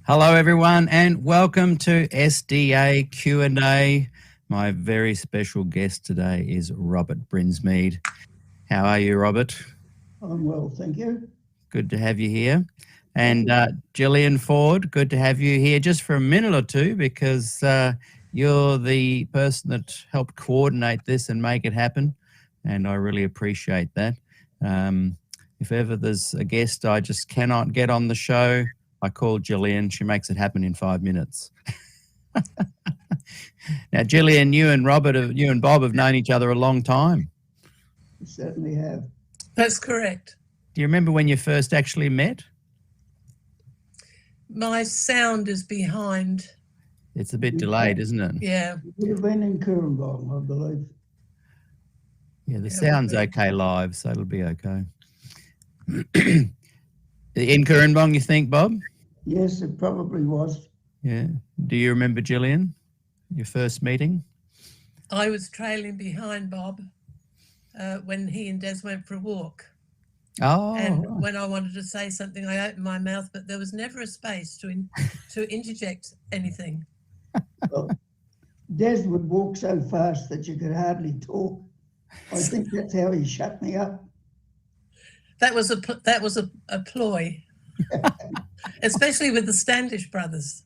Hello, everyone, and welcome to SDA Q&A. My very special guest today is Robert Brinsmead. How are you, Robert? I'm well, thank you. Good to have you here. And Gillian Ford, good to have you here just for a minute or two, because you're the person that helped coordinate this and make it happen, and I really appreciate that. If ever there's a guest I just cannot get on the show, I call Gillian. She makes it happen in 5 minutes. Now, Gillian, you and Bob have known each other a long time. We certainly have. That's correct. Do you remember when you first actually met? My sound is behind. It's a bit delayed, isn't it? Yeah. We've been in Coorambong, I believe. Yeah, the sound's okay live, so it'll be okay. In Coorambong, you think, Bob? Yes, it probably was. Yeah. Do you remember, Gillian, your first meeting? I was trailing behind Bob when he and Des went for a walk. Oh. And when I wanted to say something, I opened my mouth, but there was never a space to interject anything. Well, Des would walk so fast that you could hardly talk. I think that's how he shut me up. That was a ploy, especially with the Standish brothers.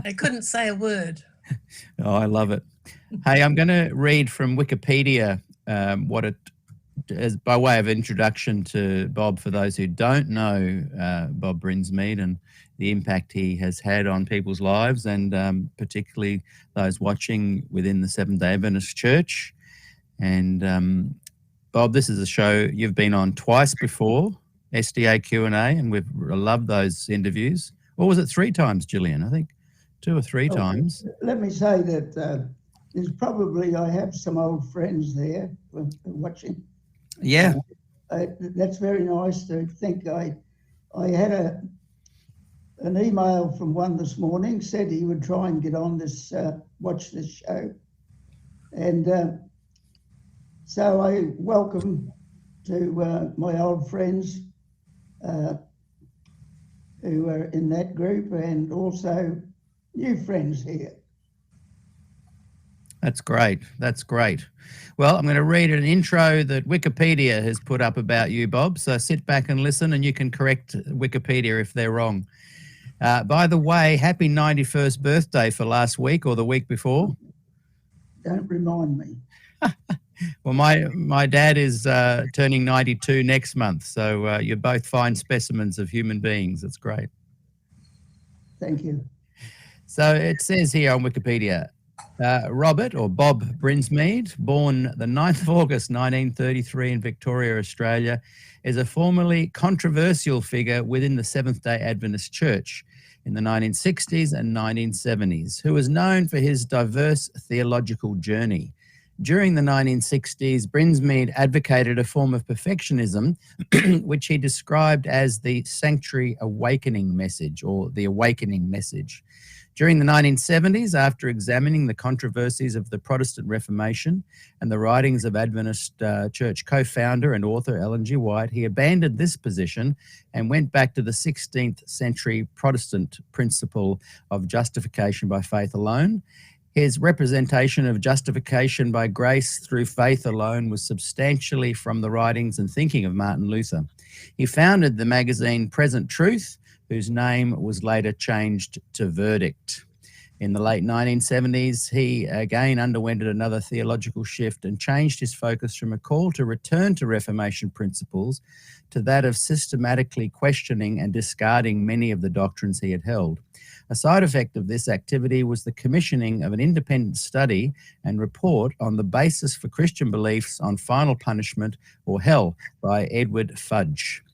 They couldn't say a word. Oh, I love it. Hey, I'm going to read from Wikipedia what it is by way of introduction to Bob, for those who don't know Bob Brinsmead and the impact he has had on people's lives, and particularly those watching within the Seventh-day Adventist Church. And Bob, this is a show you've been on twice before, SDA Q&A, and we've loved those interviews. Or was it 3 times, Gillian? I think 2 or 3 times. Let me say that there's probably, I have some old friends there watching. Yeah. That's very nice to think. I had an email from one this morning, said he would try and get on this, watch this show. And so I welcome to my old friends who are in that group, and also new friends here. That's great. That's great. Well, I'm going to read an intro that Wikipedia has put up about you, Bob. So sit back and listen, and you can correct Wikipedia if they're wrong. By the way, happy 91st birthday for last week or the week before. Don't remind me. Well, my dad is turning 92 next month, so you're both fine specimens of human beings. That's great. Thank you. So it says here on Wikipedia, Robert, or Bob Brinsmead, born the 9th of August 1933 in Victoria, Australia, is a formerly controversial figure within the Seventh-day Adventist Church in the 1960s and 1970s, who was known for his diverse theological journey. During the 1960s, Brinsmead advocated a form of perfectionism, which he described as the sanctuary awakening message, or the awakening message. During the 1970s, after examining the controversies of the Protestant Reformation and the writings of Adventist Church co-founder and author Ellen G. White, he abandoned this position and went back to the 16th century Protestant principle of justification by faith alone. His representation of justification by grace through faith alone was substantially from the writings and thinking of Martin Luther. He founded the magazine Present Truth, whose name was later changed to Verdict. In the late 1970s, he again underwent another theological shift and changed his focus from a call to return to Reformation principles to that of systematically questioning and discarding many of the doctrines he had held. A side effect of this activity was the commissioning of an independent study and report on the basis for Christian beliefs on final punishment or hell by Edward Fudge.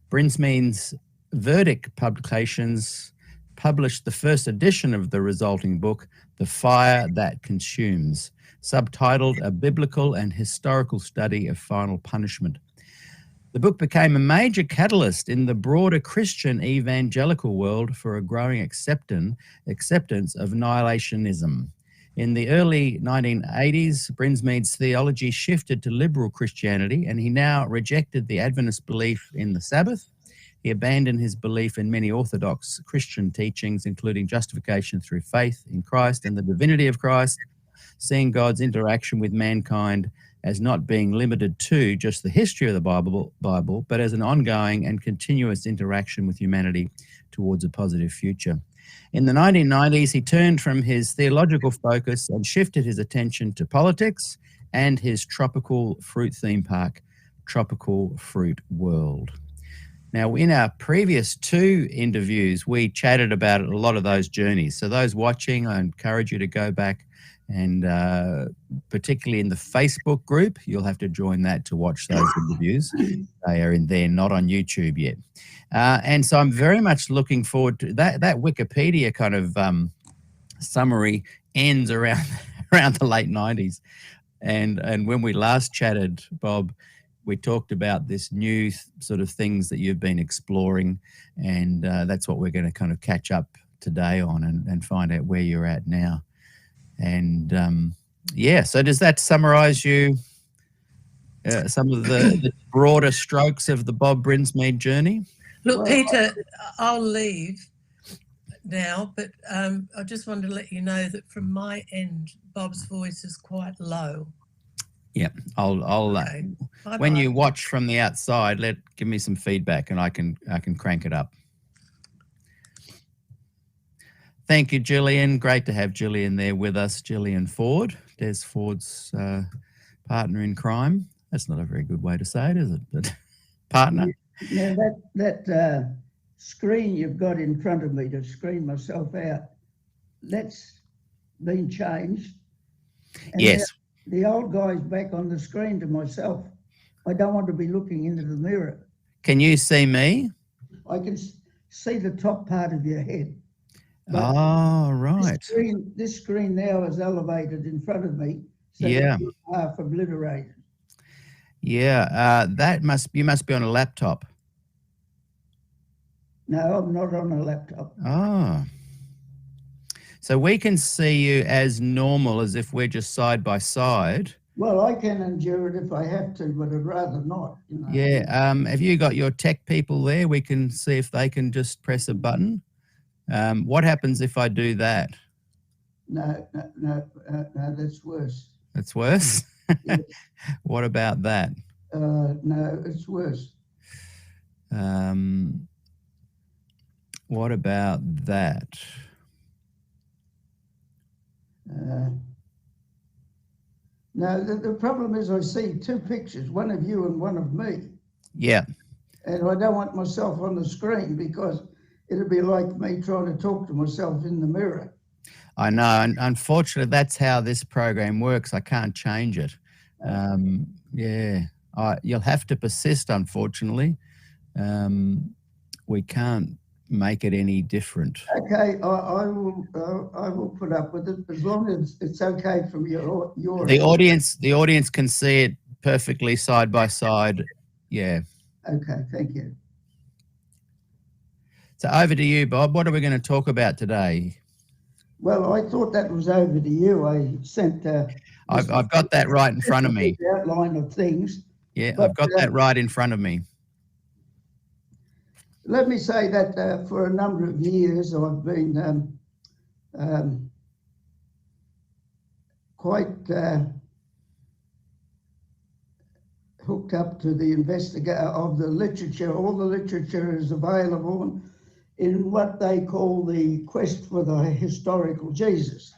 Brinsmead's Verdict publications published the first edition of the resulting book, The Fire That Consumes, subtitled A Biblical and Historical Study of Final Punishment. The book became a major catalyst in the broader Christian evangelical world for a growing acceptance of annihilationism. In the early 1980s, Brinsmead's theology shifted to liberal Christianity, and he now rejected the Adventist belief in the Sabbath He abandoned his belief in many orthodox Christian teachings, including justification through faith in Christ and the divinity of Christ, seeing God's interaction with mankind as not being limited to just the history of the Bible, but as an ongoing and continuous interaction with humanity towards a positive future. In the 1990s, he turned from his theological focus and shifted his attention to politics and his tropical fruit theme park, Tropical Fruit World. Now, in our previous 2 interviews, we chatted about a lot of those journeys. So those watching, I encourage you to go back and particularly in the Facebook group, you'll have to join that to watch those interviews. They are in there, not on YouTube yet. And so I'm very much looking forward to that. That Wikipedia kind of summary ends around the late 90s. And when we last chatted, Bob, we talked about this new sort of things that you've been exploring, and that's what we're going to kind of catch up today on and find out where you're at now. And so does that summarize you some of the broader strokes of the Bob Brinsmead journey? Look, Peter, I'll leave now, but I just wanted to let you know that from my end, Bob's voice is quite low. Yeah, I'll Okay. when Bye-bye. you watch from the outside, give me some feedback and I can crank it up. Thank you, Gillian. Great to have Gillian there with us. Gillian Ford, Des Ford's partner in crime. That's not a very good way to say it, is it? But partner. Now that screen you've got in front of me to screen myself out, that's been changed. And Yes. the old guy's back on the screen to myself. I don't want to be looking into the mirror. Can you see me? I can see the top part of your head. But Oh, right. This screen now is elevated in front of me, so Yeah. it's half obliterated. Yeah, you must be on a laptop. No, I'm not on a laptop. Oh. So we can see you as normal, as if we're just side by side. Well, I can endure it if I have to, but I'd rather not. You know? Yeah. Have you got your tech people there? We can see if they can just press a button. What happens if I do that? No, that's worse. That's worse? Yes. What about that? No, it's worse. What about that? No, the problem is I see 2 pictures, one of you and one of me. Yeah. And I don't want myself on the screen because it'd be like me trying to talk to myself in the mirror. I know. And unfortunately, that's how this program works. I can't change it. Yeah. You'll have to persist, unfortunately. We can't make it any different. Okay, I will put up with it as long as it's okay from your The audience can see it perfectly side by side. Yeah. Okay, thank you. So over to you, Bob. What are we going to talk about today? Well, I thought that was over to you. I sent. I've got that right in front of me. The outline of things. Yeah, But, I've got that right in front of me. Let me say that for a number of years I've been quite hooked up to the of the literature. All the literature is available in what they call the quest for the historical Jesus.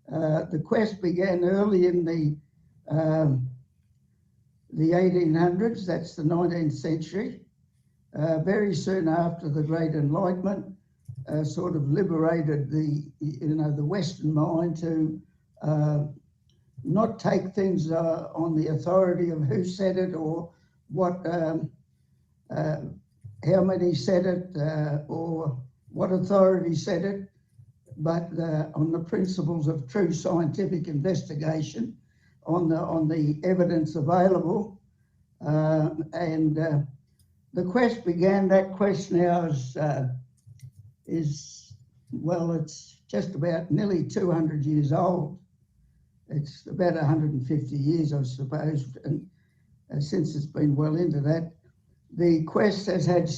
The quest began early in the 1800s, that's the 19th century. Very soon after the Great Enlightenment, sort of liberated the Western mind to not take things on the authority of who said it or what, how many said it or what authority said it, but on the principles of true scientific investigation, on the evidence available, and the quest began. That quest now is well, it's just about nearly 200 years old. It's about 150 years, I suppose, and since it's been well into that. The quest has had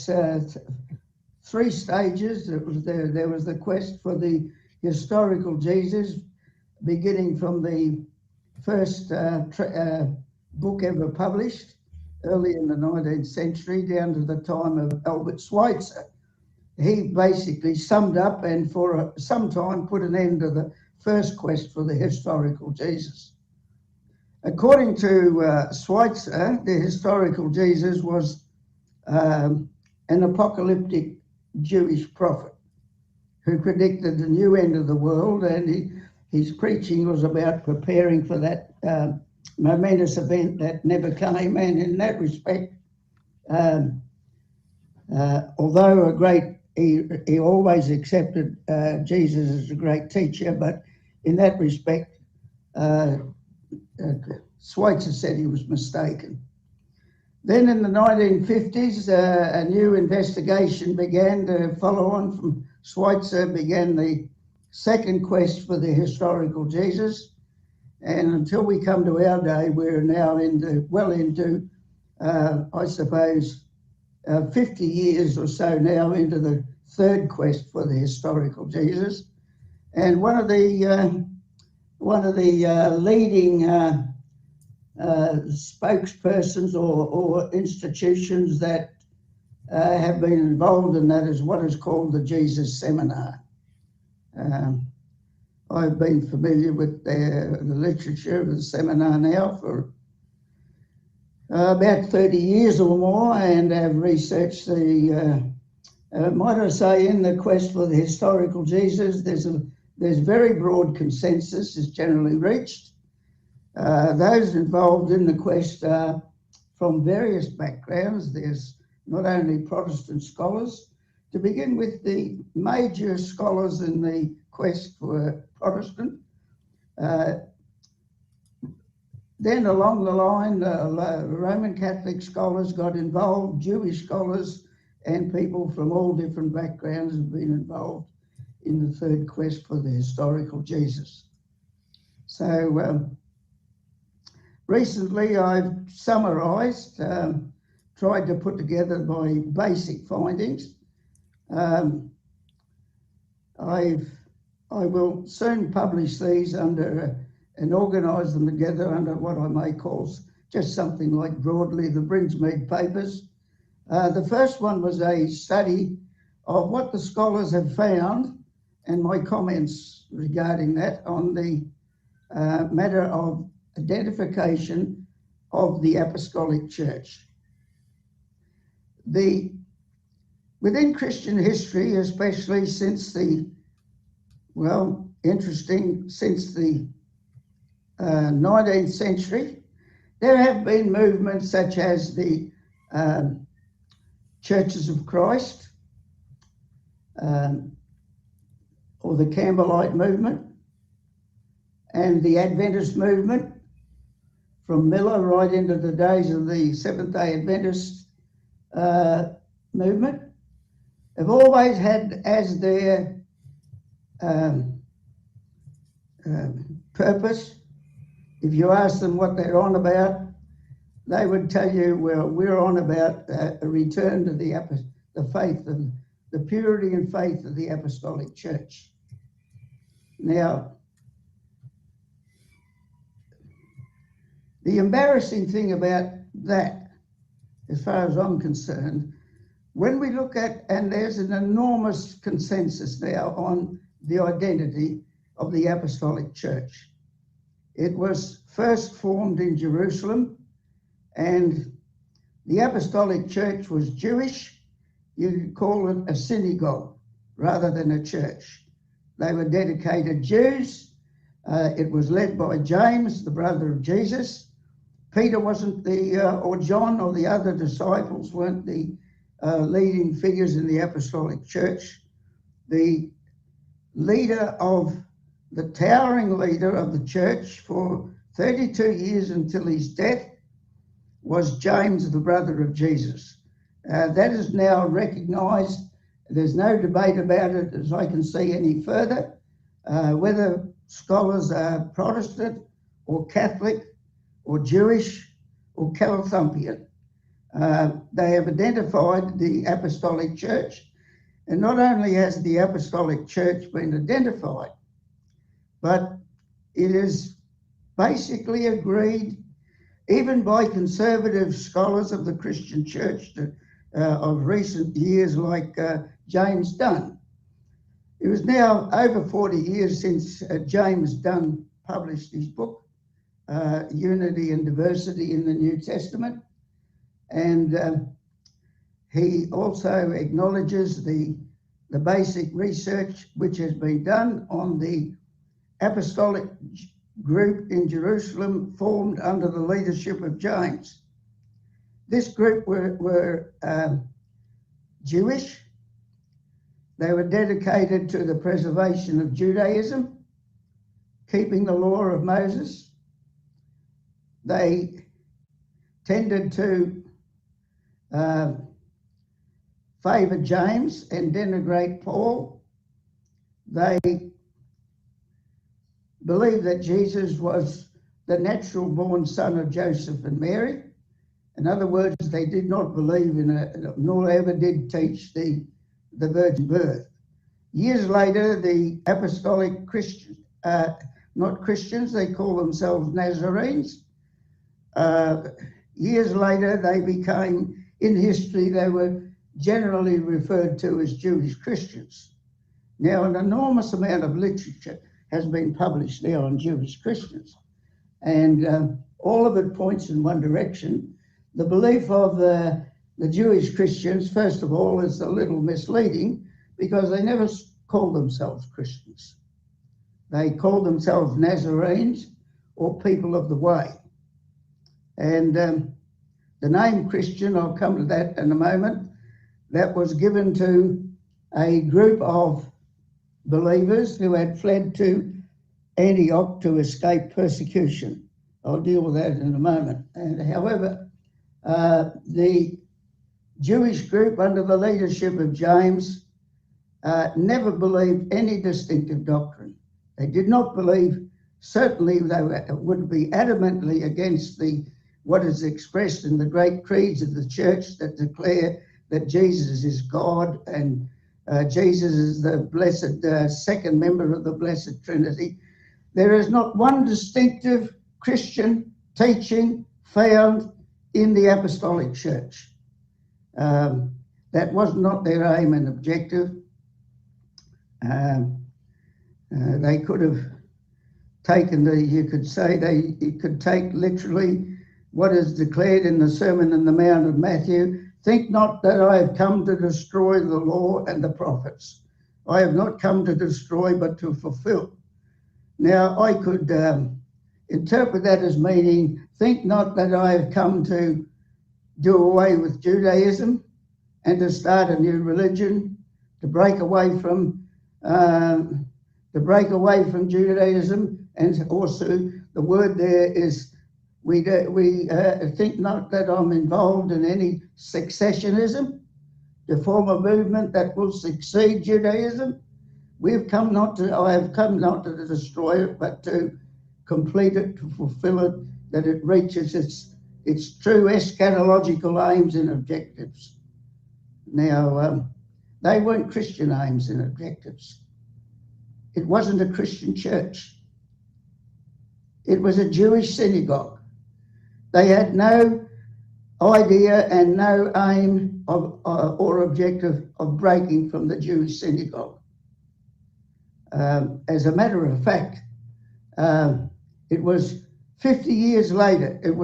three stages. There was the quest for the historical Jesus, beginning from the first book ever published early in the 19th century down to the time of Albert Schweitzer. He basically summed up and for some time put an end to the first quest for the historical Jesus. According to Schweitzer, the historical Jesus was an apocalyptic Jewish prophet who predicted the new end of the world, and his preaching was about preparing for that momentous event that never came. And in that respect, although a great, he always accepted Jesus as a great teacher, but in that respect, Schweitzer said he was mistaken. Then in the 1950s, a new investigation began to follow on from Schweitzer, began the second quest for the historical Jesus. And until we come to our day, we're now well into, I suppose, 50 years or so now into the third quest for the historical Jesus. And one of the leading spokespersons or institutions that have been involved in that is what is called the Jesus Seminar. I've been familiar with the literature of the seminar now for about 30 years or more, and have researched might I say, in the quest for the historical Jesus, there's very broad consensus is generally reached. Those involved in the quest are from various backgrounds. There's not only Protestant scholars. To begin with, the major scholars in the quest were Protestant. Then along the line, Roman Catholic scholars got involved, Jewish scholars, and people from all different backgrounds have been involved in the third quest for the historical Jesus. So recently I've summarised, tried to put together my basic findings. I will soon publish these under and organise them together under what I may call just something like broadly the Brinsmead papers. The first one was a study of what the scholars have found and my comments regarding that on the matter of identification of the Apostolic Church. Within Christian history, especially since the 19th century, there have been movements such as the Churches of Christ, or the Campbellite movement, and the Adventist movement, from Miller right into the days of the Seventh-day Adventist movement, have always had as their purpose, if you ask them what they're on about, they would tell you, well, we're on about a return to the faith and the purity and faith of the Apostolic Church. Now, the embarrassing thing about that, as far as I'm concerned, when we look at, and there's an enormous consensus now on the identity of the Apostolic Church. It was first formed in Jerusalem, and the Apostolic Church was Jewish. You could call it a synagogue rather than a church. They were dedicated Jews. It was led by James, the brother of Jesus. Peter wasn't or John or the other disciples weren't the leading figures in the Apostolic Church. The towering leader of the church for 32 years until his death was James, the brother of Jesus. That is now recognised. There's no debate about it, as I can see any further, whether scholars are Protestant or Catholic or Jewish or Calathumpian. They have identified the Apostolic Church, and not only has the Apostolic Church been identified, but it is basically agreed, even by conservative scholars of the Christian Church of recent years, like James Dunn. It was now over 40 years since James Dunn published his book, Unity and Diversity in the New Testament. And he also acknowledges the basic research which has been done on the apostolic group in Jerusalem formed under the leadership of James. This group were Jewish. They were dedicated to the preservation of Judaism, keeping the law of Moses. They tended to favour James and denigrate Paul. They believed that Jesus was the natural born son of Joseph and Mary. In other words, they did not believe in nor ever did teach the virgin birth. Years later, the apostolic Christians, not Christians, they call themselves Nazarenes. Years later, they became, in history, they were generally referred to as Jewish Christians. Now, an enormous amount of literature has been published now on Jewish Christians, and all of it points in one direction. The belief of the Jewish Christians, first of all, is a little misleading because they never called themselves Christians. They called themselves Nazarenes, or people of the way. And the name Christian, I'll come to that in a moment, that was given to a group of believers who had fled to Antioch to escape persecution. I'll deal with that in a moment. And however, the Jewish group under the leadership of James never believed any distinctive doctrine. They did not believe, certainly they would be adamantly against what is expressed in the great creeds of the church that declare that Jesus is God and Jesus is the blessed second member of the Blessed Trinity. There is not one distinctive Christian teaching found in the Apostolic Church. That was not their aim and objective. They could have taken you could take literally what is declared in the Sermon on the Mount of Matthew. Think not that I have come to destroy the law and the prophets. I have not come to destroy, but to fulfill. Now, I could interpret that as meaning, think not that I have come to do away with Judaism and to start a new religion, to break away from Judaism. And also the word there is, we think not that I'm involved in any successionism to form a movement that will succeed Judaism. I have come not to destroy it, but to complete it, to fulfill it, that it reaches its true eschatological aims and objectives. Now, they weren't Christian aims and objectives. It wasn't a Christian church. It was a Jewish synagogue. They had no idea and no aim or objective of breaking from the Jewish synagogue. As a matter of fact, it was 50 years later. It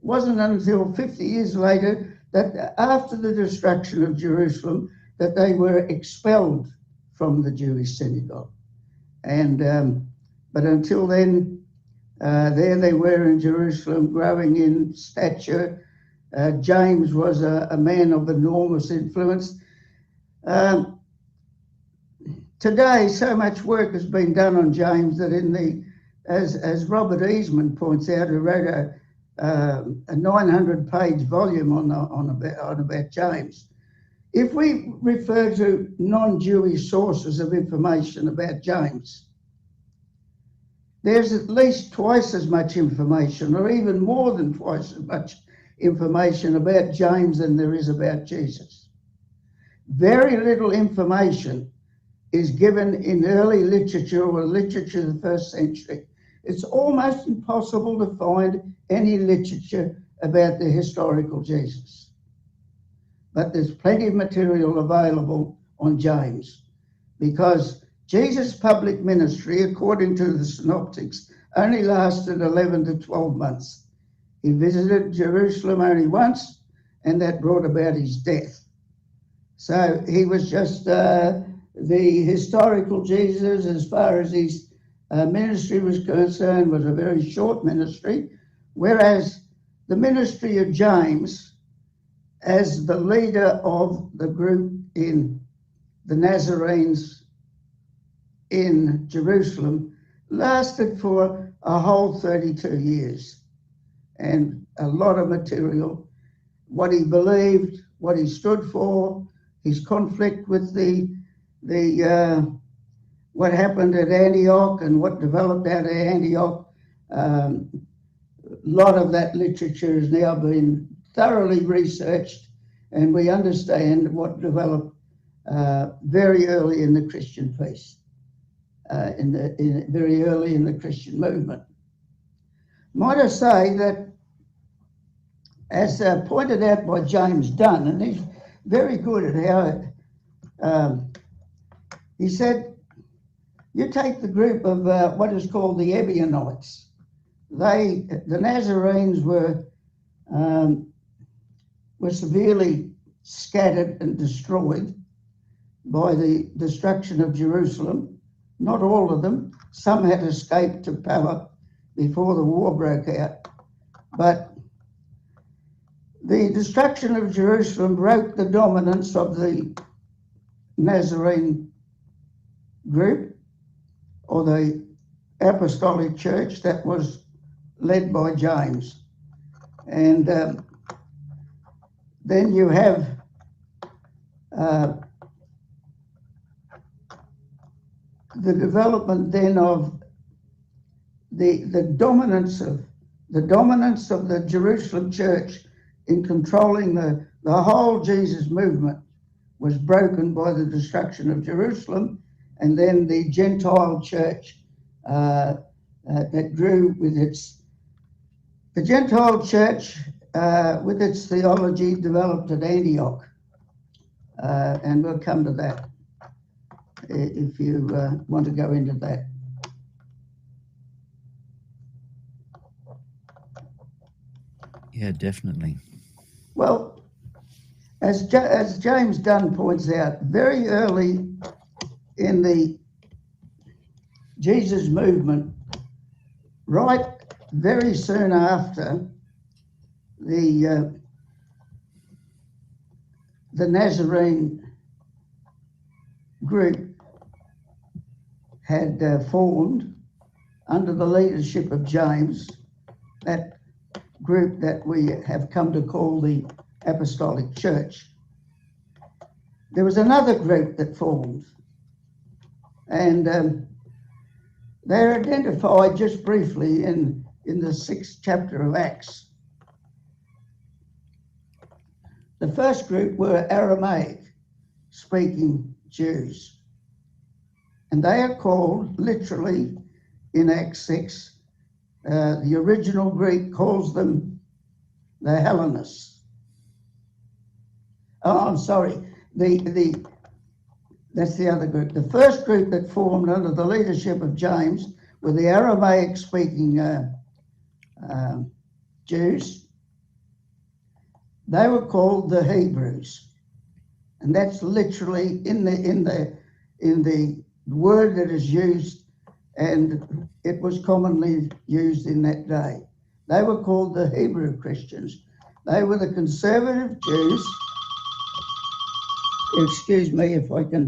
wasn't until 50 years later that after the destruction of Jerusalem that they were expelled from the Jewish synagogue. And but until then, there they were in Jerusalem, growing in stature. James was a man of enormous influence. Today, so much work has been done on James that as Robert Eastman points out, who wrote a 900-page volume on about James. If we refer to non-Jewish sources of information about James, there's at least twice as much information, or even more than twice as much information about James than there is about Jesus. Very little information is given in early literature or literature of the first century. It's almost impossible to find any literature about the historical Jesus. But there's plenty of material available on James, because Jesus' public ministry, according to the synoptics, only lasted 11 to 12 months. He visited Jerusalem only once, and that brought about his death. So he was just the historical Jesus, as far as his ministry was concerned, was a very short ministry, whereas the ministry of James, as the leader of the group in the Nazarenes in Jerusalem, lasted for a whole 32 years, and a lot of material, what he believed, what he stood for, his conflict with what happened at Antioch and what developed out of Antioch. A lot of that literature has now been thoroughly researched, and we understand what developed very early in the Christian faith. Very early in the Christian movement. Might I say that, as pointed out by James Dunn, and he's very good at how, he said, you take the group of what is called the Ebionites. The Nazarenes were severely scattered and destroyed by the destruction of Jerusalem. Not all of them. Some had escaped to Pella before the war broke out. But the destruction of Jerusalem broke the dominance of the Nazarene group, or the apostolic church that was led by James. And then you have the development then of the dominance of the Jerusalem church in controlling the whole Jesus movement was broken by the destruction of Jerusalem, and then the Gentile church that grew with the Gentile church with its theology developed at Antioch, and we'll come to that if you want to go into that. Yeah, definitely. Well, as James Dunn points out, very early in the Jesus movement, right very soon after the Nazarene group had formed under the leadership of James, that group that we have come to call the Apostolic Church. There was another group that formed, and they're identified just briefly in the 6th chapter of Acts. The first group were Aramaic-speaking Jews, and they are called, literally, in Acts 6, the original Greek calls them the Hellenists. Oh, I'm sorry, that's the other group. The first group that formed under the leadership of James were the Aramaic-speaking Jews. They were called the Hebrews, and that's literally in the word that is used, and it was commonly used in that day. They were called the Hebrew Christians. They were the conservative Jews. Excuse me if I can.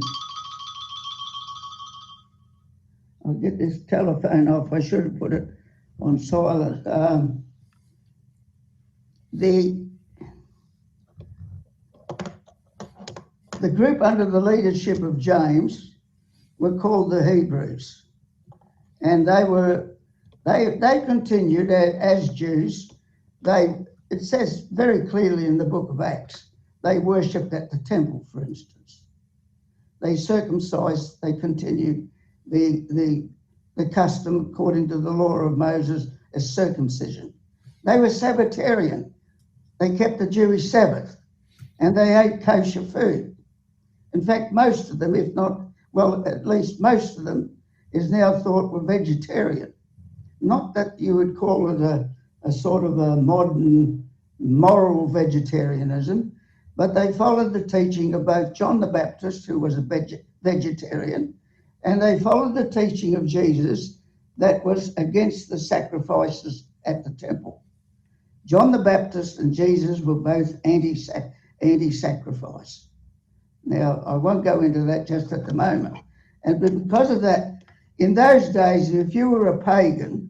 I'll get this telephone off. I should have put it on silent. The group under the leadership of James were called the Hebrews, and they continued as Jews. They it says very clearly in the book of Acts, they worshipped at the temple, for instance. They circumcised, they continued the custom according to the law of Moses as circumcision. They were Sabbatarian. They kept the Jewish Sabbath and they ate kosher food. In fact, most of them, if not, well, at least most of them, is now thought were vegetarian. Not that you would call it a sort of a modern moral vegetarianism, but they followed the teaching of both John the Baptist, who was a vegetarian, and they followed the teaching of Jesus that was against the sacrifices at the temple. John the Baptist and Jesus were both anti-sacrifice. Now, I won't go into that just at the moment. And because of that, in those days, if you were a pagan,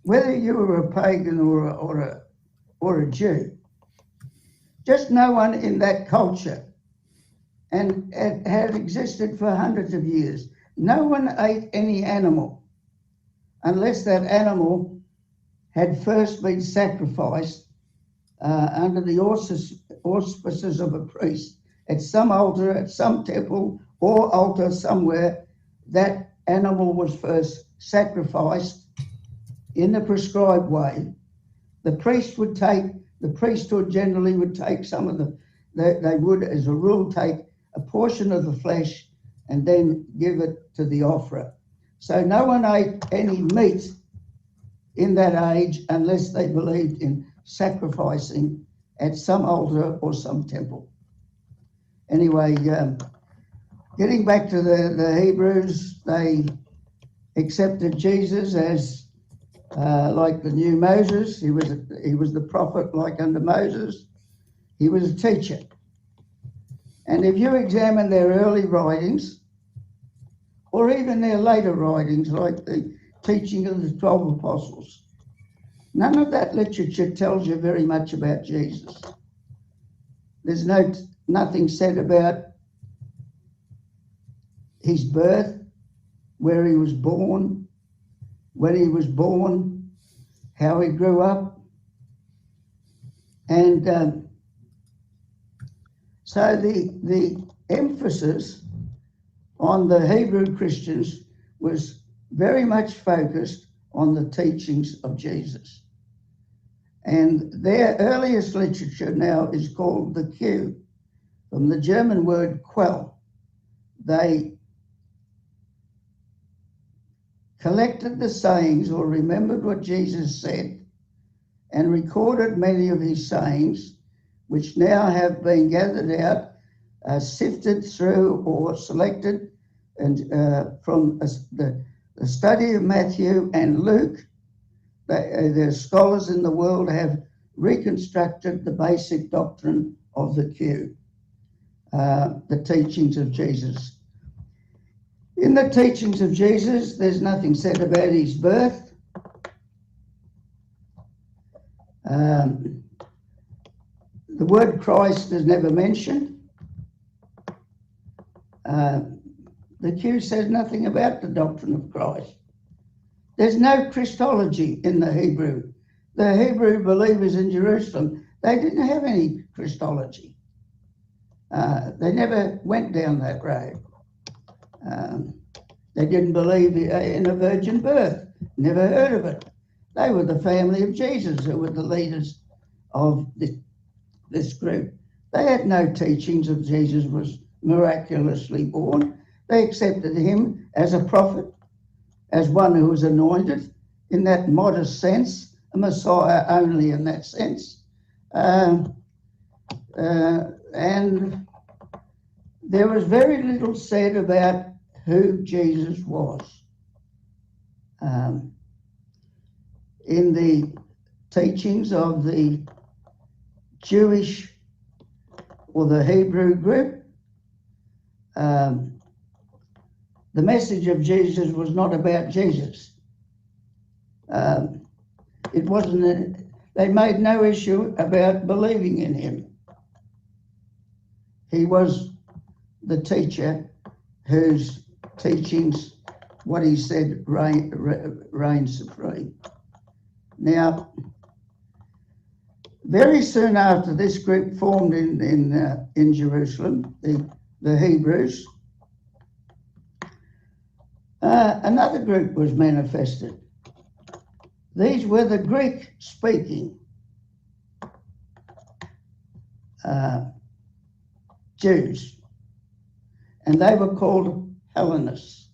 whether you were a pagan or a Jew, just no one in that culture, and it had existed for hundreds of years, no one ate any animal unless that animal had first been sacrificed under the auspices of a priest at some altar, at some temple or altar somewhere. That animal was first sacrificed in the prescribed way. The priesthood generally would take some of they would, as a rule, take a portion of the flesh and then give it to the offerer. So no one ate any meat in that age unless they believed in sacrificing at some altar or some temple. Anyway, getting back to the Hebrews, they accepted Jesus as like the new Moses. He was the prophet like unto Moses. He was a teacher. And if you examine their early writings, or even their later writings, like the teaching of the 12 apostles, none of that literature tells you very much about Jesus. There's nothing said about his birth, where he was born, when he was born, how he grew up. And so the emphasis on the Hebrew Christians was very much focused on the teachings of Jesus. And their earliest literature now is called the Q, from the German word quell. They collected the sayings or remembered what Jesus said and recorded many of his sayings, which now have been gathered out, sifted through or selected and from the study of Matthew and Luke. The scholars in the world have reconstructed the basic doctrine of the Q, the teachings of Jesus. In the teachings of Jesus, there's nothing said about his birth. The word Christ is never mentioned. The Q says nothing about the doctrine of Christ. There's no Christology in the Hebrew. The Hebrew believers in Jerusalem, they didn't have any Christology. They never went down that road. They didn't believe in a virgin birth, never heard of it. They were the family of Jesus who were the leaders of this group. They had no teachings of Jesus was miraculously born. They accepted him as a prophet, as one who was anointed in that modest sense, a Messiah only in that sense. And there was very little said about who Jesus was. In the teachings of the Jewish or the Hebrew group, the message of Jesus was not about Jesus. It wasn't, they made no issue about believing in him. He was the teacher whose teachings, what he said, reign supreme. Now, Very soon after this group formed in Jerusalem, the Hebrews, another group was manifested. These were the Greek-speaking Jews, and they were called Hellenists.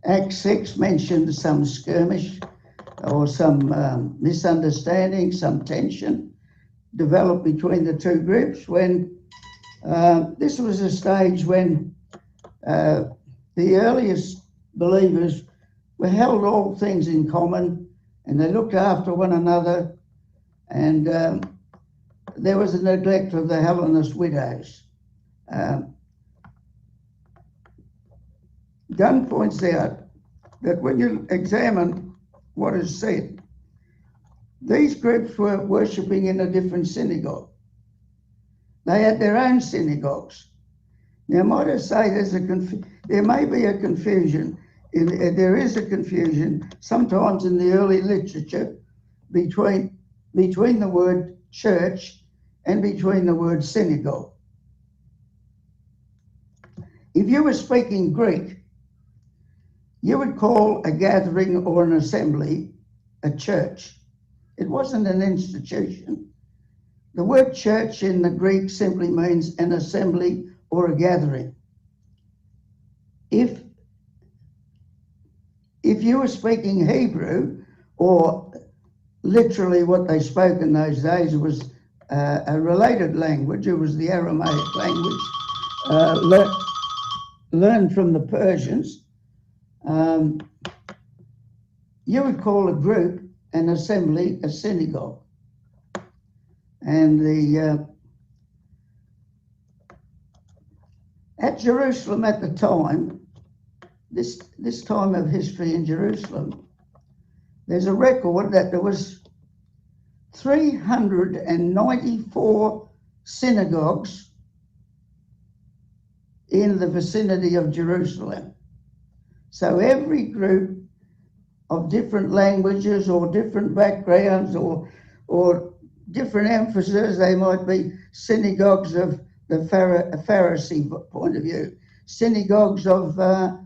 Acts 6 mentioned some skirmish or some misunderstanding, some tension developed between the two groups when this was a stage when the earliest believers were held all things in common and they looked after one another, and there was a neglect of the Hellenist widows. Gunn points out that when you examine what is said, these groups were worshipping in a different synagogue. They had their own synagogues. Now, might I say there may be a confusion. There is a confusion sometimes in the early literature between the word church and between the word synagogue. If you were speaking Greek, you would call a gathering or an assembly a church. It wasn't an institution. The word church in the Greek simply means an assembly or a gathering. If you were speaking Hebrew, or literally what they spoke in those days was a related language, it was the Aramaic language, learned from the Persians, you would call a group an assembly a synagogue. And at Jerusalem at the time, this time of history in Jerusalem, there's a record that there was 394 synagogues in the vicinity of Jerusalem. So every group of different languages or different backgrounds or different emphasis, they might be synagogues of the Pharisee point of view, synagogues of the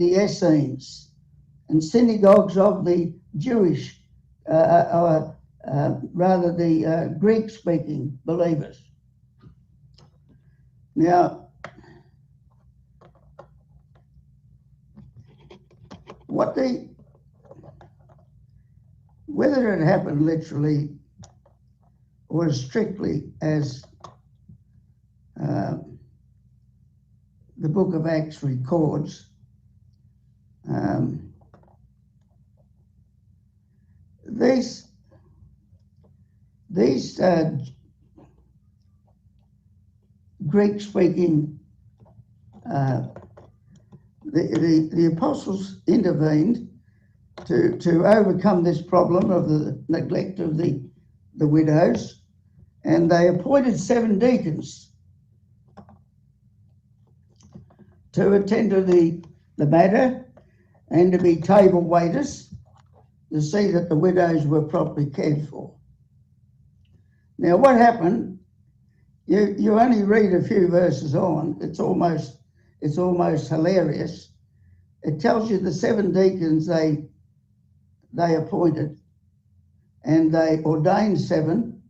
Essenes, and synagogues of the Jewish, the Greek-speaking believers. Now, whether it happened literally or as strictly as the book of Acts records, these Greek-speaking, the apostles intervened to overcome this problem of the neglect of the widows, and they appointed 7 deacons to attend to the matter and to be table waiters to see that the widows were properly cared for. Now, what happened? You only read a few verses on. It's almost hilarious. It tells you the 7 deacons they appointed, and they ordained 7,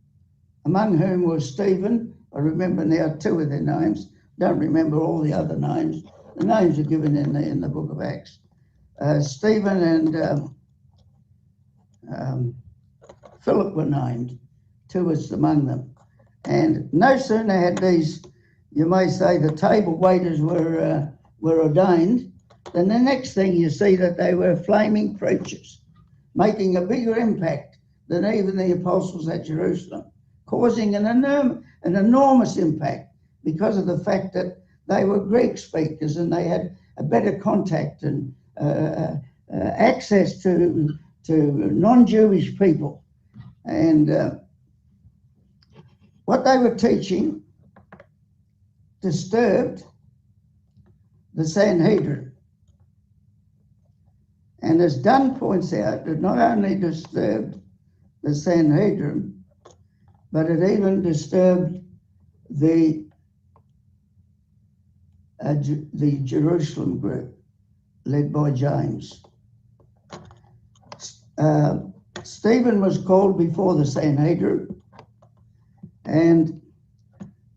among whom was Stephen. I remember now 2 of their names. Don't remember all the other names. The names are given in the book of Acts. Stephen and Philip were named. 2 was among them. And no sooner had these, you may say, the table waiters were ordained, then the next thing you see that they were flaming preachers, making a bigger impact than even the apostles at Jerusalem, causing an enormous impact because of the fact that they were Greek speakers and they had a better contact and access to non-Jewish people. And what they were teaching disturbed the Sanhedrin. And as Dunn points out, it not only disturbed the Sanhedrin, but it even disturbed the Jerusalem group led by James. Stephen was called before the Sanhedrin, and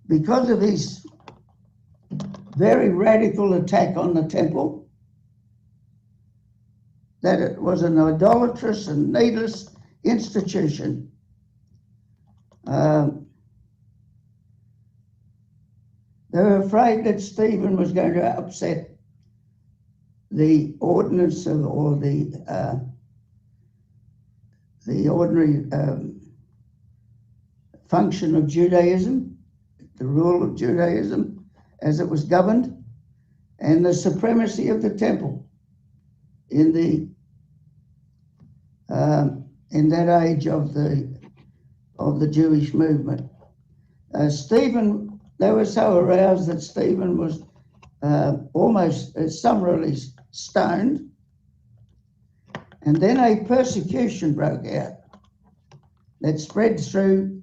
because of his very radical attack on the temple, that it was an idolatrous and needless institution, they were afraid that Stephen was going to upset the ordinance or the ordinary function of Judaism, the rule of Judaism as it was governed, and the supremacy of the temple in that age of the Jewish movement. Stephen, they were so aroused that Stephen was almost summarily stoned, and then a persecution broke out that spread through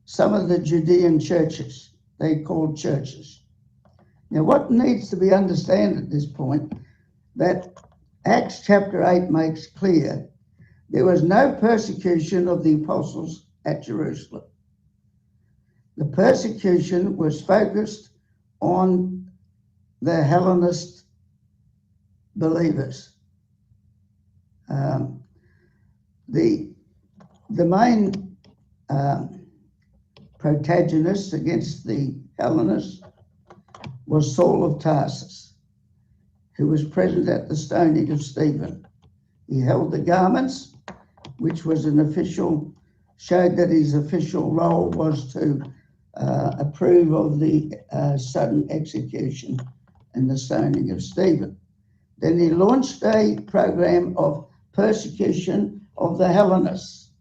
some of the Judean churches, they called churches. Now, what needs to be understood at this point, that Acts chapter 8 makes clear there was no persecution of the apostles at Jerusalem. The persecution was focused on the Hellenist believers. The main protagonist against the Hellenists was Saul of Tarsus, who was present at the stoning of Stephen. He held the garments, which was showed that his official role was to approve of the sudden execution and the stoning of Stephen. Then he launched a program of persecution of the Hellenists,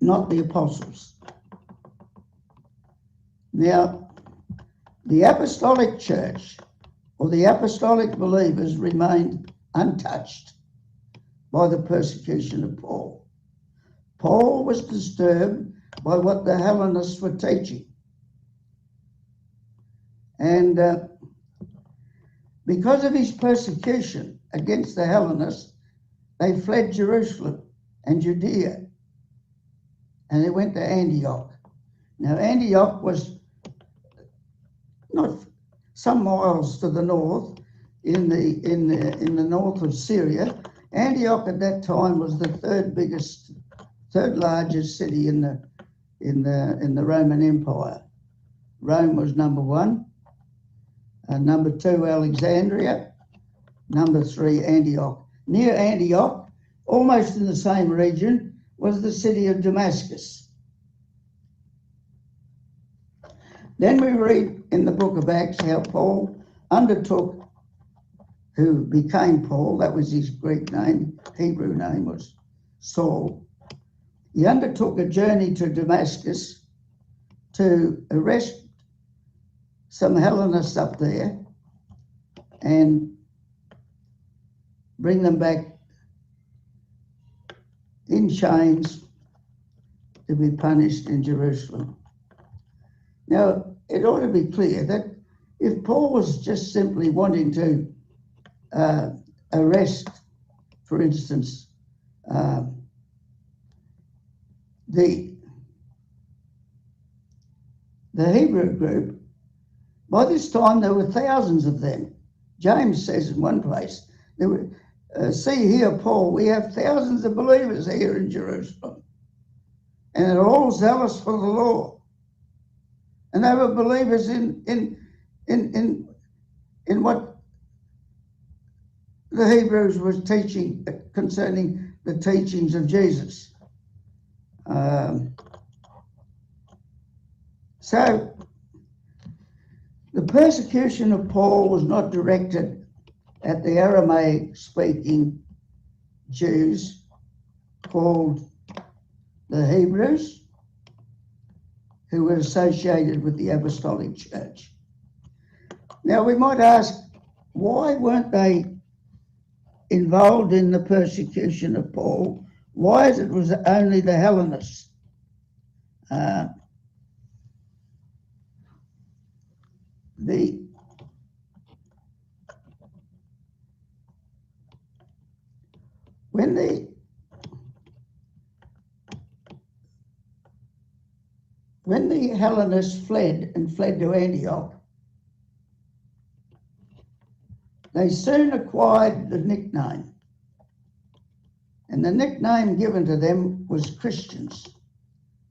not the apostles. Now, the apostolic church or the apostolic believers remained untouched by the persecution of Paul. Paul was disturbed by what the Hellenists were teaching. And because of his persecution against the Hellenists, they fled Jerusalem and Judea, and they went to Antioch. Now, Antioch was not some miles to the north, in the north of Syria. Antioch at that time was the third largest city in the Roman Empire. Rome was number one, number two Alexandria, number three Antioch. Near Antioch, almost in the same region, was the city of Damascus. Then we read in the book of Acts how Paul undertook, who became Paul, that was his Greek name, Hebrew name was Saul. He undertook a journey to Damascus to arrest some Hellenists up there and bring them back in chains to be punished in Jerusalem. Now, it ought to be clear that if Paul was just simply wanting to arrest, for instance, the Hebrew group, by this time there were thousands of them. James says in one place, there were, see here, Paul, we have thousands of believers here in Jerusalem, and they're all zealous for the law. And they were believers in what the Hebrews was teaching concerning the teachings of Jesus. So the persecution of Paul was not directed at the Aramaic-speaking Jews called the Hebrews, who were associated with the Apostolic Church. Now, we might ask, why weren't they involved in the persecution of Paul? Why is it was only the Hellenists? When the Hellenists fled to Antioch, they soon acquired the nickname. And the nickname given to them was Christians.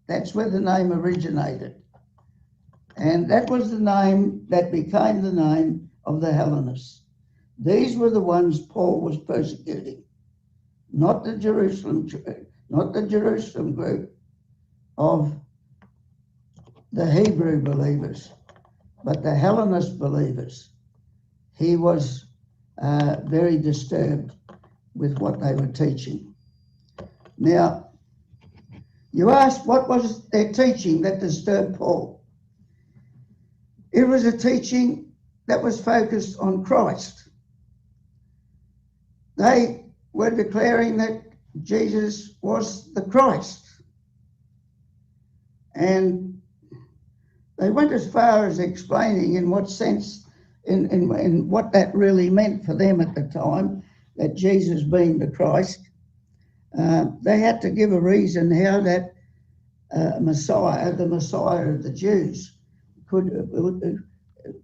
That's where the name originated. And that was the name that became the name of the Hellenists. These were the ones Paul was persecuting, not the Jerusalem group of the Hebrew believers, but the Hellenist believers. He was very disturbed with what they were teaching. Now, you asked what was their teaching that disturbed Paul. It was a teaching that was focused on Christ. They were declaring that Jesus was the Christ. And they went as far as explaining in what sense, in what that really meant for them at the time, that Jesus being the Christ. They had to give a reason how that Messiah, the Messiah of the Jews,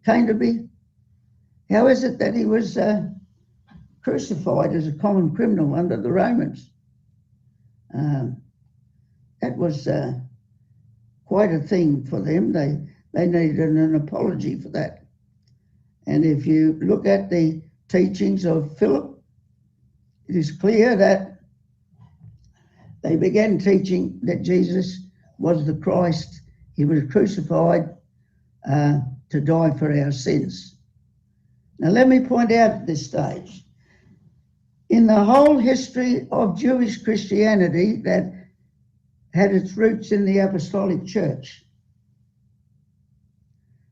came to be. How is it that he was crucified as a common criminal under the Romans? That was quite a thing for them. They needed an apology for that. And if you look at the teachings of Philip, it is clear that they began teaching that Jesus was the Christ. He was crucified to die for our sins. Now let me point out at this stage, in the whole history of Jewish Christianity that had its roots in the Apostolic Church,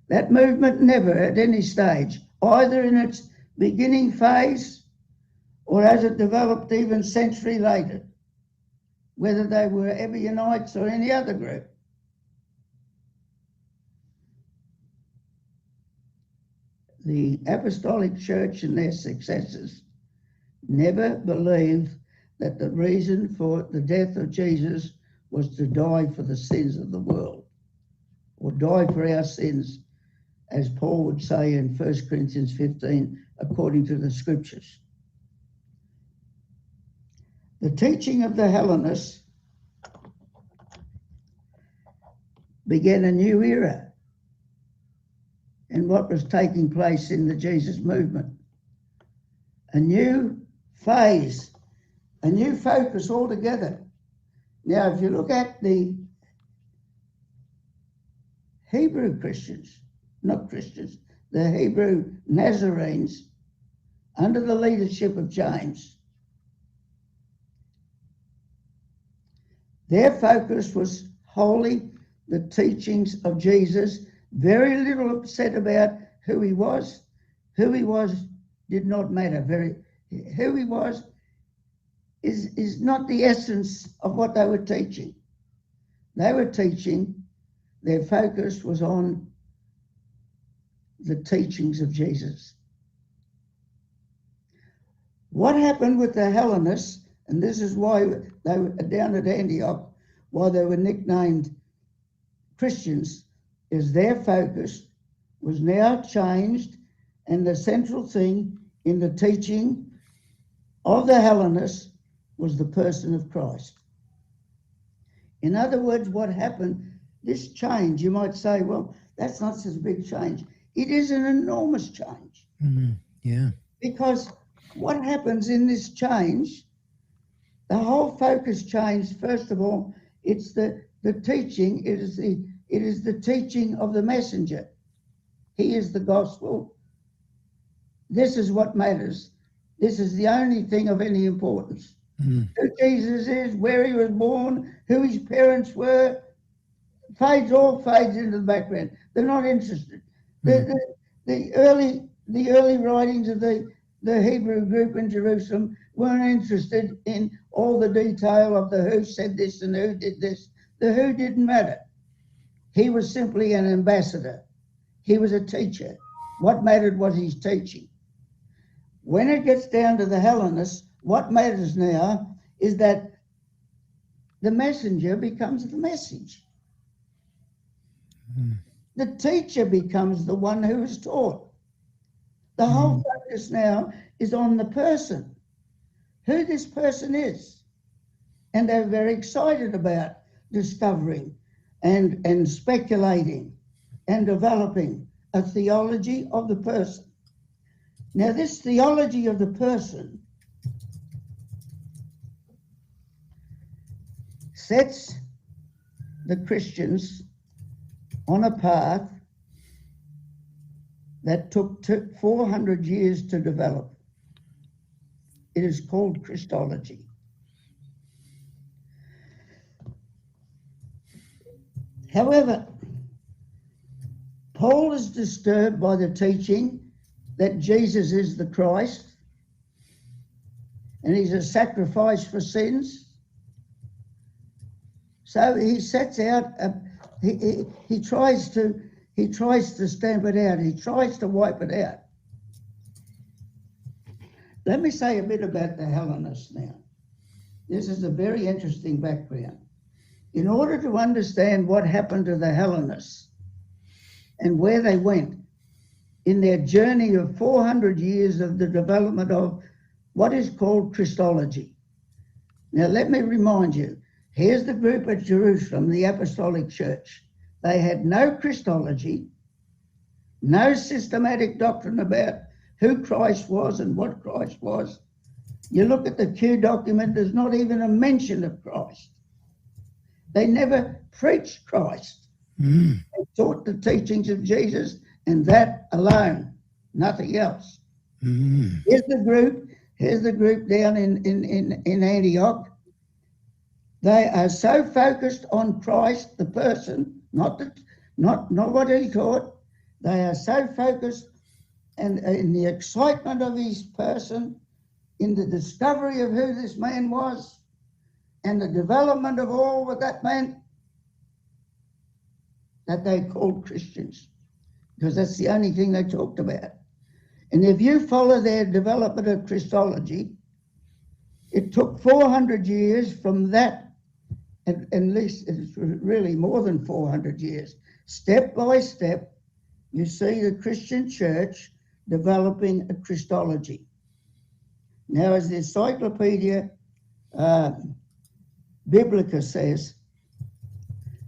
that movement never at any stage, either in its beginning phase or as it developed even a century later, whether they were Ebionites or any other group, the Apostolic Church and their successors never believed that the reason for the death of Jesus was to die for the sins of the world, or die for our sins, as Paul would say in 1 Corinthians 15, according to the scriptures. The teaching of the Hellenists began a new era in what was taking place in the Jesus movement. A new phase, a new focus altogether. Now, if you look at the Hebrew Christians, not Christians, the Hebrew Nazarenes, under the leadership of James, their focus was wholly the teachings of Jesus. Very little said about who he was. Who he was did not matter. Who he was is not the essence of what they were teaching. They were teaching, their focus was on the teachings of Jesus. What happened with the Hellenists, and this is why they were down at Antioch, why they were nicknamed Christians, is their focus was now changed, and the central thing in the teaching of the Hellenists was the person of Christ. In other words, what happened, this change, you might say, well, that's not such a big change. It is an enormous change. Mm-hmm. Yeah. Because what happens in this change, the whole focus changed. First of all, it's the teaching, it is the teaching of the messenger. He is the gospel. This is what matters. This is the only thing of any importance. Mm. Who Jesus is, where he was born, who his parents were, all fades into the background. They're not interested. The early the early writings of the Hebrew group in Jerusalem weren't interested in all the detail of the who said this and who did this. The who didn't matter. He was simply an ambassador. He was a teacher. What mattered was his teaching. When it gets down to the Hellenists, what matters now is that the messenger becomes the message. The teacher becomes the one who is taught. The whole focus now is on the person, who this person is. And they're very excited about discovering and speculating and developing a theology of the person. Now, this theology of the person sets the Christians on a path that took 400 years to develop. It is called Christology. However, Paul is disturbed by the teaching that Jesus is the Christ and he's a sacrifice for sins. So he sets out, he tries to stamp it out. He tries to wipe it out. Let me say a bit about the Hellenists now. This is a very interesting background. In order to understand what happened to the Hellenists and where they went in their journey of 400 years of the development of what is called Christology. Now, let me remind you, here's the group at Jerusalem, the Apostolic Church. They had no Christology, no systematic doctrine about who Christ was and what Christ was. You look at the Q document, there's not even a mention of Christ. They never preached Christ. They taught the teachings of Jesus and that alone, nothing else. Here's the group down in Antioch. They are so focused on Christ, the person, not what he taught. They are so focused and in the excitement of his person, in the discovery of who this man was, and the development of all what that meant, that they called Christians, because that's the only thing they talked about. And if you follow their development of Christology, it took 400 years from that, at least it's really more than 400 years. Step by step, you see the Christian church developing a Christology. Now, as the Encyclopedia Biblica says,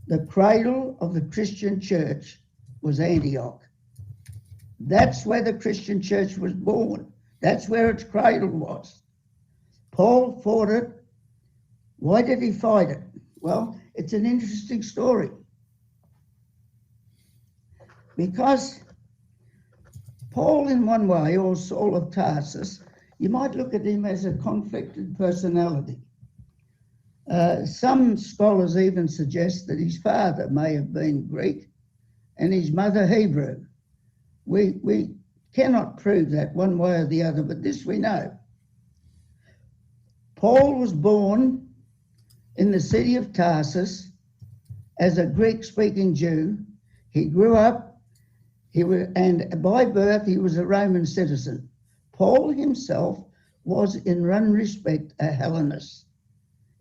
the cradle of the Christian church was Antioch. That's where the Christian church was born. That's where its cradle was. Paul fought it. Why did he fight it? Well, it's an interesting story. Because Paul, in one way, or Saul of Tarsus, you might look at him as a conflicted personality. Some scholars even suggest that his father may have been Greek and his mother Hebrew. We cannot prove that one way or the other, but this we know. Paul was born in the city of Tarsus as a Greek-speaking Jew. He grew up, and by birth he was a Roman citizen. Paul himself was in one respect a Hellenist.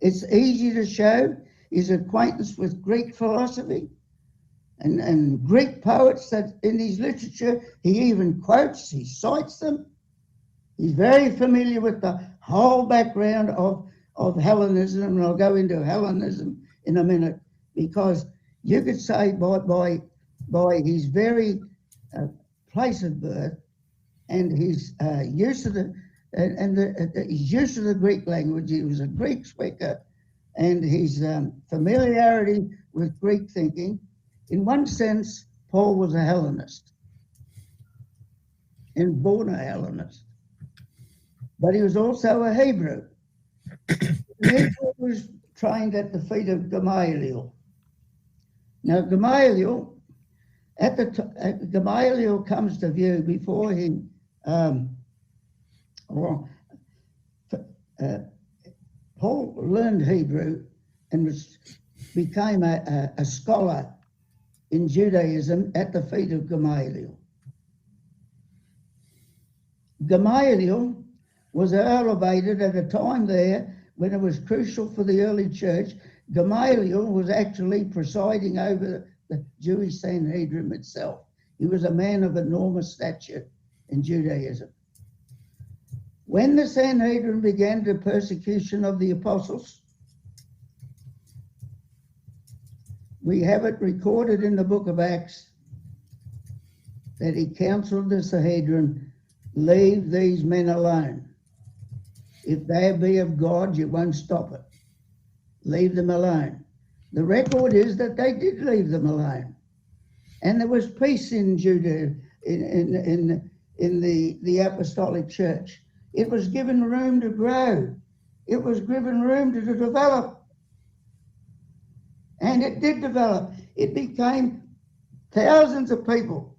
It's easy to show his acquaintance with Greek philosophy and Greek poets that in his literature he even quotes, he cites them. He's very familiar with the whole background of Hellenism, and I'll go into Hellenism in a minute, because you could say by his very place of birth and his use of his use of the Greek language, he was a Greek speaker, and his familiarity with Greek thinking, in one sense, Paul was a Hellenist and born a Hellenist, but he was also a Hebrew. He was trained at the feet of Gamaliel. Now, Gamaliel, Gamaliel comes to view before he Paul learned Hebrew and became a scholar in Judaism at the feet of Gamaliel. Gamaliel was elevated at a time there when it was crucial for the early church. Gamaliel was actually presiding over the Jewish Sanhedrin itself. He was a man of enormous stature in Judaism. When the Sanhedrin began the persecution of the apostles, we have it recorded in the book of Acts that he counseled the Sanhedrin, leave these men alone. If they be of God, you won't stop it. Leave them alone. The record is that they did leave them alone. And there was peace in Judah, in the apostolic church. It was given room to grow. It was given room to develop. And it did develop. It became thousands of people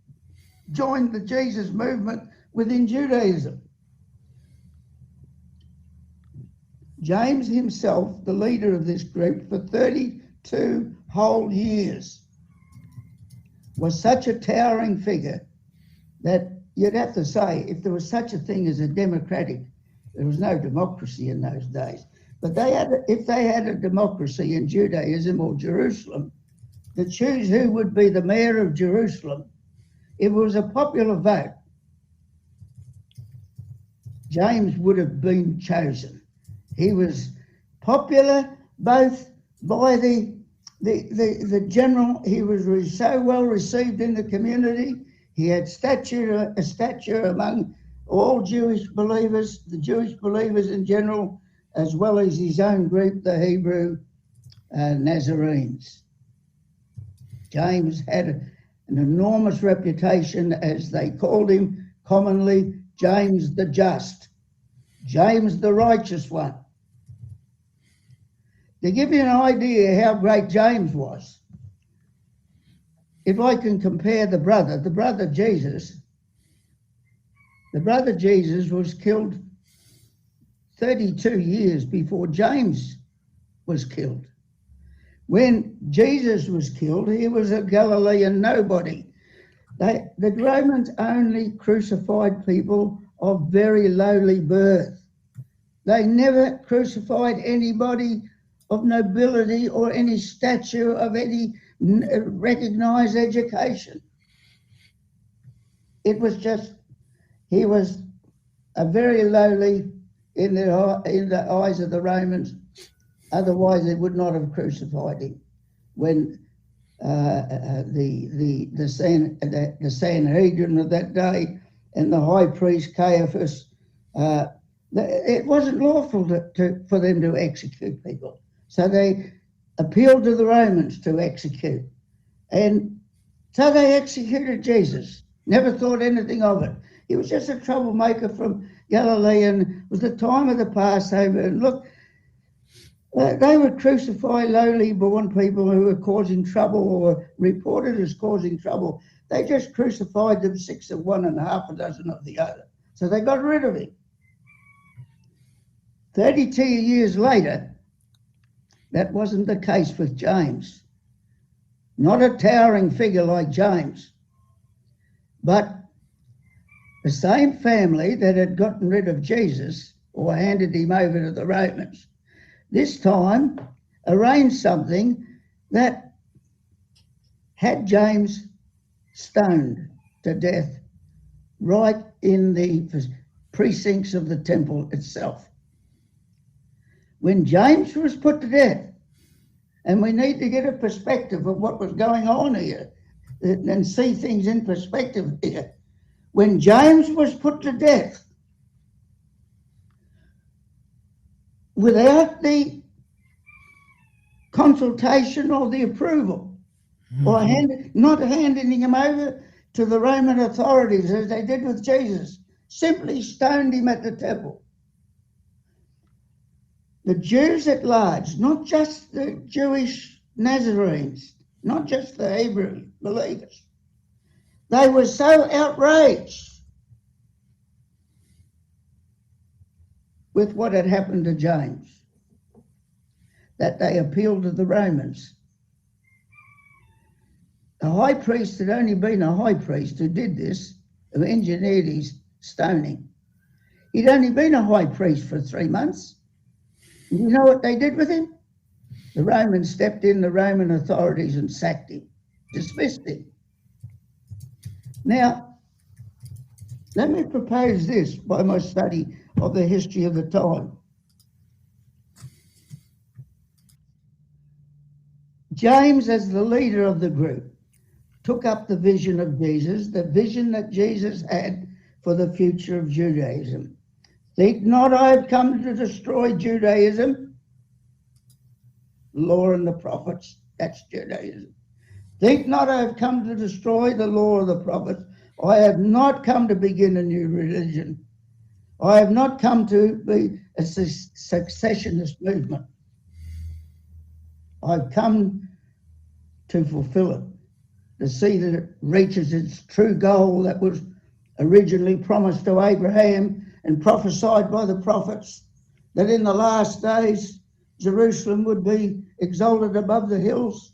joined the Jesus movement within Judaism. James himself, the leader of this group for 32 whole years, was such a towering figure that you'd have to say, if there was such a thing as a democratic, there was no democracy in those days. But if they had a democracy in Judaism or Jerusalem, to choose who would be the mayor of Jerusalem, if it was a popular vote, James would have been chosen. He was popular both by the general. He was so well received in the community. He had a stature among all Jewish believers, the Jewish believers in general, as well as his own group, the Hebrew Nazarenes. James had an enormous reputation, as they called him commonly, James the Just, James the Righteous One. To give you an idea how great James was, if I can compare the brother Jesus was killed 32 years before James was killed. When Jesus was killed, he was a Galilean nobody. The Romans only crucified people of very lowly birth. They never crucified anybody of nobility or any stature of any recognized education. It was just, he was a very lowly in the eyes of the Romans. Otherwise, they would not have crucified him. When the Sanhedrin of that day and the high priest Caiaphas, it wasn't lawful for them to execute people. So they appealed to the Romans to execute. And so they executed Jesus. Never thought anything of it. He was just a troublemaker from Galilee, and it was the time of the Passover. And look, they would crucify lowly born people who were causing trouble or reported as causing trouble. They just crucified them, 6 of one and half a dozen of the other. So they got rid of him. 32 years later, that wasn't the case with James. Not a towering figure like James, but the same family that had gotten rid of Jesus or handed him over to the Romans, this time arranged something that had James stoned to death right in the precincts of the temple itself. When James was put to death, and we need to get a perspective of what was going on here and see things in perspective here. When James was put to death, without the consultation or the approval, or not handing him over to the Roman authorities as they did with Jesus, simply stoned him at the temple. The Jews at large, not just the Jewish Nazarenes, not just the Hebrew believers, They were so outraged with what had happened to James that they appealed to the Romans. The high priest had only been a high priest who did this, who engineered his stoning. He'd only been a high priest for 3 months. And you know what they did with him? The Romans stepped in, the Roman authorities, and sacked him, dismissed him. Now, let me propose this by my study of the history of the time. James, as the leader of the group, took up the vision of Jesus, the vision that Jesus had for the future of Judaism. Think not I have come to destroy Judaism, law and the prophets, that's Judaism. Think not I have come to destroy the law of the prophets. I have not come to begin a new religion. I have not come to be a successionist movement. I've come to fulfill it, to see that it reaches its true goal that was originally promised to Abraham and prophesied by the prophets, that in the last days Jerusalem would be exalted above the hills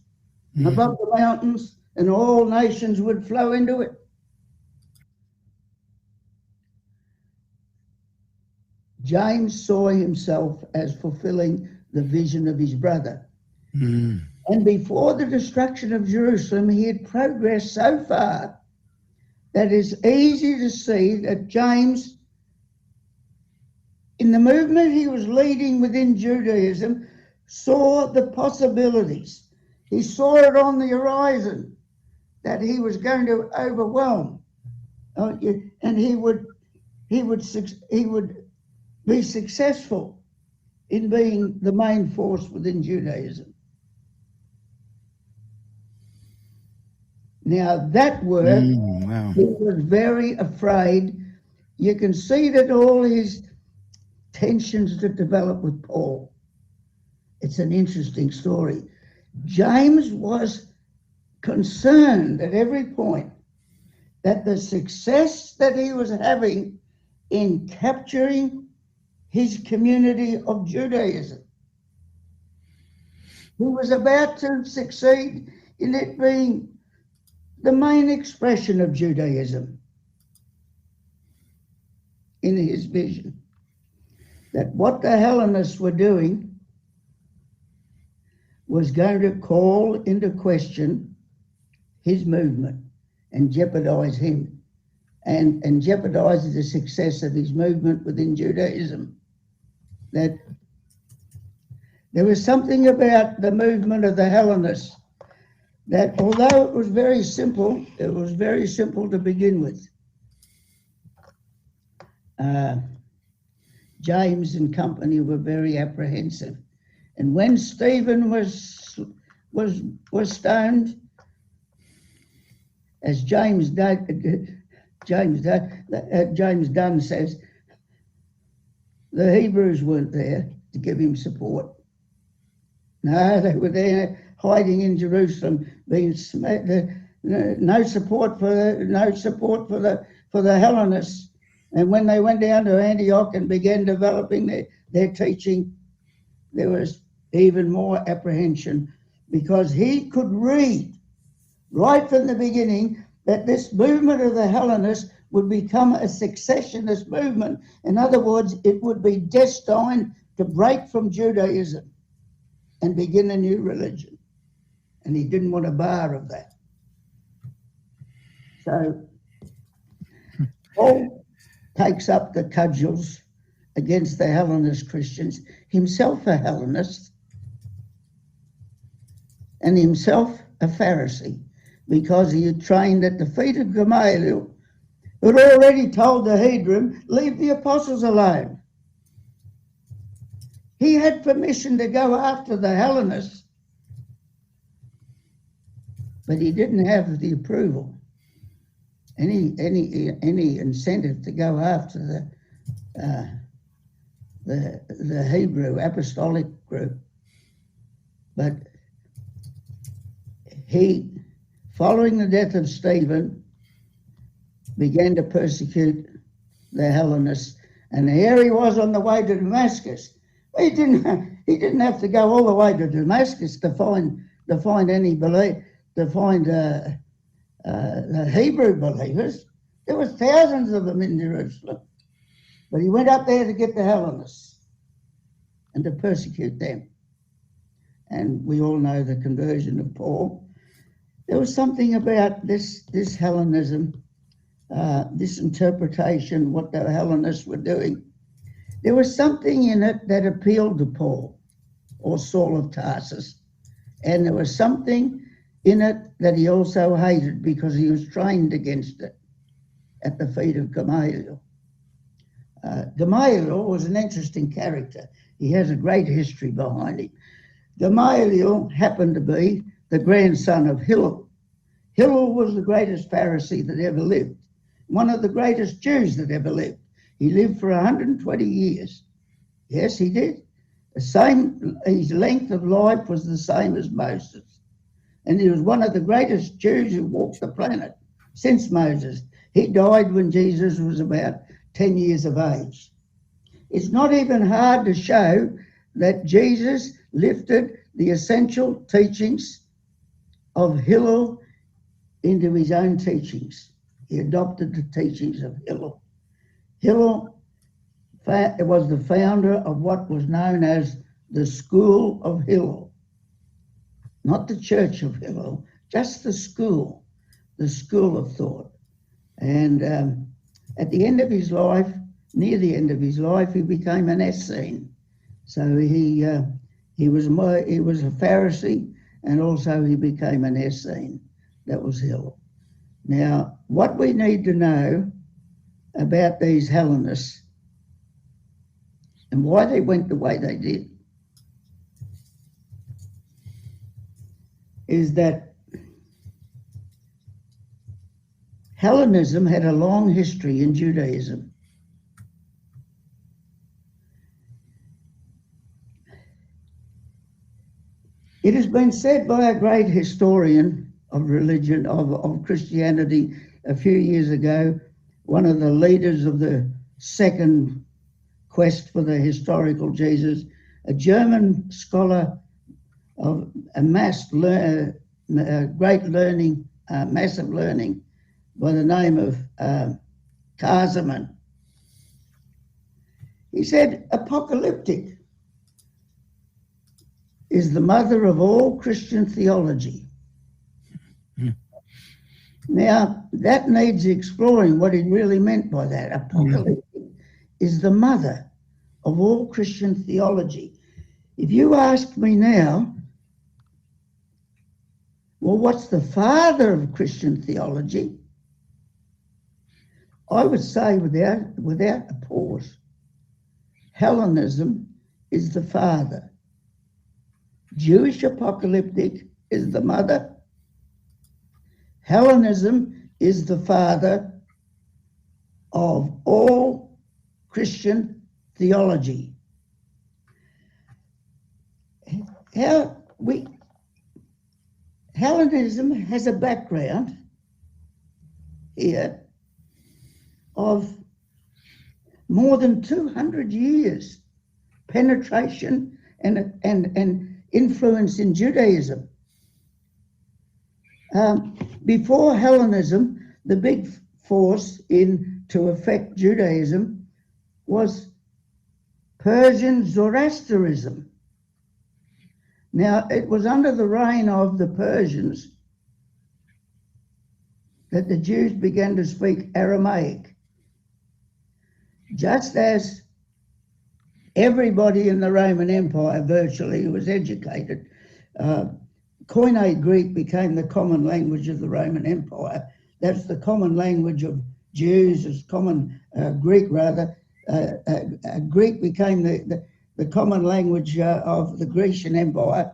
and above the mountains, and all nations would flow into it. James saw himself as fulfilling the vision of his brother. And before the destruction of Jerusalem, he had progressed so far that it's easy to see that James, in the movement he was leading within Judaism, saw the possibilities. He saw it on the horizon that he was going to overwhelm, and he would be successful in being the main force within Judaism. Now that work, wow. he was very afraid. You can see that all his tensions that developed with Paul. It's an interesting story. James was concerned at every point that the success that he was having in capturing his community of Judaism, he was about to succeed in it being the main expression of Judaism in his vision. That what the Hellenists were doing was going to call into question his movement and jeopardize him and jeopardize the success of his movement within Judaism. That there was something about the movement of the Hellenists that, although it was very simple to begin with. James and company were very apprehensive. And when Stephen was stoned, as James Dunn says, the Hebrews weren't there to give him support. No, they were there hiding in Jerusalem, being no support for the Hellenists. And when they went down to Antioch and began developing their teaching, there was even more apprehension, because he could read right from the beginning that this movement of the Hellenists would become a successionist movement. In other words, it would be destined to break from Judaism and begin a new religion. And he didn't want a bar of that. So Paul takes up the cudgels against the Hellenist Christians, himself a Hellenist and himself a Pharisee, because he had trained at the feet of Gamaliel, who had already told the Hedron, leave the apostles alone. He had permission to go after the Hellenists, but he didn't have the approval, any incentive to go after the Hebrew apostolic group. But he, following the death of Stephen, began to persecute the Hellenists. And here he was on the way to Damascus. He didn't have to go all the way to Damascus to find any belief, to find the Hebrew believers. There was thousands of them in Jerusalem. But he went up there to get the Hellenists and to persecute them. And we all know the conversion of Paul. There was something about this Hellenism, this interpretation, what the Hellenists were doing. There was something in it that appealed to Paul, or Saul of Tarsus. And there was something in it that he also hated because he was trained against it at the feet of Gamaliel. Gamaliel was an interesting character. He has a great history behind him. Gamaliel happened to be the grandson of Hillel. Hillel was the greatest Pharisee that ever lived, one of the greatest Jews that ever lived. He lived for 120 years. Yes, he did. His length of life was the same as Moses. And he was one of the greatest Jews who walked the planet since Moses. He died when Jesus was about 10 years of age. It's not even hard to show that Jesus lifted the essential teachings of Hillel into his own teachings. He adopted the teachings of Hillel. Hillel was the founder of what was known as the School of Hillel. Not the Church of Hillel, just the school of thought. And at the end of his life, near the end of his life, he became an Essene. So he was a Pharisee, and also he became an Essene. That was Hillel. Now, what we need to know about these Hellenists and why they went the way they did is that Hellenism had a long history in Judaism. It has been said by a great historian of religion, of Christianity, a few years ago, one of the leaders of the second quest for the historical Jesus, a German scholar of massive learning by the name of Kazerman. He said, apocalyptic is the mother of all Christian theology. Now, that needs exploring what he really meant by that. Apocalyptic is the mother of all Christian theology. If you ask me now, well, what's the father of Christian theology? I would say without a pause, Hellenism is the father. Jewish apocalyptic is the mother. Hellenism is the father of all Christian theology. Hellenism has a background here of more than 200 years penetration and influence in Judaism. Before Hellenism, the big force to affect Judaism was Persian Zoroastrianism. Now, it was under the reign of the Persians that the Jews began to speak Aramaic. Just as everybody in the Roman Empire virtually was educated, Koine Greek became the common language of the Roman Empire. That's the common language of Jews, as common Greek rather. Greek became the common language of the Grecian Empire.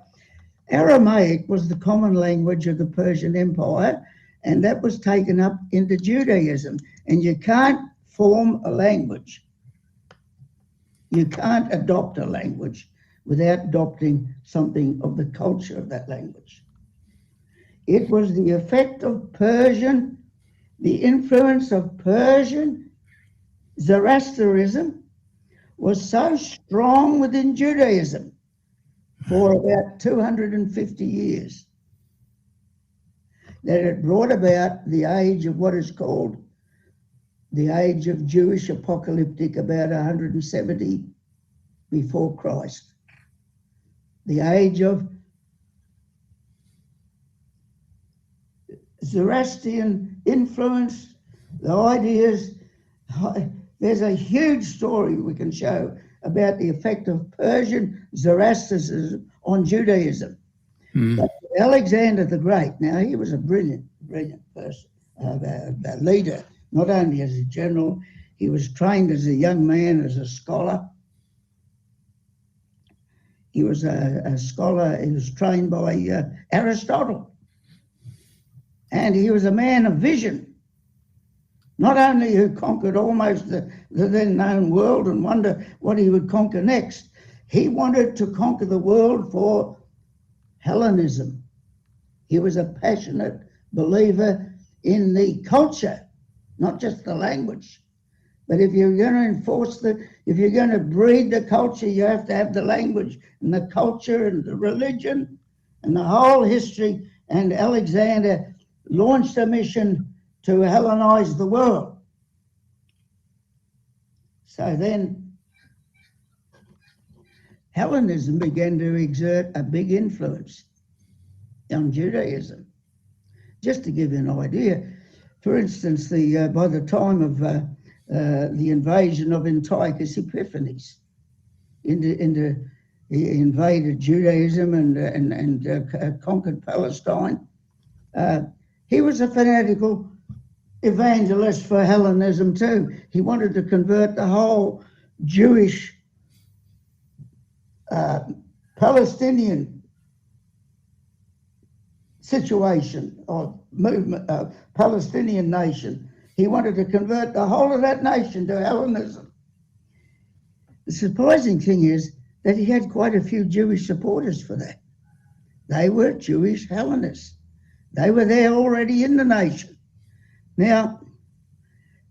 Aramaic was the common language of the Persian Empire, and that was taken up into Judaism. And you can't form a language. You can't adopt a language without adopting something of the culture of that language. It was the effect of Persian the influence of Persian Zoroastrianism was so strong within Judaism for about 250 years that it brought about the age of what is called the age of Jewish apocalyptic, about 170 before Christ. The age of Zoroastrian influence, the ideas. There's a huge story we can show about the effect of Persian Zoroastrianism on Judaism. But Alexander the Great, now he was a brilliant person, a leader, not only as a general, he was trained as a young man, as a scholar. He was a scholar, he was trained by Aristotle. And he was a man of vision, not only who conquered almost the then known world and wonder what he would conquer next. He wanted to conquer the world for Hellenism. He was a passionate believer in the culture, not just the language. But if you're going to enforce if you're going to breed the culture, you have to have the language and the culture and the religion and the whole history. And Alexander launched a mission to Hellenize the world. So then Hellenism began to exert a big influence on Judaism. Just to give you an idea, for instance, by the time of the invasion of Antiochus Epiphanes, he invaded Judaism and conquered Palestine. He was a fanatical evangelist for Hellenism too. He wanted to convert the whole Jewish Palestinian situation or movement, Palestinian nation. He wanted to convert the whole of that nation to Hellenism. The surprising thing is that he had quite a few Jewish supporters for that. They were Jewish Hellenists. They were there already in the nation. Now,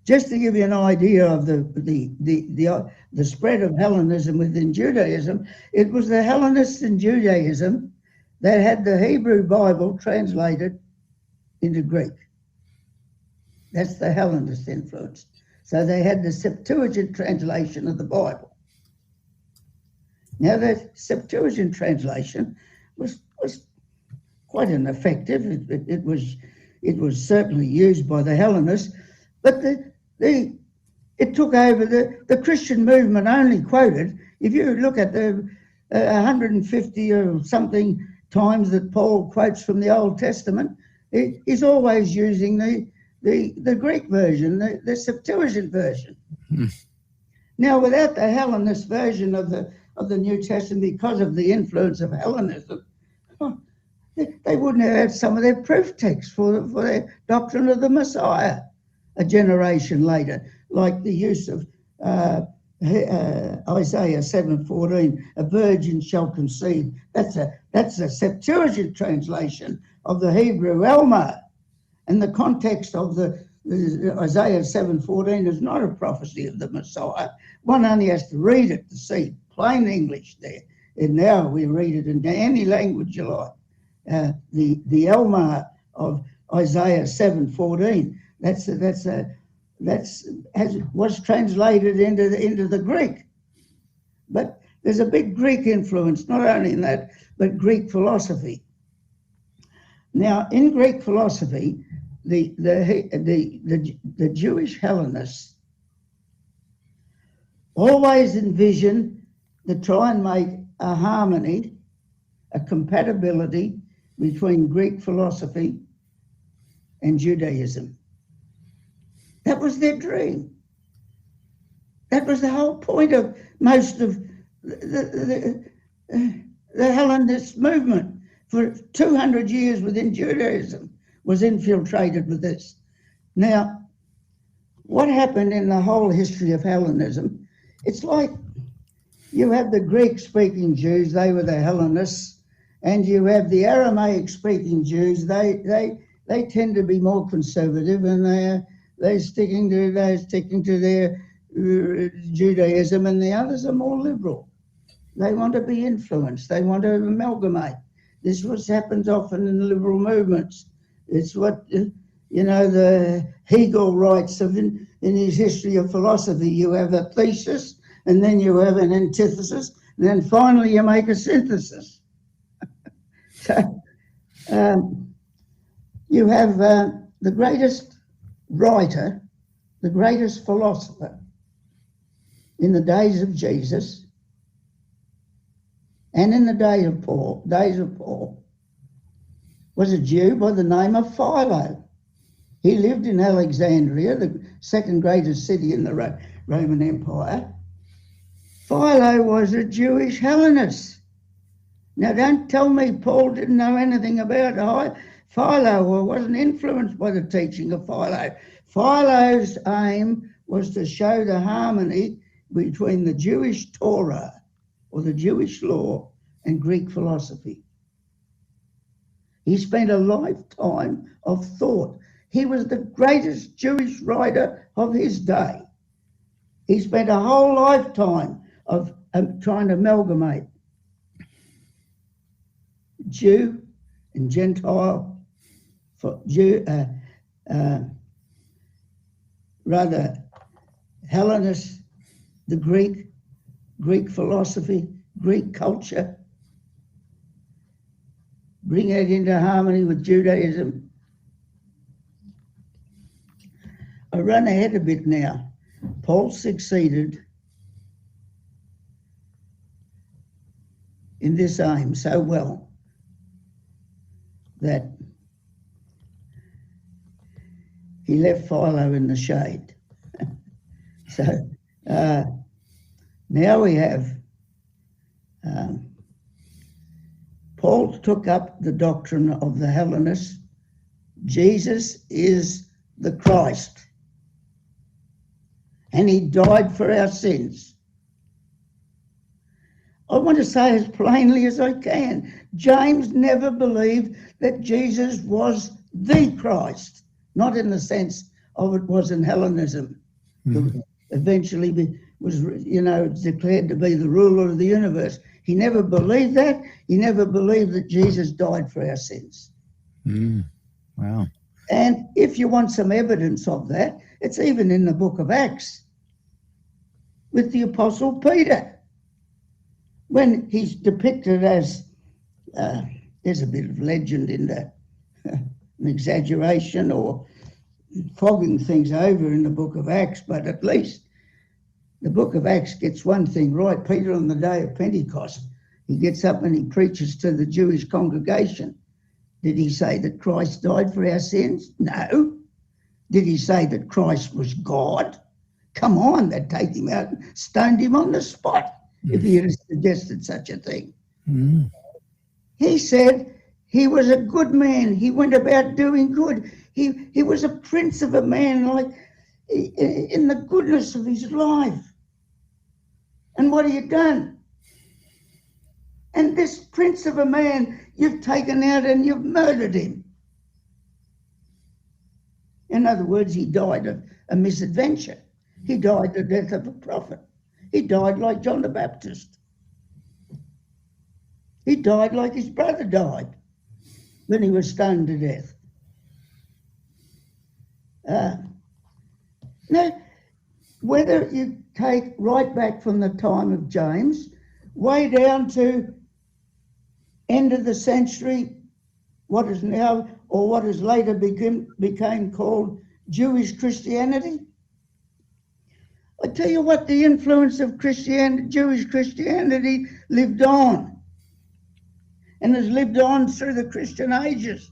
just to give you an idea of the spread of Hellenism within Judaism, it was the Hellenists in Judaism that had the Hebrew Bible translated into Greek. That's the Hellenist influence. So they had the Septuagint translation of the Bible. Now, the Septuagint translation was quite ineffective. It was certainly used by the Hellenists, but it took over. The Christian movement only quoted, if you look at the 150 or something times that Paul quotes from the Old Testament, he's always using the Greek version, the Septuagint version. Now, without the Hellenist version of the New Testament, because of the influence of Hellenism, they wouldn't have had some of their proof texts for their doctrine of the Messiah a generation later, like the use of Isaiah 7:14, a virgin shall conceive. That's a Septuagint translation of the Hebrew Elma. And the context of the Isaiah 7:14 is not a prophecy of the Messiah. One only has to read it to see plain English there. And now we read it in any language you like. The Elma of Isaiah 7:14, was translated into the Greek. But there's a big Greek influence, not only in that, but Greek philosophy. Now, in Greek philosophy, the Jewish Hellenists always envisioned to try and make a harmony, a compatibility between Greek philosophy and Judaism. That was their dream. That was the whole point of most of the Hellenist movement for 200 years within Judaism was infiltrated with this. Now, what happened in the whole history of Hellenism, it's like you have the Greek-speaking Jews, they were the Hellenists, and you have the Aramaic-speaking Jews, they they tend to be more conservative, and they're sticking to their Judaism, and the others are more liberal. They want to be influenced. They want to amalgamate. This is what happens often in liberal movements. It's what, the Hegel writes of in his History of Philosophy. You have a thesis, and then you have an antithesis, and then finally you make a synthesis. So you have the greatest writer, the greatest philosopher in the days of Jesus and in the days of Paul was a Jew by the name of Philo. He lived in Alexandria, the second greatest city in the Roman Empire. Philo was a Jewish Hellenist. Now, don't tell me Paul didn't know anything about Philo or wasn't influenced by the teaching of Philo. Philo's aim was to show the harmony between the Jewish Torah, or the Jewish law, and Greek philosophy. He spent a lifetime of thought. He was the greatest Jewish writer of his day. He spent a whole lifetime of trying to amalgamate Jew and Gentile, Hellenist, the Greek philosophy, Greek culture, bring it into harmony with Judaism. I run ahead a bit now. Paul succeeded in this aim so well that he left Philo in the shade. So now we have Paul took up the doctrine of the Hellenists. Jesus is the Christ, and he died for our sins. I want to say as plainly as I can, James never believed that Jesus was the Christ, not in the sense of it was in Hellenism, who eventually was, declared to be the ruler of the universe. He never believed that. He never believed that Jesus died for our sins. Wow. And if you want some evidence of that, it's even in the book of Acts with the Apostle Peter, when he's depicted as, there's a bit of legend in that, an exaggeration or fogging things over in the book of Acts, but at least the book of Acts gets one thing right. Peter, on the day of Pentecost, he gets up and he preaches to the Jewish congregation. Did he say that Christ died for our sins? No. Did he say that Christ was God? Come on, they'd take him out and stoned him on the spot if he had suggested such a thing. He said he was a good man. He went about doing good. He was a prince of a man, like in the goodness of his life. And what have you done? And this prince of a man, you've taken out and you've murdered him. In other words, he died of a misadventure. He died the death of a prophet. He died like John the Baptist. He died like his brother died when he was stoned to death. Now, whether you take right back from the time of James, way down to end of the century, what is now, or what is later became called Jewish Christianity, I tell you what, the influence of Jewish Christianity lived on, and has lived on through the Christian ages.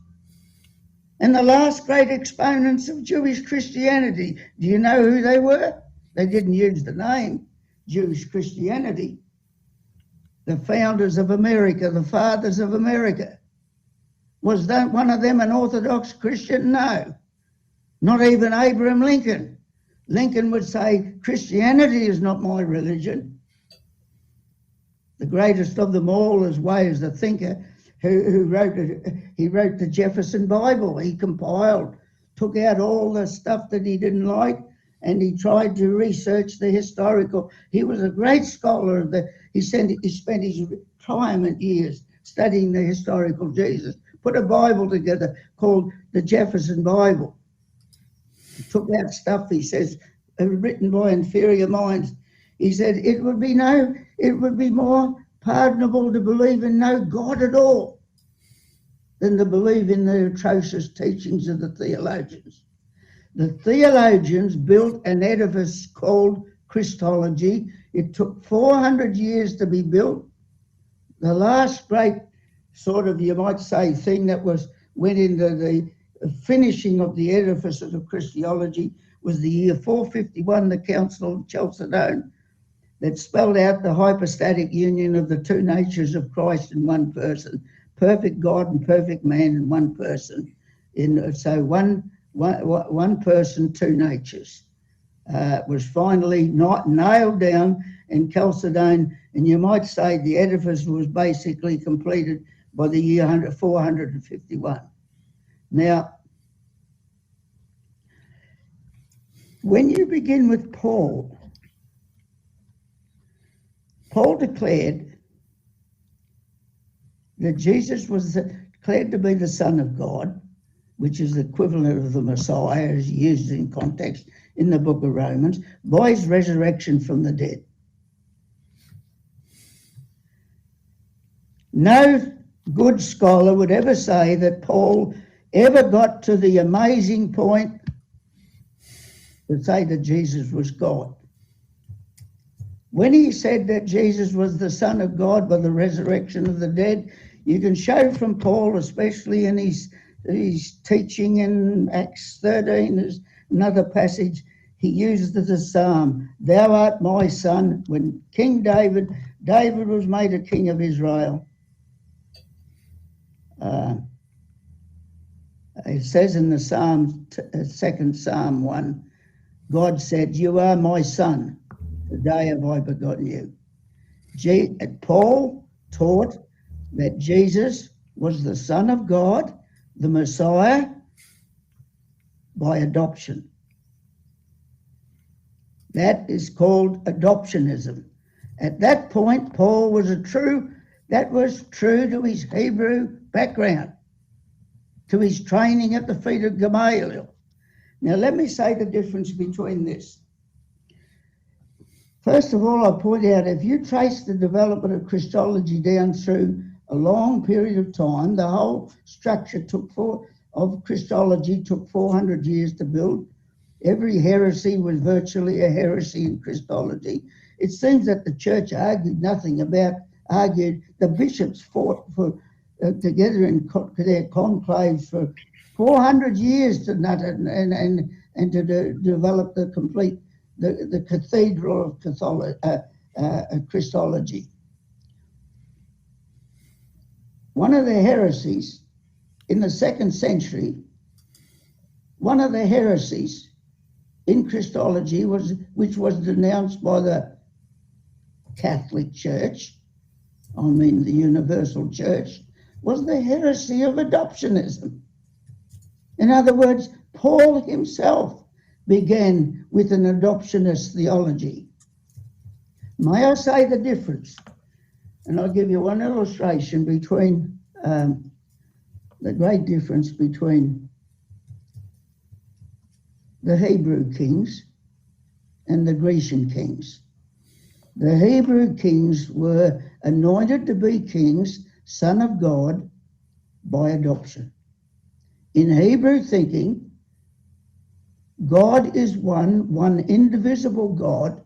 And the last great exponents of Jewish Christianity, do you know who they were? They didn't use the name Jewish Christianity. The founders of America, the fathers of America. Was that one of them an Orthodox Christian? No, not even Abraham Lincoln. Lincoln would say, Christianity is not my religion. The greatest of them all, as way as the thinker, who wrote the Jefferson Bible. He compiled, took out all the stuff that he didn't like, and he tried to research the historical. He was a great scholar of he spent his retirement years studying the historical Jesus. Put a Bible together called the Jefferson Bible. He took out stuff, he says, written by inferior minds. He said it would be more pardonable to believe in no God at all than to believe in the atrocious teachings of the theologians. The theologians built an edifice called Christology. It took 400 years to be built. The last great sort of, you might say, thing that went into the finishing of the edifice of Christology was the year 451, the Council of Chalcedon, that spelled out the hypostatic union of the two natures of Christ in one person, perfect God and perfect man in one person. So one person, two natures, was finally not nailed down in Chalcedon, and you might say the edifice was basically completed by the year 451. Now, when you begin with Paul declared that Jesus was declared to be the Son of God, which is the equivalent of the Messiah as used in context in the book of Romans, by his resurrection from the dead. No good scholar would ever say that Paul ever got to the amazing point to say that Jesus was God. When he said that Jesus was the Son of God by the resurrection of the dead, you can show from Paul, especially in his teaching in Acts 13, there's another passage, he used the psalm, "Thou art my son," when King David was made a king of Israel. It says in the Psalm, 2nd Psalm 1, God said, "You are my son. Today have I begotten you." Paul taught that Jesus was the Son of God, the Messiah, by adoption. That is called adoptionism. At that point, Paul was true to his Hebrew background, to his training at the feet of Gamaliel. Now, let me say the difference between this. First of all, I'll point out, if you trace the development of Christology down through a long period of time, the whole structure of Christology took 400 years to build. Every heresy was virtually a heresy in Christology. It seems that the church argued. The bishops fought together in their conclaves for 400 years to develop the cathedral of Christology. One of the heresies in the 2nd century, one of the heresies in Christology which was denounced by the Catholic Church, the Universal Church, was the heresy of adoptionism. In other words, Paul himself began with an adoptionist theology. May I say the difference? And I'll give you one illustration between the great difference between the Hebrew kings and the Grecian kings. The Hebrew kings were anointed to be kings, son of God, by adoption. In Hebrew thinking, God is one indivisible God.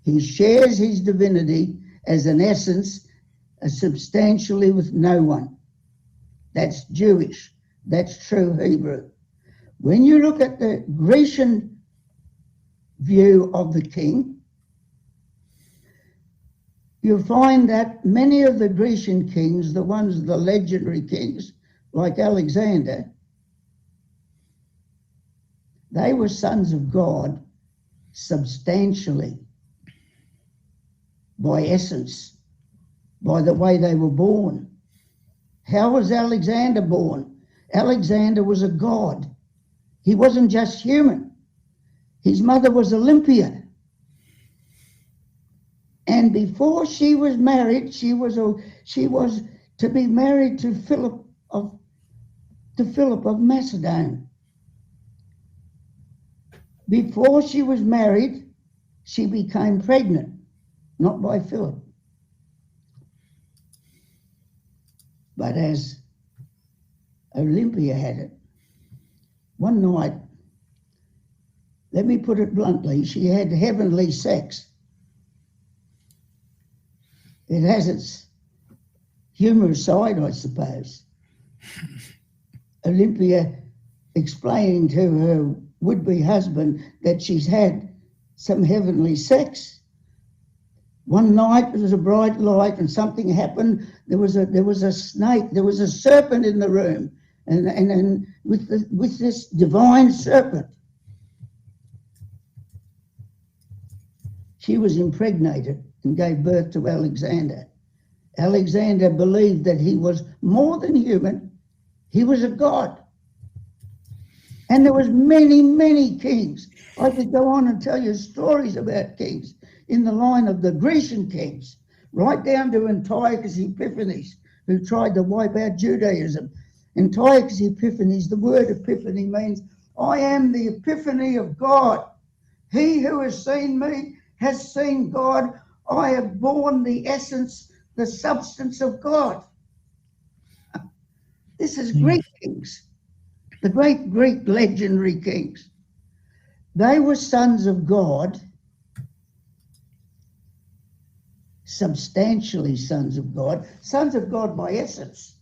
He shares his divinity as an essence, substantially with no one. That's Jewish. That's true Hebrew. When you look at the Grecian view of the king, you'll find that many of the Grecian kings, the legendary kings, like Alexander, they were sons of God substantially, by essence, by the way they were born. How was Alexander born? Alexander was a god. He wasn't just human. His mother was Olympia. And before she was married, she was to be married to Philip of Macedon. Before she was married, she became pregnant, not by Philip, but as Olympia had it. One night, let me put it bluntly, she had heavenly sex. It has its humorous side, I suppose. Olympia explaining to her would-be husband that she's had some heavenly sex. One night there was a bright light and something happened. There was a snake, there was a serpent in the room, and with this divine serpent, she was impregnated and gave birth to Alexander. Alexander believed that he was more than human. He was a god. And there was many, many kings. I could go on and tell you stories about kings in the line of the Grecian kings, right down to Antiochus Epiphanes, who tried to wipe out Judaism. Antiochus Epiphanes, the word epiphany means, I am the epiphany of God. He who has seen me has seen God. I have borne the essence, the substance of God. This is Greek kings, the great Greek legendary kings. They were sons of God, substantially sons of God by essence.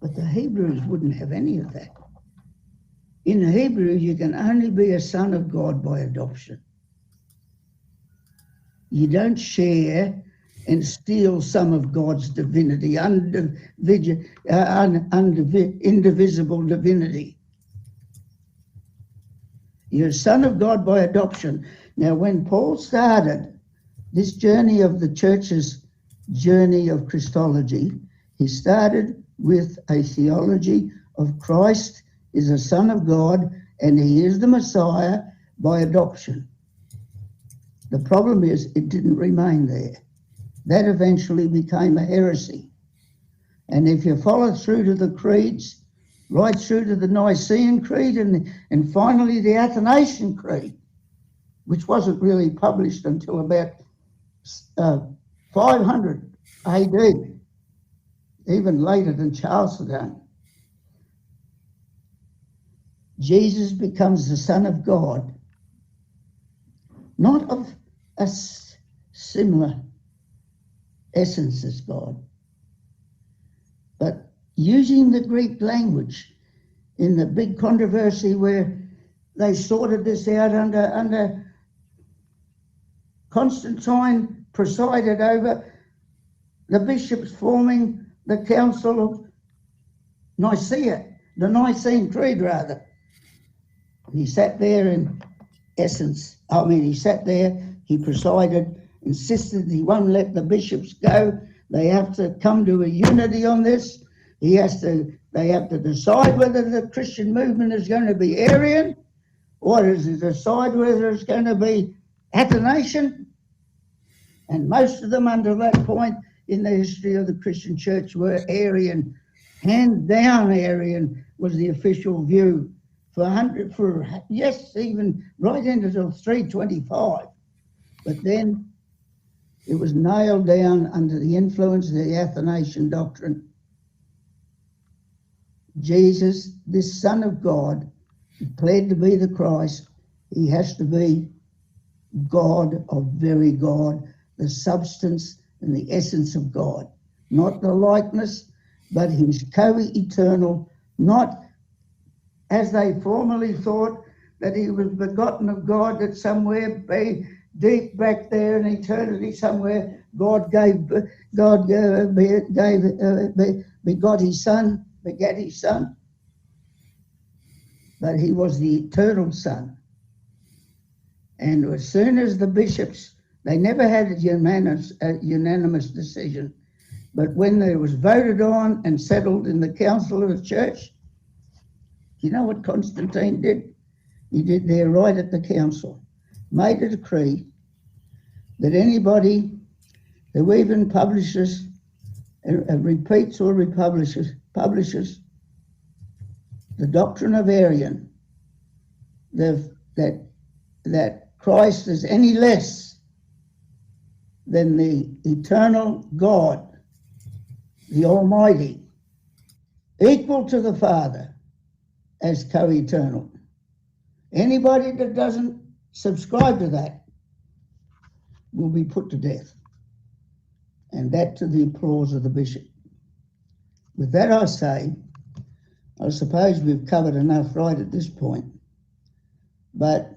But the Hebrews wouldn't have any of that. In Hebrew, you can only be a son of God by adoption. You don't share and steal some of God's divinity, indivisible divinity. You're a son of God by adoption. Now, when Paul started this journey of the church's journey of Christology, he started with a theology of Christ is a son of God and he is the Messiah by adoption. The problem is it didn't remain there. That eventually became a heresy. And if you follow through to the creeds, right through to the Nicene Creed and finally the Athanasian Creed, which wasn't really published until about 500 AD, even later than Chalcedon. Jesus becomes the Son of God, not of a similar essence as God, but using the Greek language in the big controversy where they sorted this out under Constantine presided over the bishops forming the Council of Nicaea, the Nicene Creed rather. And he sat there in essence, he sat there, he presided, insisted he won't let the bishops go. They have to come to a unity on this. They have to decide whether the Christian movement is going to be Arian or does it decide whether it's going to be Athanasian. And most of them under that point in the history of the Christian church were Arian. Hands down Arian was the official view even right into 325. But then it was nailed down under the influence of the Athanasian doctrine. Jesus, this Son of God, declared to be the Christ, he has to be God of very God, the substance and the essence of God. Not the likeness, but he's co-eternal, not as they formerly thought that he was begotten of God, that somewhere deep back there in eternity somewhere, God begot his Son, begat his Son. But he was the eternal Son. And as soon as the bishops, they never had a unanimous decision. But when it was voted on and settled in the council of the church, you know what Constantine did? He did there right at the council, made a decree that anybody who even publishes, repeats or republishes the doctrine of Arian, that Christ is any less than the eternal God, the Almighty, equal to the Father as co-eternal. Anybody that doesn't subscribe to that will be put to death. And that to the applause of the bishop. With that I say, I suppose we've covered enough right at this point, but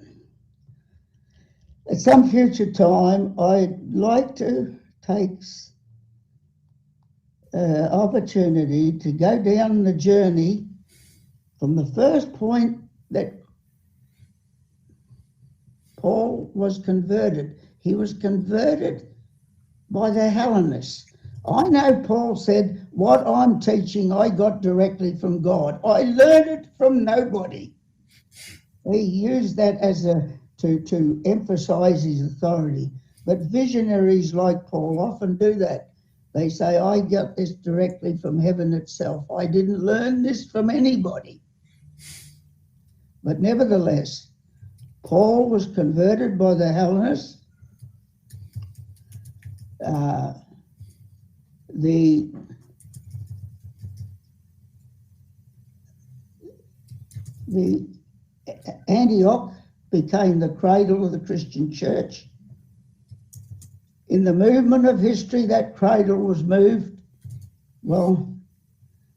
at some future time, I'd like to take opportunity to go down the journey from the first point that Paul was converted. He was converted by the Hellenists. I know Paul said, what I'm teaching I got directly from God. I learned it from nobody. He used that as to emphasize his authority. But visionaries like Paul often do that. They say, I got this directly from heaven itself. I didn't learn this from anybody. But nevertheless, Paul was converted by the Hellenists. The Antioch became the cradle of the Christian church. In the movement of history, that cradle was moved. Well,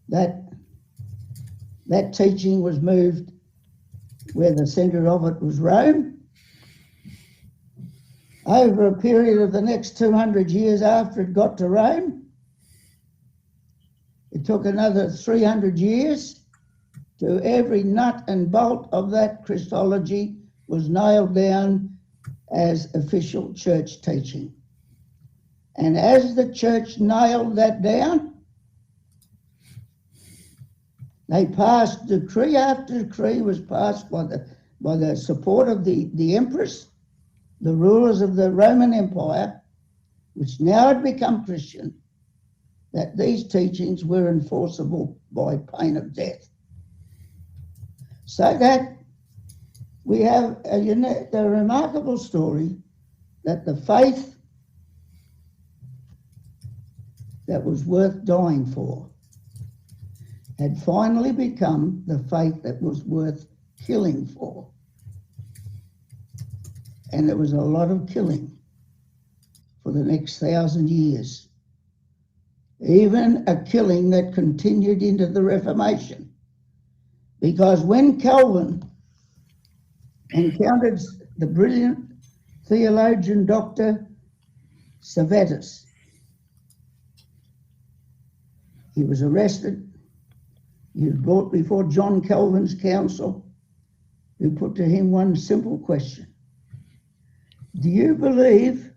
that teaching was moved where the centre of it was Rome. Over a period of the next 200 years after it got to Rome, it took another 300 years to every nut and bolt of that Christology was nailed down as official church teaching. And as the church nailed that down, they passed decree after decree was passed by the support of the empress, the rulers of the Roman Empire, which now had become Christian, that these teachings were enforceable by pain of death. So that we have the remarkable story that the faith that was worth dying for had finally become the faith that was worth killing for. And there was a lot of killing for the next 1,000 years. Even a killing that continued into the Reformation. Because when Calvin encountered the brilliant theologian Dr. Servetus, he was arrested. He was brought before John Calvin's council, who put to him one simple question. Do you believe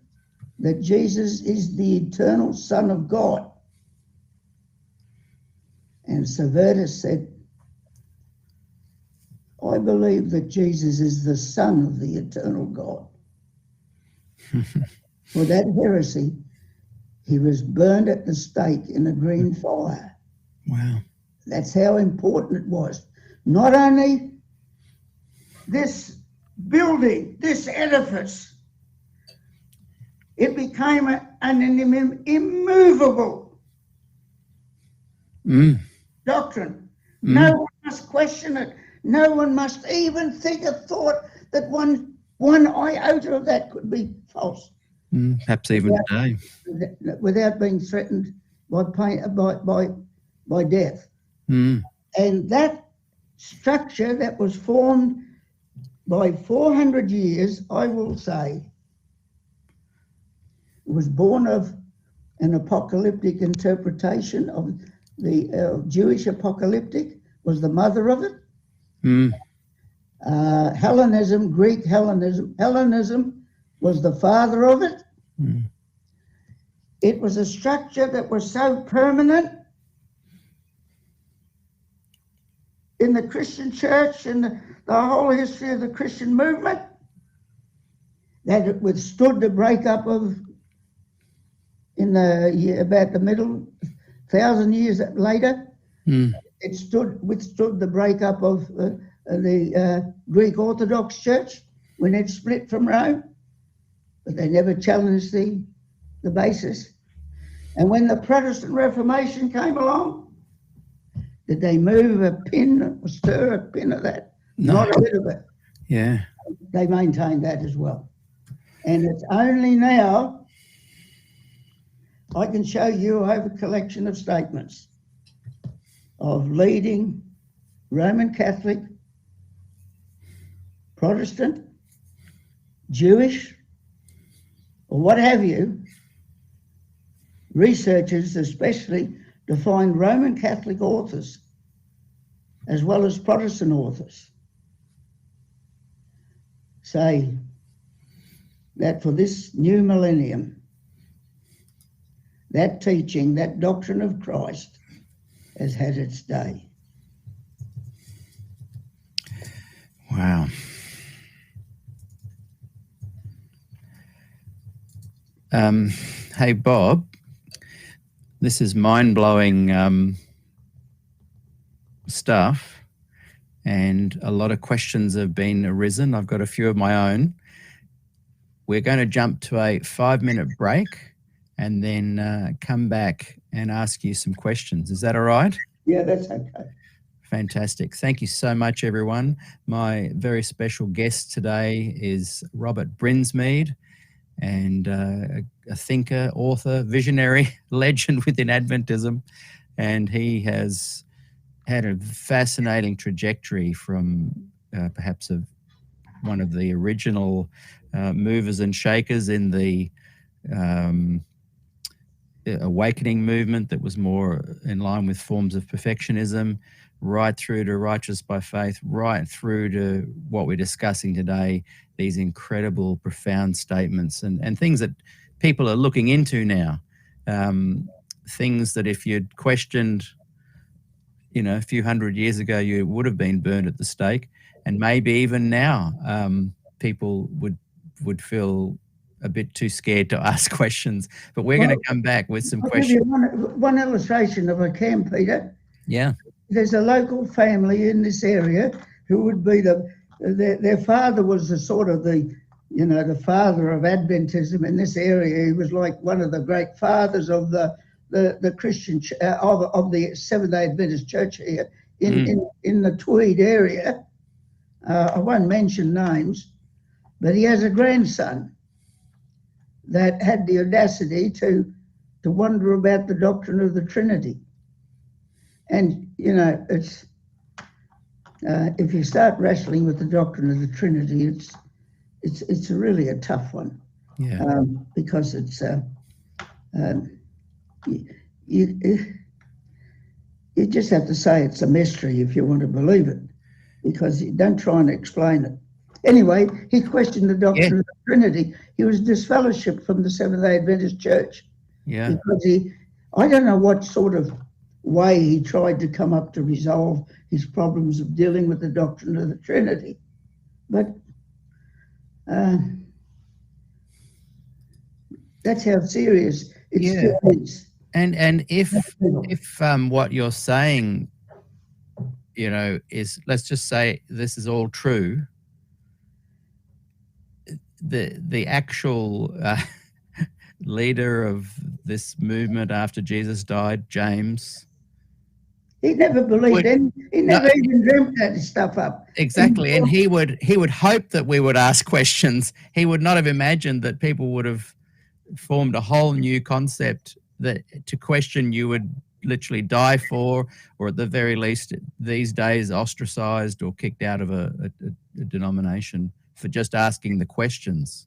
that Jesus is the eternal Son of God? And Servetus said, I believe that Jesus is the Son of the eternal God. For that heresy, he was burned at the stake in a green fire. Wow. That's how important it was. Not only this building, this edifice, it became an immovable doctrine. No one must question it. No one must even think a thought that one iota of that could be false. Perhaps even today. Without being threatened by pain, by death. And that structure that was formed by 400 years, I will say, was born of an apocalyptic interpretation of the Jewish apocalyptic, was the mother of it. Hellenism, Greek Hellenism was the father of it. It was a structure that was so permanent in the Christian church and the whole history of the Christian movement that it withstood the breakup of, in the about the middle 1,000 years later, it withstood the breakup of the Greek Orthodox Church when it split from Rome, but they never challenged the basis. And when the Protestant Reformation came along, did they move a pin or stir a pin of that? No. Not a bit of it. Yeah. They maintained that as well. And it's only now I can show you I have a collection of statements of leading Roman Catholic, Protestant, Jewish, or what have you, researchers especially defined Roman Catholic authors as well as Protestant authors say that for this new millennium, that teaching, that doctrine of Christ has had its day. Wow. Hey, Bob, this is mind-blowing stuff, and a lot of questions have been arisen. I've got a few of my own. We're going to jump to a 5-minute break and then come back and ask you some questions. Is that all right? Yeah, that's okay. Fantastic. Thank you so much, everyone. My very special guest today is Robert Brinsmead, and a thinker, author, visionary, legend within Adventism. And he has had a fascinating trajectory from perhaps one of the original movers and shakers in the awakening movement that was more in line with forms of perfectionism, right through to righteous by faith, right through to what we're discussing today, these incredible, profound statements and things that people are looking into now, things that if you'd questioned, a few hundred years ago, you would have been burned at the stake. And maybe even now, people would feel a bit too scared to ask questions. But we're going to come back with some questions. I'll give you one illustration if I can, Peter. Yeah. There's a local family in this area who would be their father was the sort of the father of Adventism in this area. He was like one of the great fathers of the Christian of the Seventh-day Adventist Church here in the Tweed area. I won't mention names, but he has a grandson that had the audacity to wonder about the doctrine of the Trinity. And it's if you start wrestling with the doctrine of the Trinity, it's really a tough one. Yeah. Because it's you just have to say it's a mystery if you want to believe it, because you don't try and explain it. Anyway, he questioned the doctrine of the Trinity. He was disfellowshipped from the Seventh-day Adventist Church. Yeah. Because I don't know what sort of way he tried to come up to resolve his problems of dealing with the doctrine of the Trinity. But that's how serious it still is. And if what you're saying, is, let's just say this is all true, the actual leader of this movement after Jesus died, James, he never believed in. He never even dreamt that stuff up. Exactly, and he would hope that we would ask questions. He would not have imagined that people would have formed a whole new concept that to question you would literally die for, or at the very least these days ostracized or kicked out of a denomination for just asking the questions.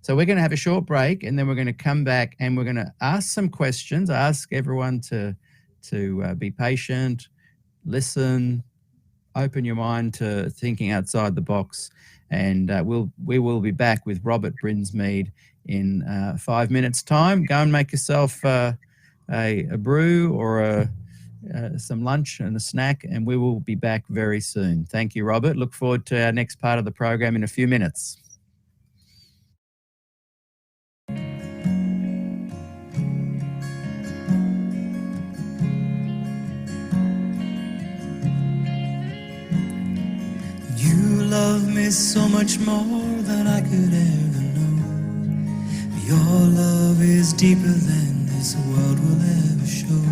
So we're going to have a short break, and then we're going to come back and we're going to ask some questions. I ask everyone to be patient, listen, open your mind to thinking outside the box, And we will be back with Robert Brinsmead in 5 minutes' time. Go and make yourself a brew or some lunch and a snack, and we will be back very soon. Thank you, Robert. Look forward to our next part of the program in a few minutes. You love me so much more than I could ever know. Your love is deeper than this world will ever show.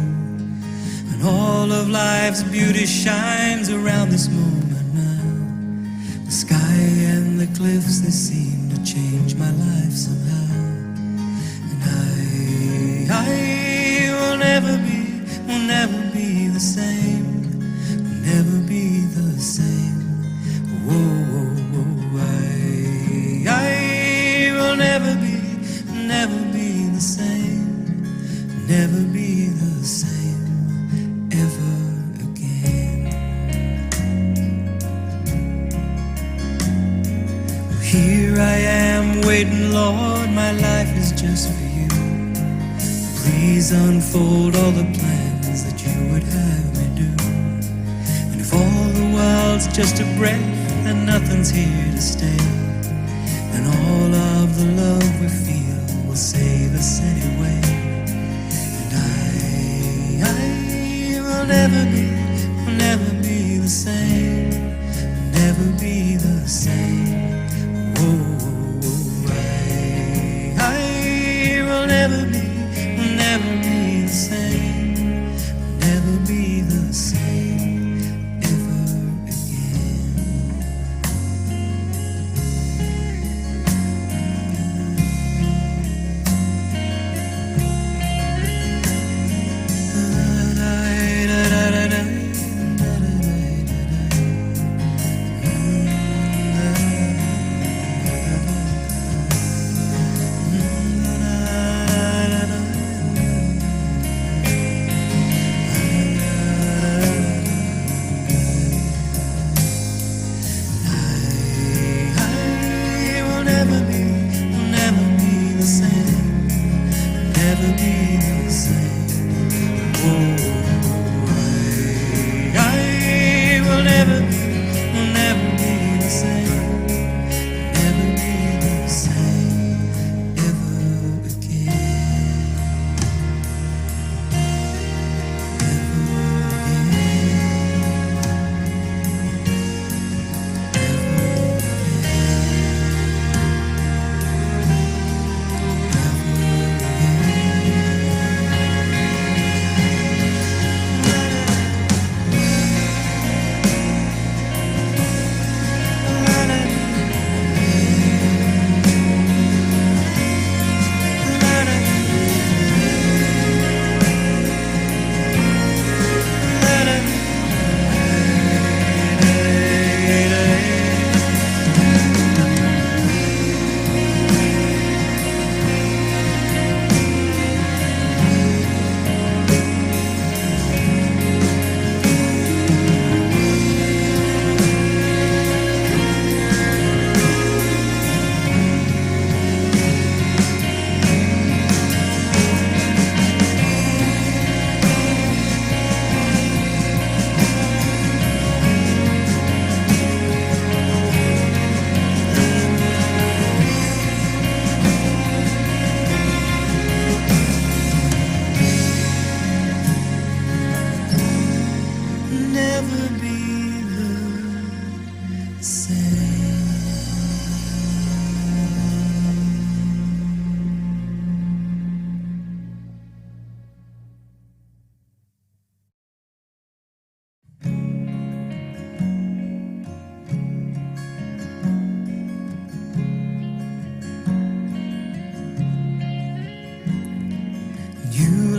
And all of life's beauty shines around this moment now. The sky and the cliffs, they seem to change my life somehow. And I will never be the same, will never be the same. Whoa, I will never be the same, never be the same ever again. Here I am waiting, Lord, my life is just for you. Please unfold all the plans that you would have me do. And if all the world's just a breath and nothing's here to stay, and all of the love we feel will save us anyway. And I will never be the same, will never be the same. Whoa, I will never be the same, will never be the same ever again.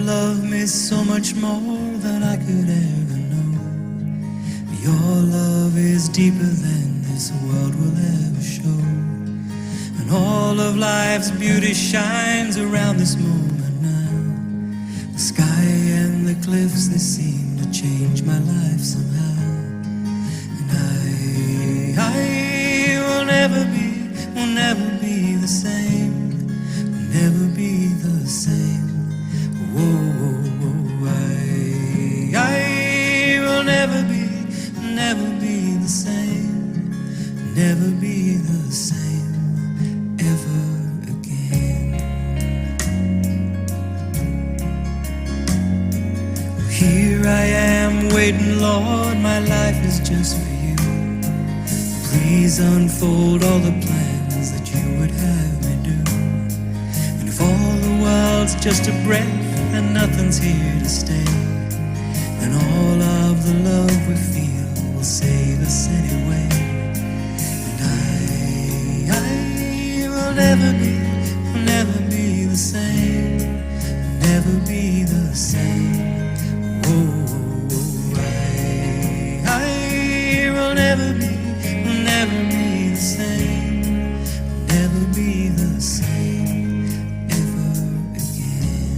Love me so much more than I could ever know. Your love is deeper than this world will ever show. And all of life's beauty shines around this moment now. The sky and the cliffs, they seem to change my life somehow. And I will never never be the same, never be the same. Whoa, whoa, whoa, I will never be the same, never be the same ever again. Here I am waiting, Lord, my life is just for you. Please unfold all the plans that you would have me do. And if all the world's just a breath and nothing's here to stay, then all of the love we feel will save us anyway. And I will never be the same, never be the same. Oh, I will never be the same, never be the same ever again.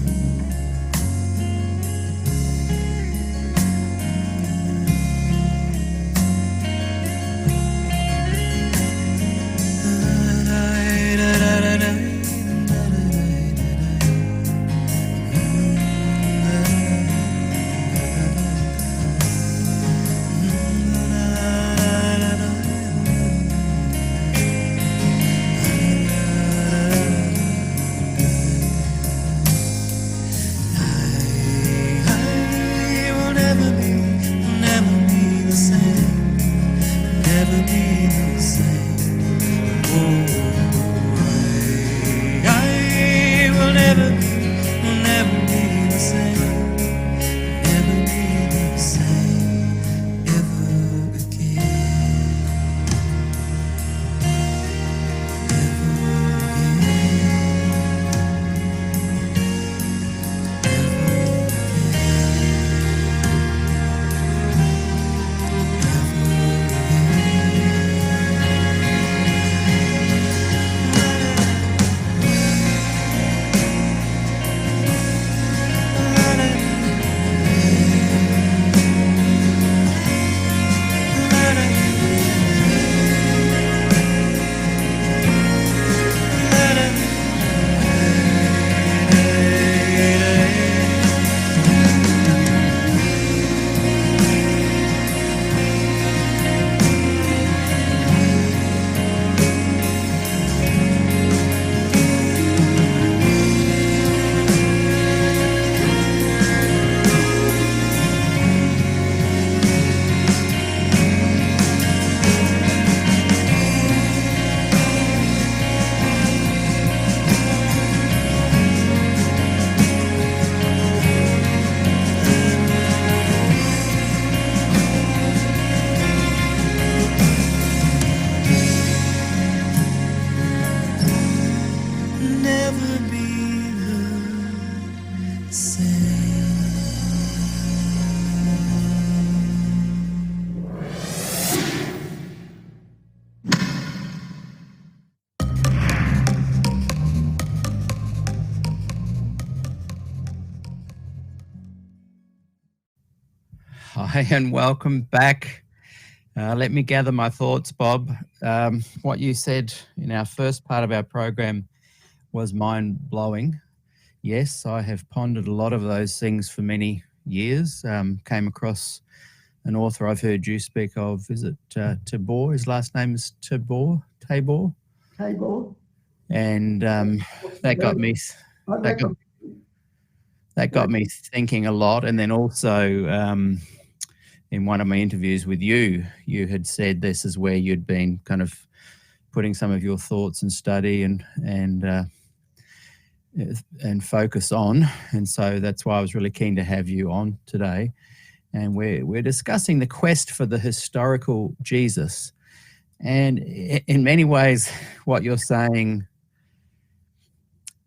Hi and welcome back. Let me gather my thoughts, Bob. What you said in our first part of our program was mind-blowing. Yes, I have pondered a lot of those things for many years. Came across an author I've heard you speak of. Is it Tabor? His last name is Tabor? Tabor. And that got me. That got me thinking a lot. And then also in one of my interviews with you, you had said this is where you'd been kind of putting some of your thoughts and study and focus on. And so that's why I was really keen to have you on today. And we're discussing the quest for the historical Jesus. And in many ways, what you're saying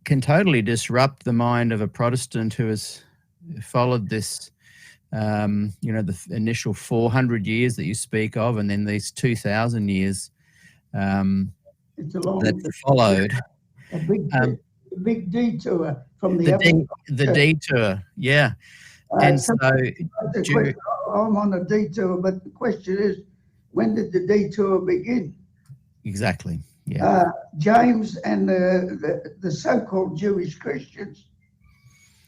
can totally disrupt the mind of a Protestant who has followed this, the initial 400 years that you speak of, and then these 2,000 years that followed. A big detour from the detour, yeah. And so I'm on a detour, but the question is, when did the detour begin? Exactly. Yeah. James and the so-called Jewish Christians,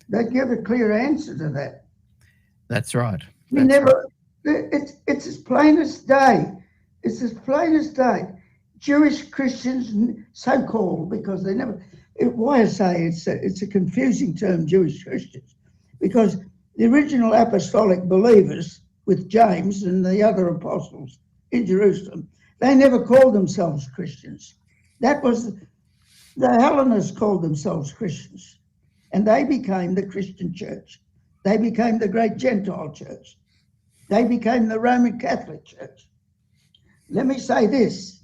they give a clear answer to that. That's right. We never. It's as plain as day. It's as plain as day. Jewish Christians, so-called, because they never. Why I say it's a confusing term, Jewish Christians, because the original apostolic believers with James and the other apostles in Jerusalem, they never called themselves Christians. That was the Hellenists called themselves Christians, and they became the Christian church. They became the great Gentile church. They became the Roman Catholic Church. Let me say this,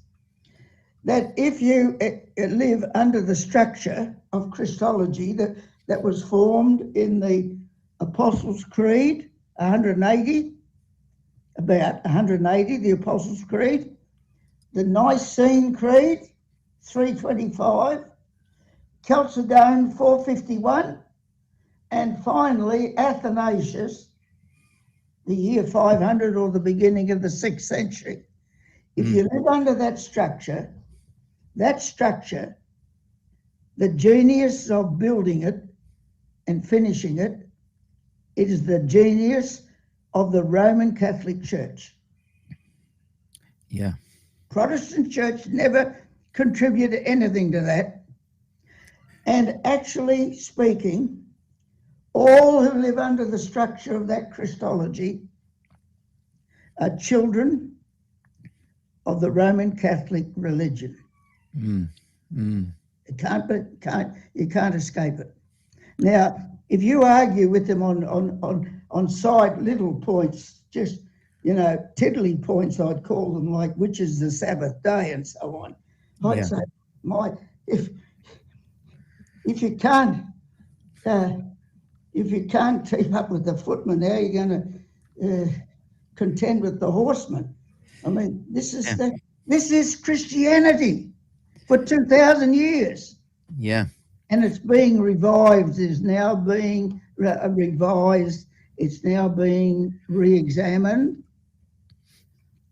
that if you live under the structure of Christology that was formed in the Apostles' Creed, 180, about 180, the Apostles' Creed, the Nicene Creed, 325, Chalcedon, 451, and finally Athanasius, the year 500 or the beginning of the 6th century. If you live under that structure, the genius of building it and finishing it, it is the genius of the Roman Catholic Church. Yeah. Protestant Church never contributed anything to that. And actually speaking, all who live under the structure of that Christology are children of the Roman Catholic religion. You can't escape it. Now, if you argue with them on side little points, just, tiddly points, I'd call them, like which is the Sabbath day and so on, I'd say, if you can't keep up with the footman, how are you going to contend with the horseman? I mean, this is Christianity for 2,000 years. Yeah. And it's being revived. It's now being revised. It's now being re-examined.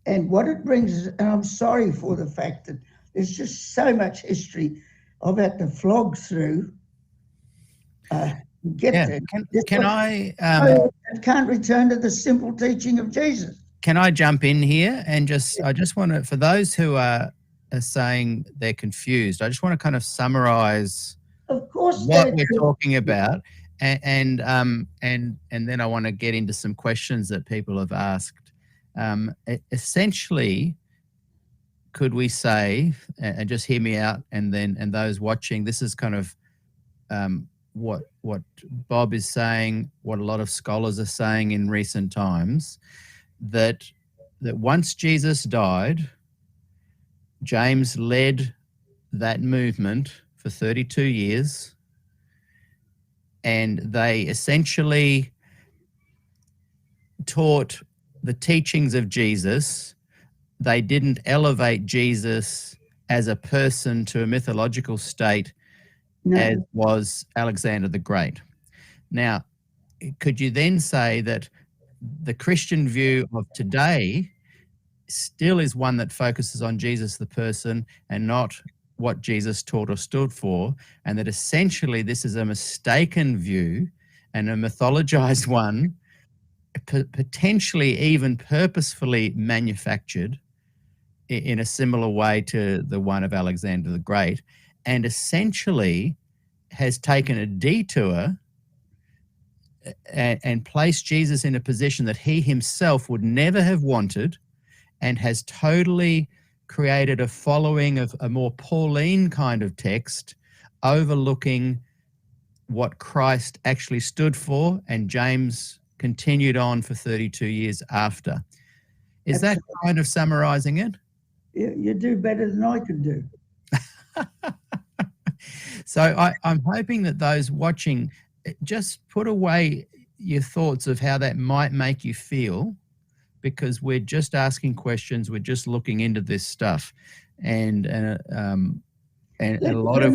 And what it brings is, and I'm sorry for the fact that there's just so much history I've had to flog through. Can I can't return to the simple teaching of Jesus. Can I jump in here and I just want to, for those who are saying they're confused, I just want to kind of summarize of course what we're talking about, and then I want to get into some questions that people have asked. Essentially, could we say, and just hear me out, and those watching, this is kind of what Bob is saying, what a lot of scholars are saying in recent times, that once Jesus died, James led that movement for 32 years, and they essentially taught the teachings of Jesus. They didn't elevate Jesus as a person to a mythological state, as was Alexander the Great. Now, could you then say that the Christian view of today still is one that focuses on Jesus the person and not what Jesus taught or stood for, and that essentially this is a mistaken view and a mythologized one, potentially even purposefully manufactured in a similar way to the one of Alexander the Great, and essentially has taken a detour and placed Jesus in a position that he himself would never have wanted, and has totally created a following of a more Pauline kind of text, overlooking what Christ actually stood for, and James continued on for 32 years after. Is that kind of summarizing it? You do better than I could do. So I'm hoping that those watching just put away your thoughts of how that might make you feel, because we're just asking questions, we're just looking into this stuff, and a lot of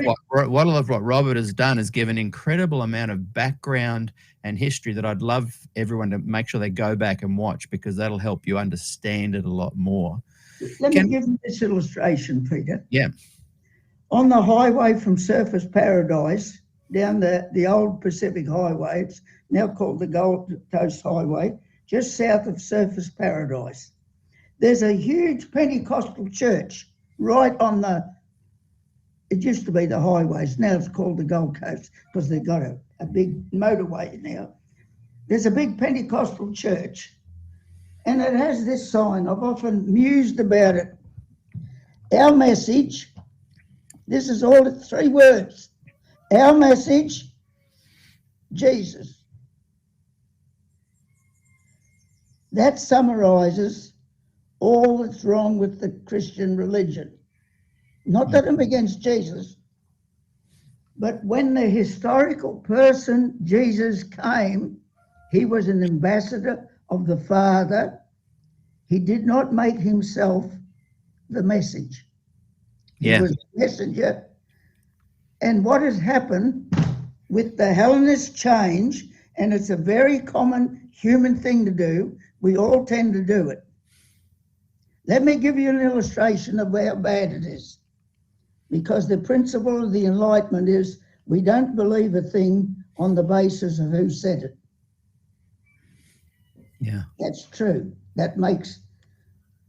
what Robert has done is give an incredible amount of background and history that I'd love everyone to make sure they go back and watch, because that'll help you understand it a lot more. Let me give you this illustration, Peter. Yeah. On the highway from Surfers Paradise down the old Pacific Highway, it's now called the Gold Coast Highway, just south of Surfers Paradise, there's a huge Pentecostal church right on it used to be the highways, now it's called the Gold Coast because they've got a big motorway now. There's a big Pentecostal church and it has this sign. I've often mused about it. Our message, this is all 3 words. Our message, Jesus. That summarises all that's wrong with the Christian religion. Not that I'm against Jesus, but when the historical person Jesus came, he was an ambassador of the Father. He did not make himself the message. He was the messenger. And what has happened with the Hellenist change, and it's a very common human thing to do, we all tend to do it. Let me give you an illustration of how bad it is. Because the principle of the Enlightenment is we don't believe a thing on the basis of who said it. Yeah. That's true. That makes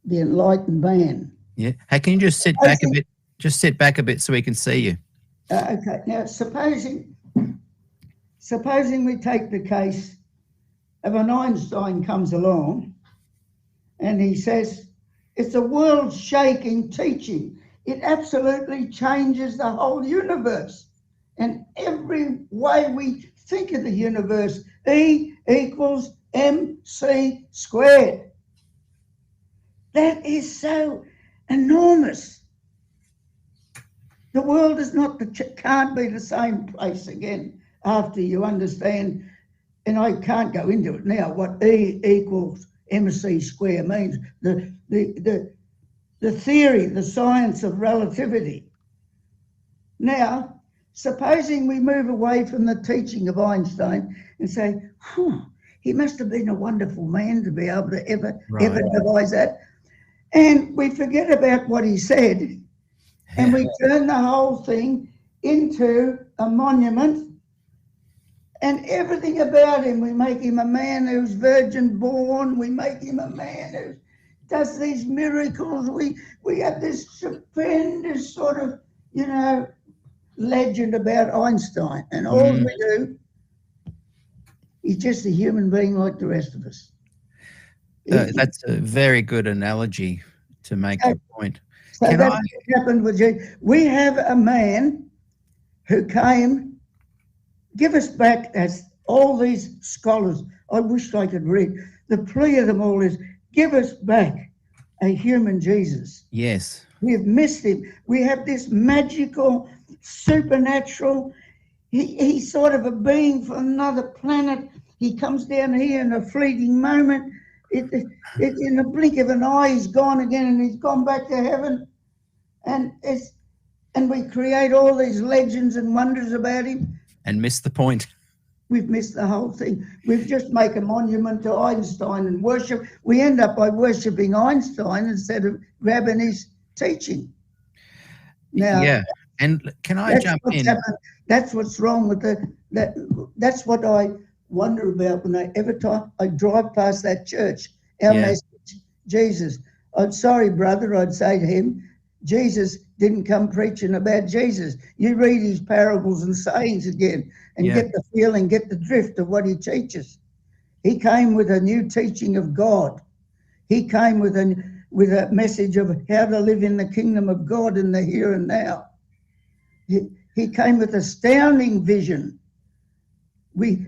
the enlightened man. Yeah. Hey, can you just sit back a bit? Just sit back a bit so we can see you. Okay. Now, supposing we take the case of an Einstein comes along and he says, it's a world-shaking teaching. It absolutely changes the whole universe and every way we think of the universe. E equals mc squared. That is so enormous. The world is can't be the same place again after you understand, and I can't go into it now, what E equals mc squared means. The theory, the science of relativity. Now, supposing we move away from the teaching of Einstein and say, he must have been a wonderful man to be able to ever devise that. And we forget about what he said and we turn the whole thing into a monument and everything about him. We make him a man who's virgin born. We make him a man who does these miracles. We have this stupendous sort of, legend about Einstein. And all we do, he's just a human being like the rest of us. That's a very good analogy to make your point. So that's what happened with Jesus. We have a man who came, give us back, as all these scholars, I wish I could read, the plea of them all is, give us back a human Jesus. Yes. We've missed him. We have this magical, supernatural, he's sort of a being from another planet. He comes down here in a fleeting moment. In a blink of an eye, he's gone again and he's gone back to heaven. And we create all these legends and wonders about him. And miss the point. We've missed the whole thing. We've just make a monument to Einstein and worship. We end up by worshipping Einstein instead of grabbing his teaching. Now, yeah. And can I jump in? That's what's wrong with that's what I wonder about when I drive past that church. Our message, Jesus. I'm sorry, brother, I'd say to him, Jesus didn't come preaching about Jesus. You read his parables and sayings again and get the feeling, get the drift of what he teaches. He came with a new teaching of God. He came with a message of how to live in the kingdom of God in the here and now. He came with astounding vision. We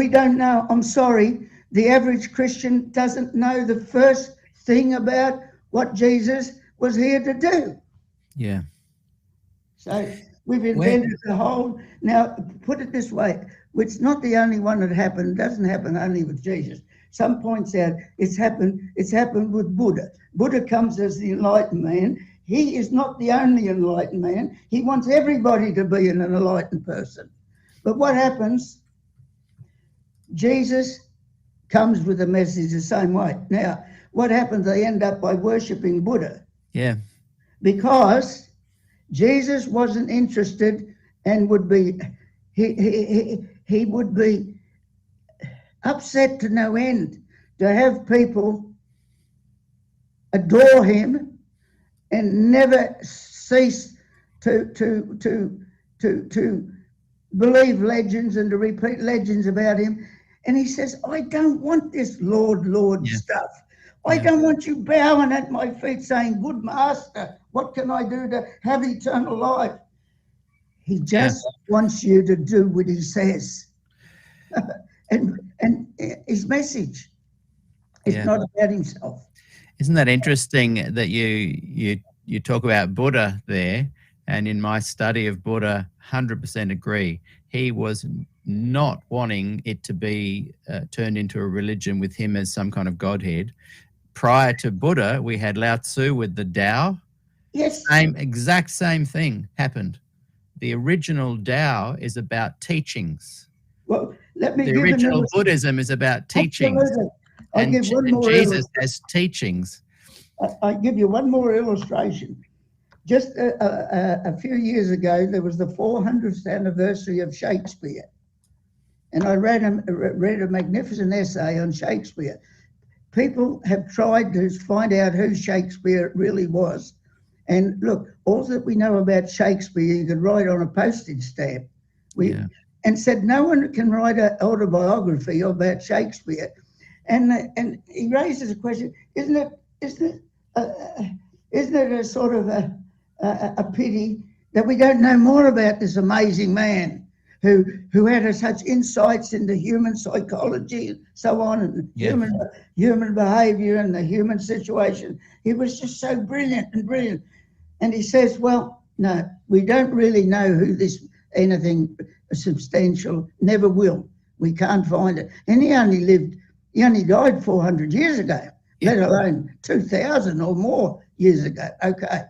don't know, I'm sorry, the average Christian doesn't know the first thing about what Jesus was here to do. Yeah. So we've invented the whole, now put it this way, it's not the only one that happened, it doesn't happen only with Jesus. Some points out it's happened with Buddha. Buddha comes as the enlightened man. He is not the only enlightened man. He wants everybody to be an enlightened person. But what happens? Jesus comes with a message the same way. Now, what happens? They end up by worshipping Buddha. Yeah. Because Jesus wasn't interested and would be, he would be upset to no end to have people adore him and never cease to believe legends and to repeat legends about him. And he says, I don't want this Lord stuff. I don't want you bowing at my feet saying, good master, what can I do to have eternal life? He just wants you to do what he says. and his message is not about himself. Isn't that interesting that you talk about Buddha there? And in my study of Buddha, 100% agree. He was not wanting it to be turned into a religion with him as some kind of godhead. Prior to Buddha, we had Lao Tzu with the Tao. Yes. Exact same thing happened. The original Tao is about teachings. Well, let me the give original Buddhism is about teachings. Absolutely. And Jesus has teachings. I'll give you one more illustration. Just a few years ago, there was the 400th anniversary of Shakespeare. And I read a magnificent essay on Shakespeare. People have tried to find out who Shakespeare really was. And look, all that we know about Shakespeare, you could write on a postage stamp. And said no one can write an autobiography about Shakespeare. And he raises a question: isn't it a sort of a pity that we don't know more about this amazing man who had such insights into human psychology and so on, and human behavior and the human situation? He was just so brilliant. And he says, well, no, we don't really know who this anything substantial, never will. We can't find it. And he only died 400 years ago, let alone 2,000 or more years ago. Okay.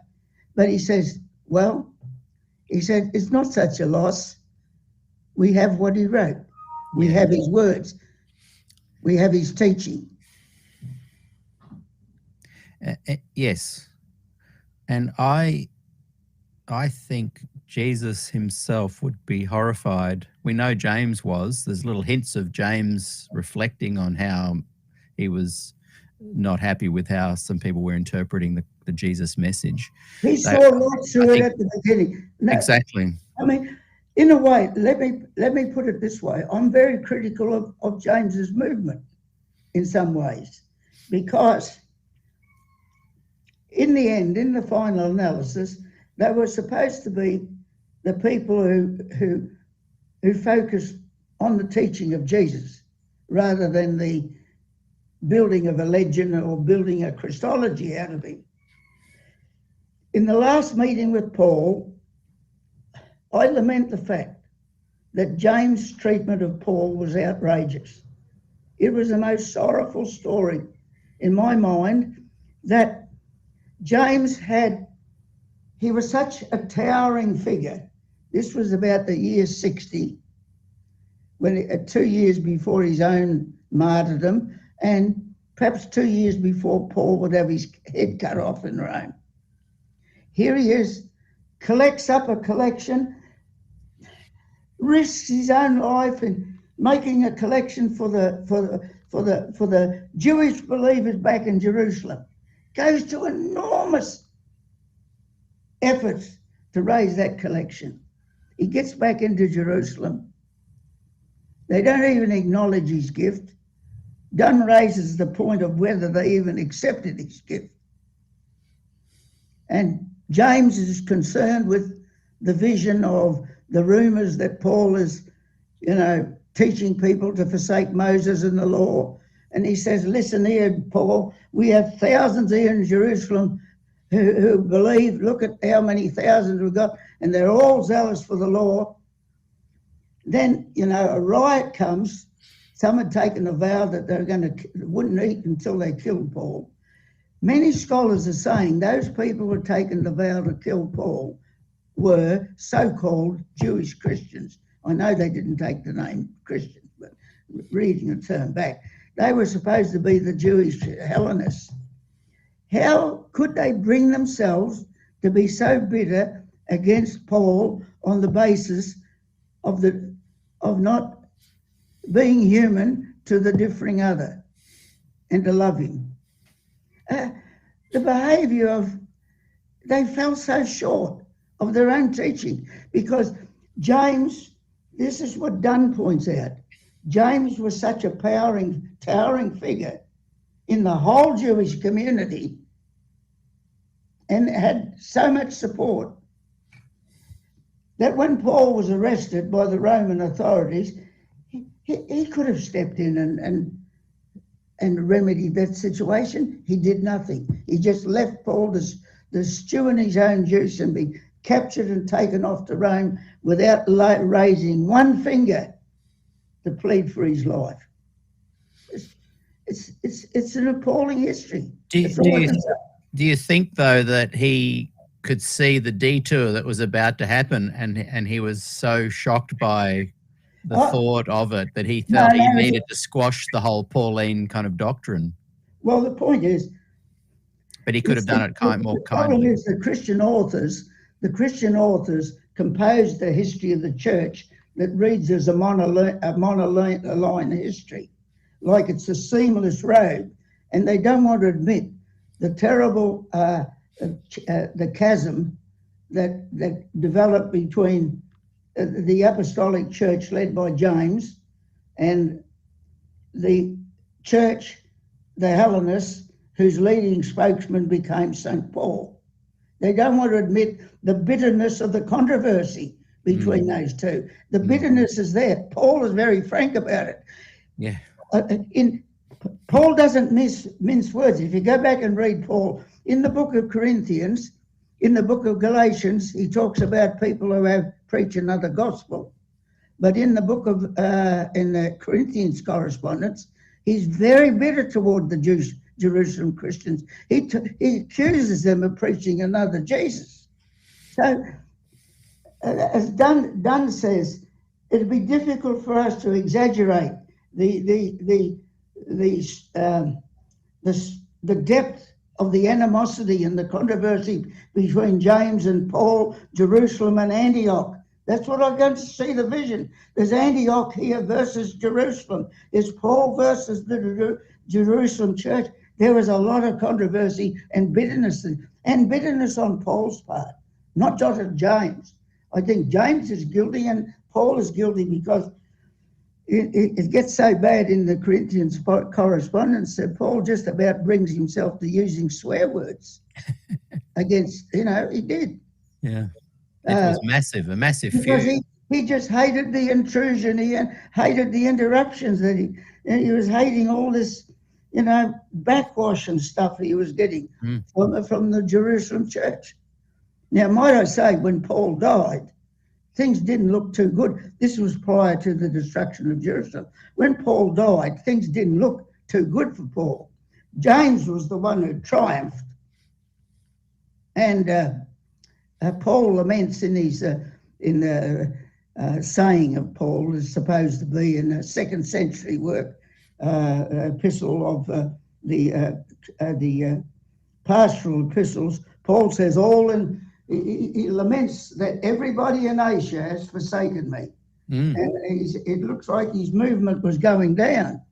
But he says, well, he said, it's not such a loss. We have what he wrote. We have his words. We have his teaching. Yes. And I think Jesus himself would be horrified. We know James was. There's little hints of James reflecting on how he was not happy with how some people were interpreting the Jesus message. He saw right through it at the beginning. No, exactly. I mean, in a way, let me put it this way. I'm very critical of James's movement in some ways, because in the end, in the final analysis, they were supposed to be the people who focus on the teaching of Jesus rather than the building of a legend or building a Christology out of him. In the last meeting with Paul, I lament the fact that James' treatment of Paul was outrageous. It was the most sorrowful story in my mind, that James he was such a towering figure. This was about the year 60, 2 years before his own martyrdom, and perhaps 2 years before Paul would have his head cut off in Rome. Here he is, collects up a collection, risks his own life in making a collection for the Jewish believers back in Jerusalem. Goes to enormous efforts to raise that collection. He gets back into Jerusalem. They don't even acknowledge his gift. Dunn raises the point of whether they even accepted his gift. And James is concerned with the vision of the rumors that Paul is, teaching people to forsake Moses and the law. And he says, listen here, Paul, we have thousands here in Jerusalem who believe. Look at how many thousands we've got, and they're all zealous for the law. Then, a riot comes. Some had taken a vow that they wouldn't eat until they killed Paul. Many scholars are saying those people who had taken the vow to kill Paul were so-called Jewish Christians. I know they didn't take the name Christian, but reading a term back, they were supposed to be the Jewish Hellenists. How could they bring themselves to be so bitter against Paul on the basis of not being human to the differing other and to love him. The behaviour they fell so short of their own teaching, because James, this is what Dunn points out, James was such a towering figure in the whole Jewish community and had so much support that when Paul was arrested by the Roman authorities, he could have stepped in and remedied that situation. He did nothing. He just left Paul to stew in his own juice and be captured and taken off to Rome without raising one finger to plead for his life. It's an appalling history. Do you think, though, that he could see the detour that was about to happen, and he was so shocked by the thought of it that he felt he needed to squash the whole Pauline kind of doctrine? Well, the point is, but he could have done it more the problem kindly. is the Christian authors composed the history of the church that reads as a monoline history, like it's a seamless road, and they don't want to admit the terrible the chasm that developed between the apostolic church led by James and the church, the Hellenists, whose leading spokesman became St. Paul. They don't want to admit the bitterness of the controversy between those two. The bitterness is there. Paul is very frank about it. Yeah. Paul doesn't mince words. If you go back and read Paul, in the book of Corinthians, in the book of Galatians, he talks about people who preach another gospel. But in the book of, in the Corinthians correspondence, he's very bitter toward the Jerusalem Christians. He accuses them of preaching another Jesus. So, as Dunn says, it'd be difficult for us to exaggerate the depth of the animosity and the controversy between James and Paul, Jerusalem and Antioch. That's what I'm going to see the vision. There's Antioch here versus Jerusalem. There's Paul versus the Jerusalem church. There was a lot of controversy and bitterness on Paul's part, not just of James. I think James is guilty and Paul is guilty because it gets so bad in the Corinthians correspondence that Paul just about brings himself to using swear words against, he did. Yeah. It was a massive because feud. He just hated the intrusion. He hated the interruptions that he was hating all this, backwash and stuff he was getting from the Jerusalem church. Now, might I say, when Paul died, things didn't look too good. This was prior to the destruction of Jerusalem. When Paul died, things didn't look too good for Paul. James was the one who triumphed. And Paul laments in his saying of Paul is supposed to be in a 2nd century work, epistle of the pastoral epistles. Paul says he laments that everybody in Asia has forsaken me. And it looks like his movement was going down.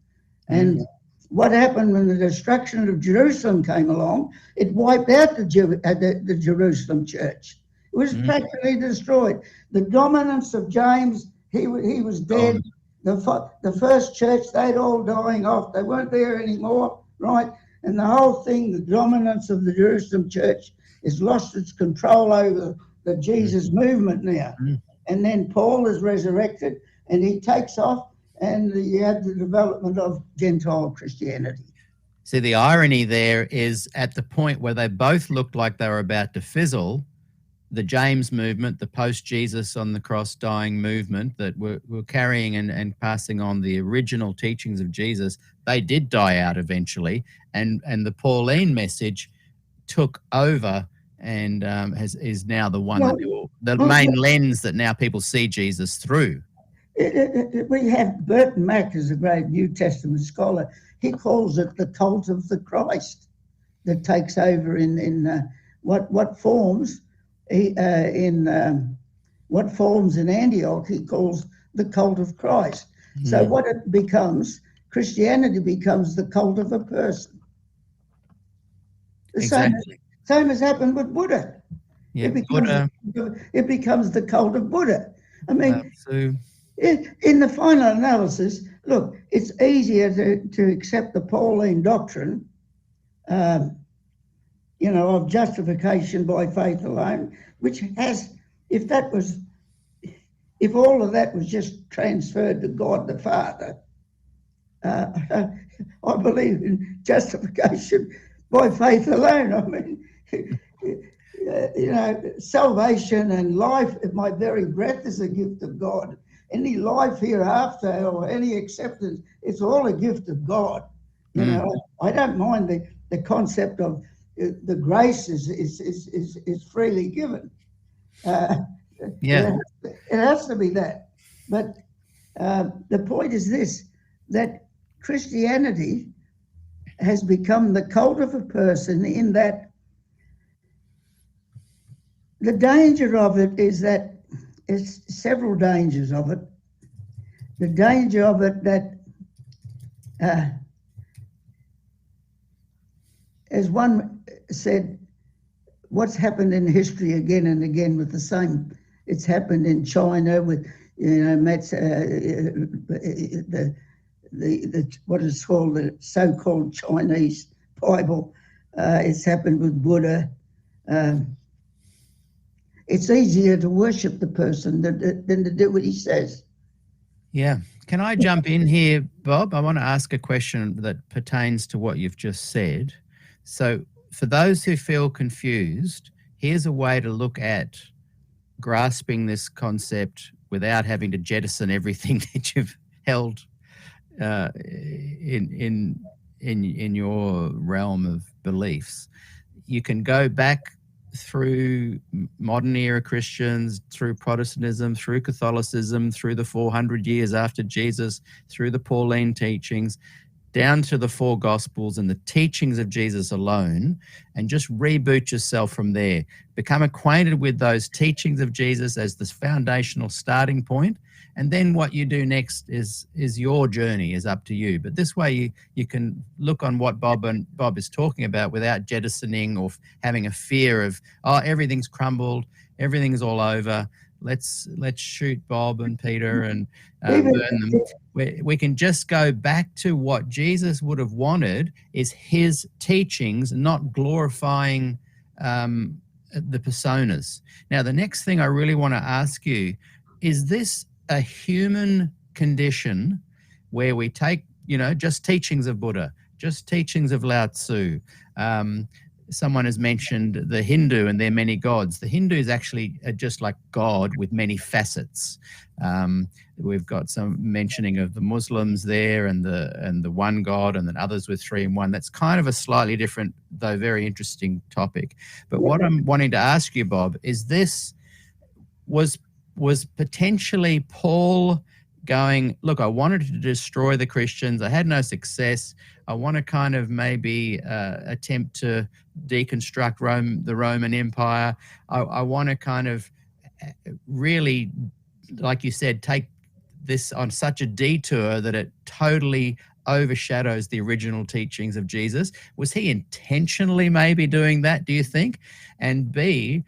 And what happened when the destruction of Jerusalem came along, it wiped out the Jerusalem church. It was practically destroyed. The dominance of James, he was dead. The first church, they'd all dying off. They weren't there anymore, right? And the whole thing, the dominance of the Jerusalem church, has lost its control over the Jesus movement now. And then Paul is resurrected and he takes off, and you have the development of Gentile Christianity. See, the irony there is at the point where they both looked like they were about to fizzle, the James movement, the post-Jesus on the cross dying movement that were carrying and passing on the original teachings of Jesus, they did die out eventually. And the Pauline message took over and is now the one the main lens that now people see Jesus through. We have Burton Mack is a great New Testament scholar. He calls it the cult of the Christ that takes over in what forms in what forms in Antioch he calls the cult of Christ. So what it becomes, Christianity becomes the cult of a person. The Exactly. same has happened with Buddha. Yeah, It becomes the cult of Buddha. I mean, so in the final analysis, look, it's easier to accept the Pauline doctrine, of justification by faith alone, which has, if all of that was just transferred to God the Father, I believe in justification by faith alone. I mean, salvation and life, my very breath is a gift of God. Any life hereafter or any acceptance, it's all a gift of God. I don't mind the concept of the grace is freely given. It has to be that. But the point is this, that Christianity has become the cult of a person, in that the danger of it is that there's several dangers of it. The danger of it that, as one said, what's happened in history again and again with the same, it's happened in China with, Matt's, what is called the so-called Chinese Bible. It's happened with Buddha. It's easier to worship the person than to do what he says. Yeah. Can I jump in here, Bob? I want to ask a question that pertains to what you've just said. So for those who feel confused, here's a way to look at grasping this concept without having to jettison everything that you've held in your realm of beliefs. You can go back through modern era Christians, through Protestantism, through Catholicism, through the 400 years after Jesus, through the Pauline teachings, down to the four Gospels and the teachings of Jesus alone, and just reboot yourself from there. Become acquainted with those teachings of Jesus as this foundational starting point, and then what you do next is your journey, is up to you. But this way you can look on what Bob is talking about without jettisoning or having a fear of, everything's crumbled, everything's all over. Let's shoot Bob and Peter and burn them. We can just go back to what Jesus would have wanted, is his teachings, not glorifying the personas. Now, the next thing I really want to ask you, is this a human condition where we take, just teachings of Buddha, just teachings of Lao Tzu? Someone has mentioned the Hindu and their many gods. The Hindu is actually just like God with many facets. We've got some mentioning of the Muslims there and the one God, and then others with 3 in 1. That's kind of a slightly different, though very interesting topic. But what I'm wanting to ask you, Bob, is this was potentially Paul going, look, I wanted to destroy the Christians. I had no success. I want to kind of maybe attempt to deconstruct the Roman Empire. I want to kind of really, like you said, take this on such a detour that it totally overshadows the original teachings of Jesus. Was he intentionally maybe doing that, do you think? And B,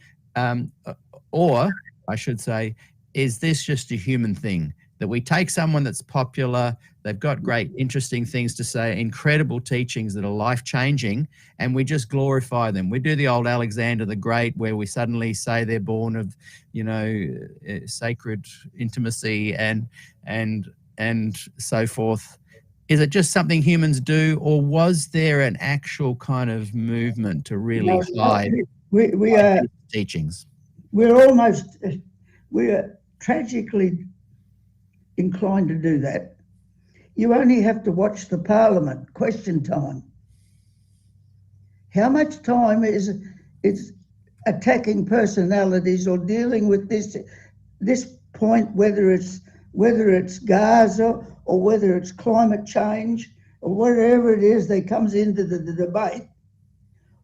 or I should say, is this just a human thing? That we take someone that's popular, they've got great, interesting things to say, incredible teachings that are life-changing, and we just glorify them. We do the old Alexander the Great, where we suddenly say they're born of, sacred intimacy and so forth. Is it just something humans do, or was there an actual kind of movement to really hide teachings? We're tragically inclined to do that. You only have to watch the Parliament question time. How much time is attacking personalities or dealing with this point, whether it's Gaza or whether it's climate change or whatever it is that comes into the debate?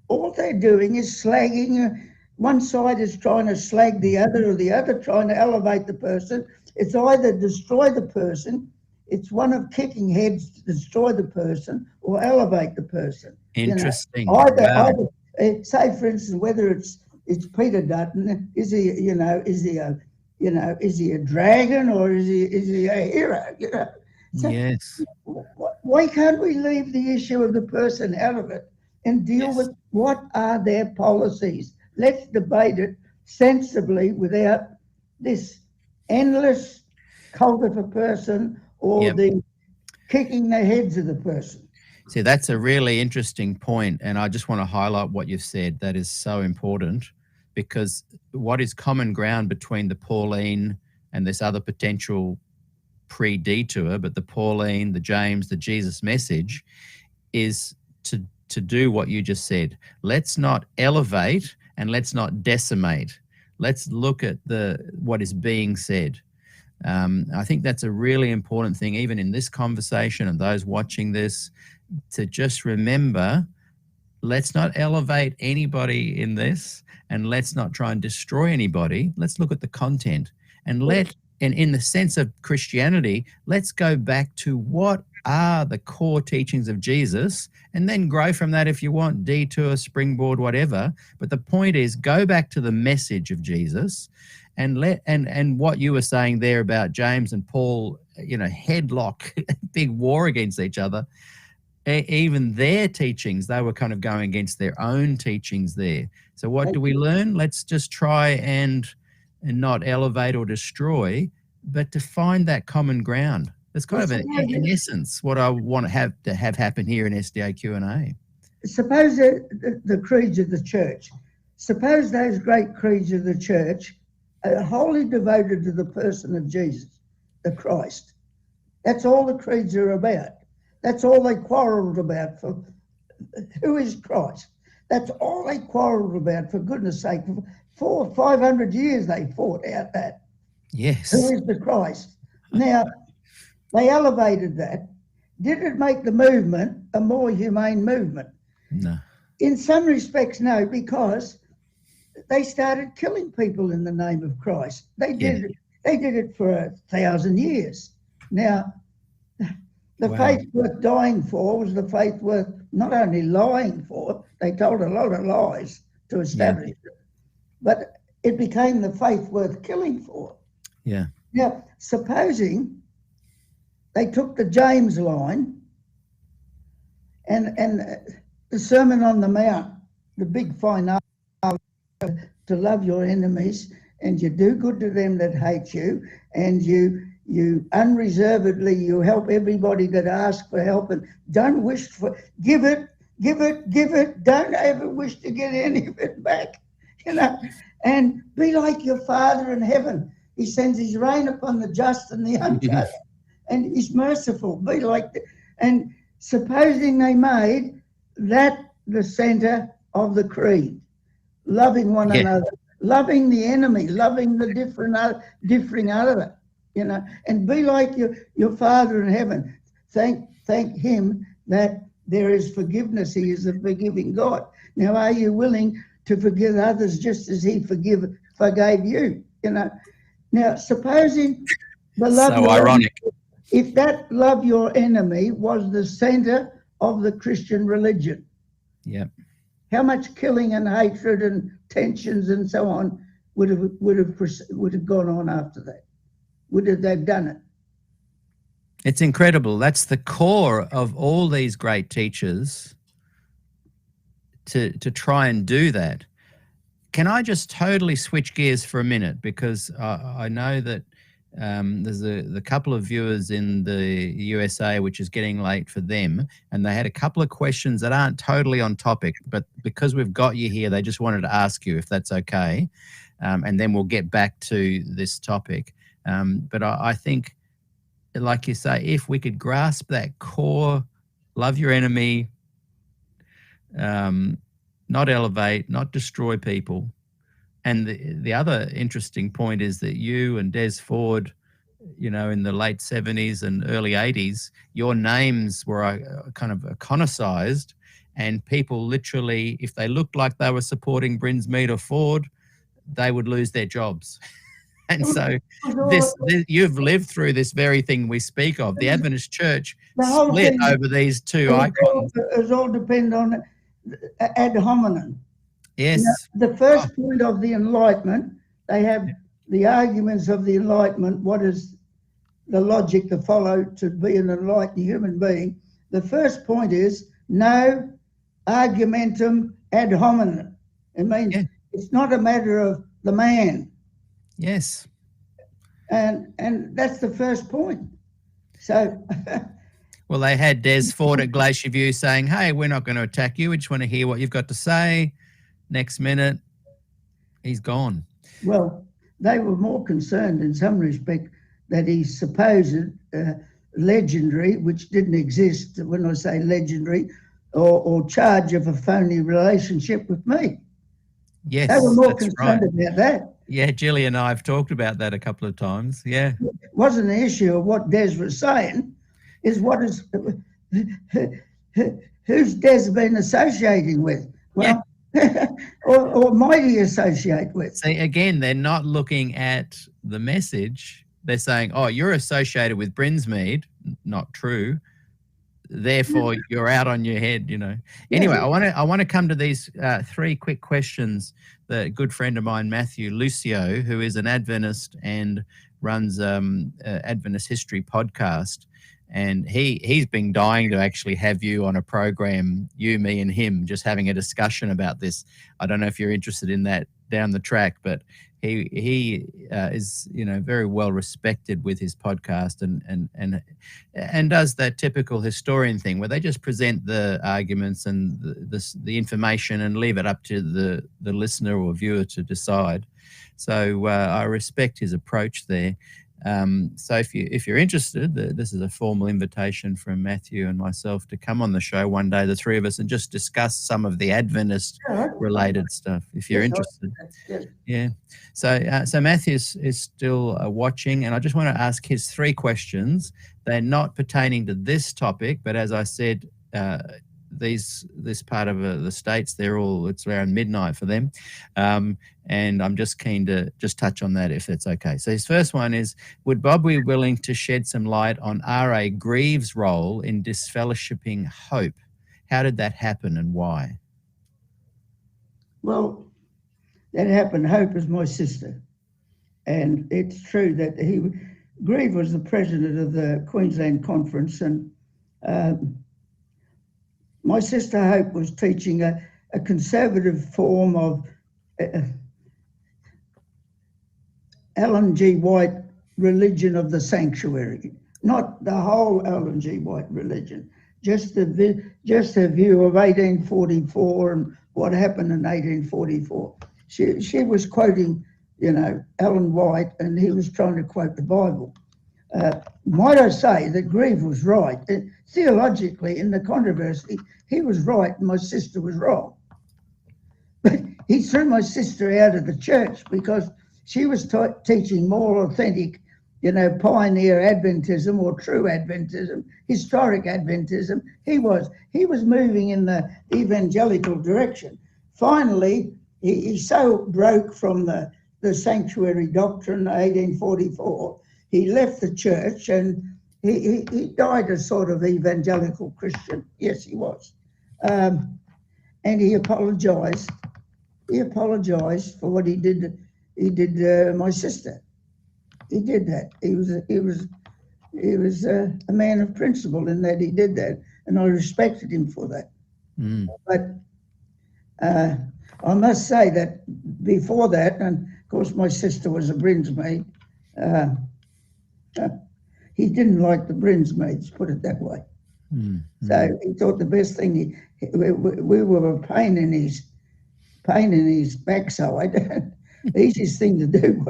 All they're doing is slagging one side is trying to slag the other, or the other trying to elevate the person. It's either destroy the person, it's one of kicking heads to destroy the person or elevate the person. Interesting. Either, say for instance, whether it's Peter Dutton, is he a dragon or is he a hero? So Yes. why can't we leave the issue of the person out of it and deal with what are their policies? Let's debate it sensibly without this endless cult of a person or the kicking the heads of the person. See, that's a really interesting point, and I just want to highlight what you've said. That is so important, because what is common ground between the Pauline and this other potential pre-detour, but the Pauline, the James, the Jesus message is to do what you just said. Let's not elevate and let's not decimate. Let's look at what is being said. I think that's a really important thing, even in this conversation and those watching this, to just remember, let's not elevate anybody in this, and let's not try and destroy anybody. Let's look at the content, and in the sense of Christianity, let's go back to what are the core teachings of Jesus, and then grow from that if you want, detour, springboard, whatever. But the point is, go back to the message of Jesus, and what you were saying there about James and Paul, headlock, big war against each other. Even their teachings, they were kind of going against their own teachings there. So what do we learn? Let's just try and not elevate or destroy, but to find that common ground. That's kind of in essence what I want to have happen here in SDA Q&A. Suppose the creeds of the church. Suppose those great creeds of the church are wholly devoted to the person of Jesus, the Christ. That's all the creeds are about. That's all they quarrelled about. For who is Christ? That's all they quarrelled about, for goodness sake. For 500 years they fought out that. Yes. Who is the Christ? Now, they elevated that. Did it make the movement a more humane movement? No. In some respects, no, because they started killing people in the name of Christ. They did it for 1,000 years. Now, the faith worth dying for was the faith worth not only lying for, they told a lot of lies to establish it, but it became the faith worth killing for. Yeah. Now, supposing they took the James line and the Sermon on the Mount, the big fine to love your enemies, and you do good to them that hate you, and you unreservedly, you help everybody that asks for help, and don't wish for, give it, don't ever wish to get any of it back, and be like your Father in heaven. He sends his rain upon the just and the unjust, and he's merciful. Be like that. And supposing they made that the center of the creed, loving one another, loving the enemy, loving the differing other, and be like your Father in heaven. Thank him that there is forgiveness. He is a forgiving God. Now, are you willing to forgive others just as he forgave you? Now, supposing the love, so ironic. If that love your enemy was the center of the Christian religion, how much killing and hatred and tensions and so on would have gone on after that? Would have they done it? It's incredible. That's the core of all these great teachers, to try and do that. Can I just totally switch gears for a minute? Because I know that there's a couple of viewers in the USA, which is getting late for them, and they had a couple of questions that aren't totally on topic, but because we've got you here, they just wanted to ask you if that's okay, and then we'll get back to this topic. But I think, like you say, if we could grasp that core, love your enemy, not elevate, not destroy people. And the other interesting point is that you and Des Ford, in the late 70s and early 80s, your names were kind of iconicized, and people literally, if they looked like they were supporting Brinsmead or Ford, they would lose their jobs. And so this you've lived through this very thing we speak of. The Adventist Church The whole split thing over these two icons. It all depend on ad hominem. Yes. The first point of the Enlightenment, they have the arguments of the Enlightenment. What is the logic to follow to be an enlightened human being? The first point is no argumentum ad hominem. It means it's not a matter of the man. Yes. And that's the first point. So well, they had Des Ford at Glacier View saying, hey, we're not going to attack you. We just want to hear what you've got to say. Next minute, he's gone. Well, they were more concerned in some respect that he's supposed legendary, which didn't exist, when I say legendary, or charge of a phony relationship with me. Yes, they were more that's concerned right. about that. Yeah, Gilly and I have talked about that a couple of times. Yeah. It wasn't an issue of what Des was saying, is what is who's Des been associating with? Well, or might he associate with? See, again, they're not looking at the message. They're saying, oh, you're associated with Brinsmead. Not true. Therefore, you're out on your head, you know. Anyway, I want to come to these three quick questions. The good friend of mine, Matthew Lucio, who is an Adventist and runs Adventist History podcast, and he's been dying to actually have you on a program, you, me, and him, just having a discussion about this. I don't know if you're interested in that down the track, but he is, you know, very well respected with his podcast and does that typical historian thing where they just present the arguments and the information and leave it up to the listener or viewer to decide. So I respect his approach there. So if you're interested, this is a formal invitation from Matthew and myself to come on the show one day, the three of us, and just discuss some of the Adventist related stuff. If you're interested, yeah. So Matthew is still watching, and I just want to ask his three questions. They're not pertaining to this topic, but as I said, this part of the States, it's around midnight for them. And I'm just keen to just touch on that if it's okay. So his first one is, would Bob be willing to shed some light on R.A. Greaves' role in disfellowshipping hope? How did that happen and why? Well, that happened. Hope is my sister. And it's true that Greaves was the president of the Queensland Conference, and my sister Hope was teaching a conservative form of Ellen G. White religion of the sanctuary, not the whole Ellen G. White religion, just her view of 1844 and what happened in 1844. She was quoting, you know, Ellen White, and he was trying to quote the Bible. Might I say that Greaves was right. Theologically, in the controversy, he was right and my sister was wrong. But he threw my sister out of the church because she was teaching more authentic, you know, pioneer Adventism or true Adventism, historic Adventism. He was moving in the evangelical direction. Finally, he so broke from the sanctuary doctrine, 1844, he left the church and he died a sort of evangelical Christian. Yes, he was. And he apologized. He apologized for what he did. He did my sister. He did that. He was a man of principle in that he did that, and I respected him for that. But I must say that before that, and of course my sister was a Brinsmead, he didn't like the Brinsmeads, put it that way. So he thought the best thing, we were a pain in his backside. The easiest thing to do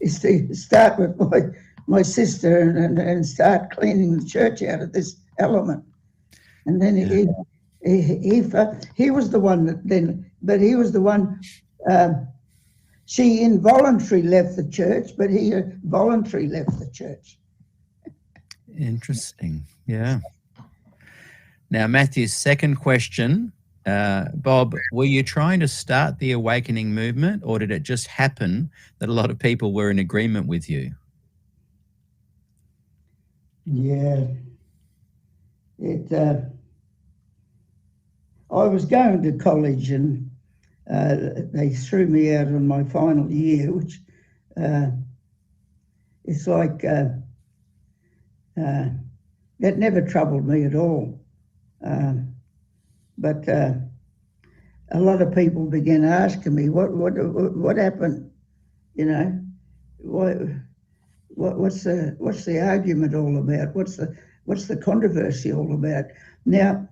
is to start with my sister and start cleaning the church out of this element. And then he was the one that then, but he was the one, she involuntarily left the church, but he voluntarily left the church. Interesting, yeah. Now, Matthew's second question, Bob, were you trying to start the awakening movement, or did it just happen that a lot of people were in agreement with you? Yeah, I was going to college and they threw me out on my final year, which it's like that never troubled me at all. But a lot of people began asking me, what happened? You know, what's the argument all about? What's the controversy all about? Now,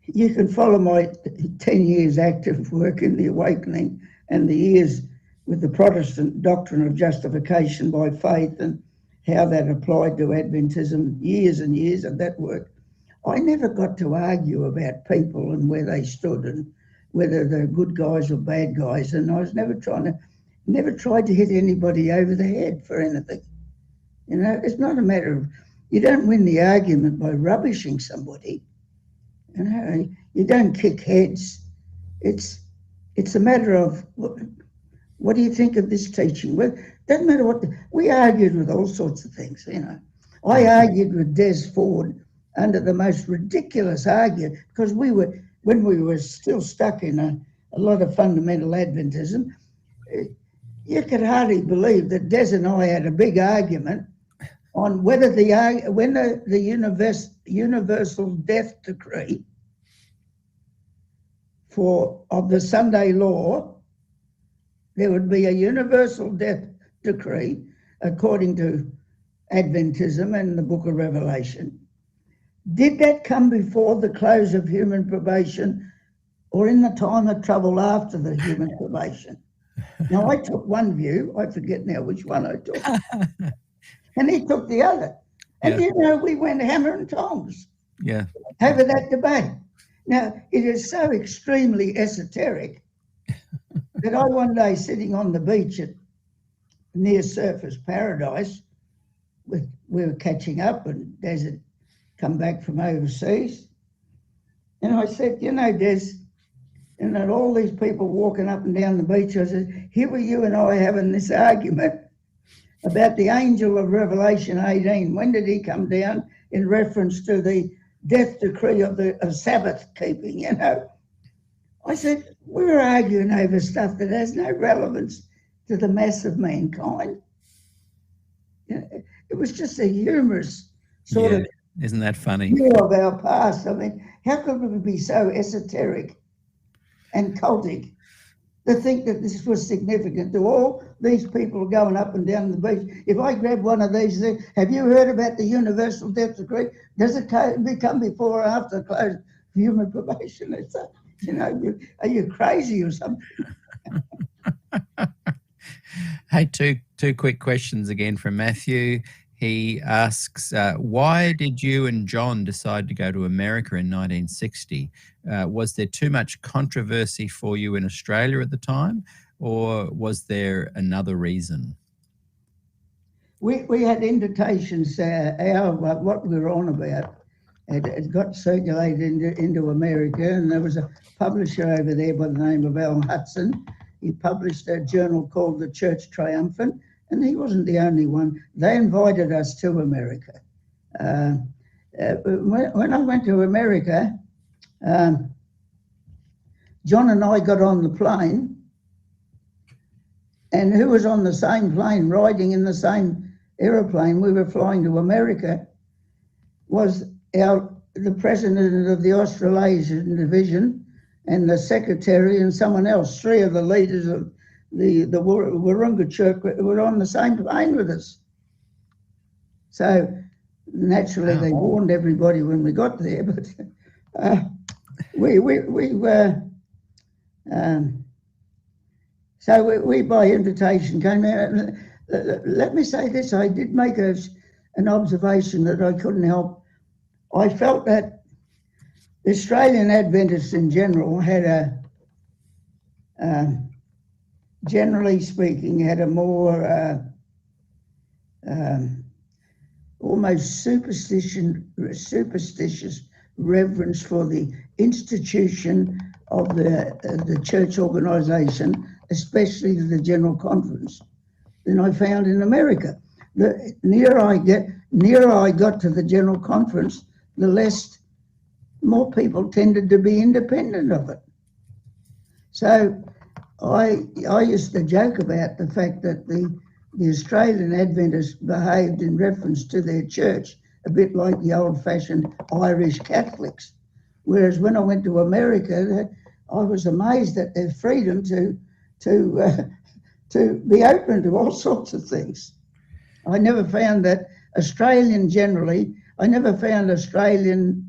you can follow my 10 years active work in the awakening and the years with the Protestant doctrine of justification by faith and how that applied to Adventism, years and years of that work. I never got to argue about people and where they stood and whether they're good guys or bad guys, and I was never tried to hit anybody over the head for anything. You know, it's not a matter of, you don't win the argument by rubbishing somebody. You know, you don't kick heads. It's a matter of, what do you think of this teaching? Well, it doesn't matter what, we argued with all sorts of things, you know. I argued with Des Ford under the most ridiculous argument, because when we were still stuck in a lot of fundamental Adventism, you could hardly believe that Des and I had a big argument on whether the universal death decree of the Sunday law, there would be a universal death decree according to Adventism and the book of Revelation. Did that come before the close of human probation or in the time of trouble after the human probation? Now, I took one view, I forget now which one I took, and he took the other. And, you know, we went hammer and tongs over that debate. Now, it is so extremely esoteric that I one day sitting on the beach at near Surfers Paradise, we were catching up and Des had come back from overseas. And I said, you know, Des, and then all these people walking up and down the beach, I said, here were you and I having this argument about the angel of Revelation 18. When did he come down in reference to the death decree of Sabbath keeping, you know? I said, we were arguing over stuff that has no relevance to the mass of mankind. You know, it was just a humorous sort of, isn't that funny? view of our past. I mean, how could we be so esoteric and cultic to think that this was significant to all these people going up and down the beach? If I grab one of these, have you heard about the universal death decree? Does it become before or after the close of human probation? It's you know, are you crazy or something? Hey, two quick questions again from Matthew. He asks, why did you and John decide to go to America in 1960? Was there too much controversy for you in Australia at the time, or was there another reason? We had invitations, what we were on about. It got circulated into America, and there was a publisher over there by the name of Al Hudson. He published a journal called The Church Triumphant, and he wasn't the only one. They invited us to America. When I went to America, John and I got on the plane, and who was on the same plane, riding in the same aeroplane we were flying to America, was the president of the Australasian division and the secretary and someone else. Three of the leaders of the Wurrunga Church were on the same plane with us. So naturally they warned everybody when we got there, but we by invitation came out. Let me say this, I did make an observation that I couldn't help. I felt that Australian Adventists in general had generally speaking, had a more almost superstitious reverence for the institution of the church organisation, especially the General Conference, than I found in America. The nearer I got to the General Conference, the less, more people tended to be independent of it. So I used to joke about the fact that the Australian Adventists behaved in reference to their church a bit like the old-fashioned Irish Catholics. Whereas when I went to America, I was amazed at their freedom to be open to all sorts of things. I never found Australian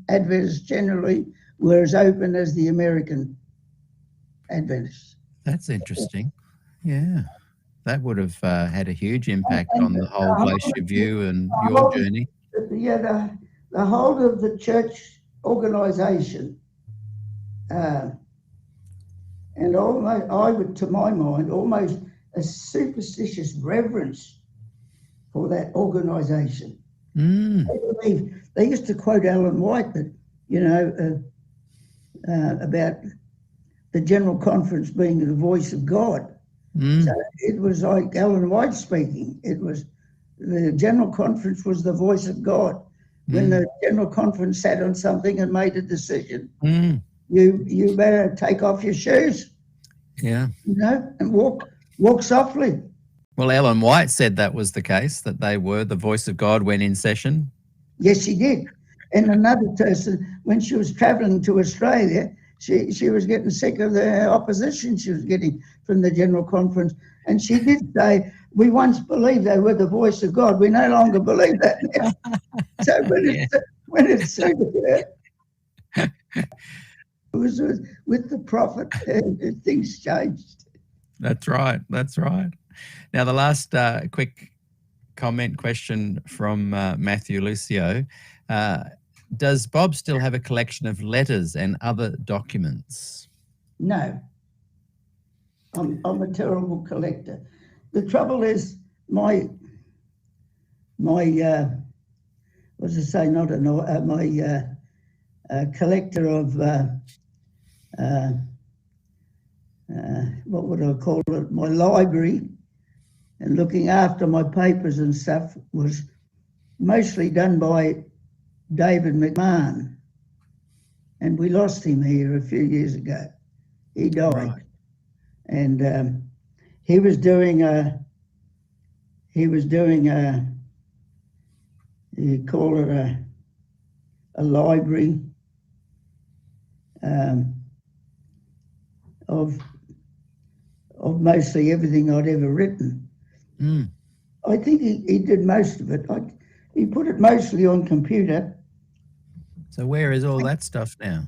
Adventists generally were as open as the American Adventists. That's interesting. Yeah. That would have had a huge impact on the whole Glacier View and your journey. Yeah, the whole of the church organisation, and almost, I would, to my mind, almost a superstitious reverence for that organisation. They used to quote Ellen White that, about the General Conference being the voice of God. So it was like Ellen White speaking. It was, the General Conference was the voice of God. When the General Conference sat on something and made a decision, you better take off your shoes. Yeah. And walk softly. Well, Ellen White said that was the case, that they were the voice of God when in session. Yes, she did. And another person, when she was travelling to Australia, she was getting sick of the opposition she was getting from the General Conference. And she did say, we once believed they were the voice of God. We no longer believe that now. So when it suited her, it was with the prophet, things changed. That's right. That's right. Now, the last quick comment question from Matthew Lucio. Does Bob still have a collection of letters and other documents? No. I'm a terrible collector. The trouble is my collector of what would I call it? My library and looking after my papers and stuff was mostly done by David McMahon, and we lost him here a few years ago. He died. Right. And he was doing you call it a library of mostly everything I'd ever written. I think he did most of it. He put it mostly on computer. So where is all that stuff now?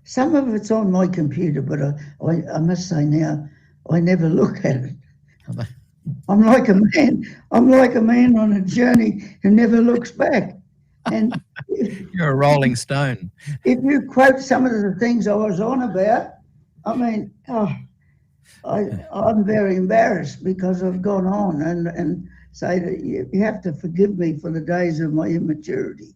Some of it's on my computer, but I must say now, I never look at it. I'm like a man on a journey who never looks back. And you're a rolling stone. If you quote some of the things I was on about, I mean, I'm very embarrassed because I've gone on and say that you have to forgive me for the days of my immaturity.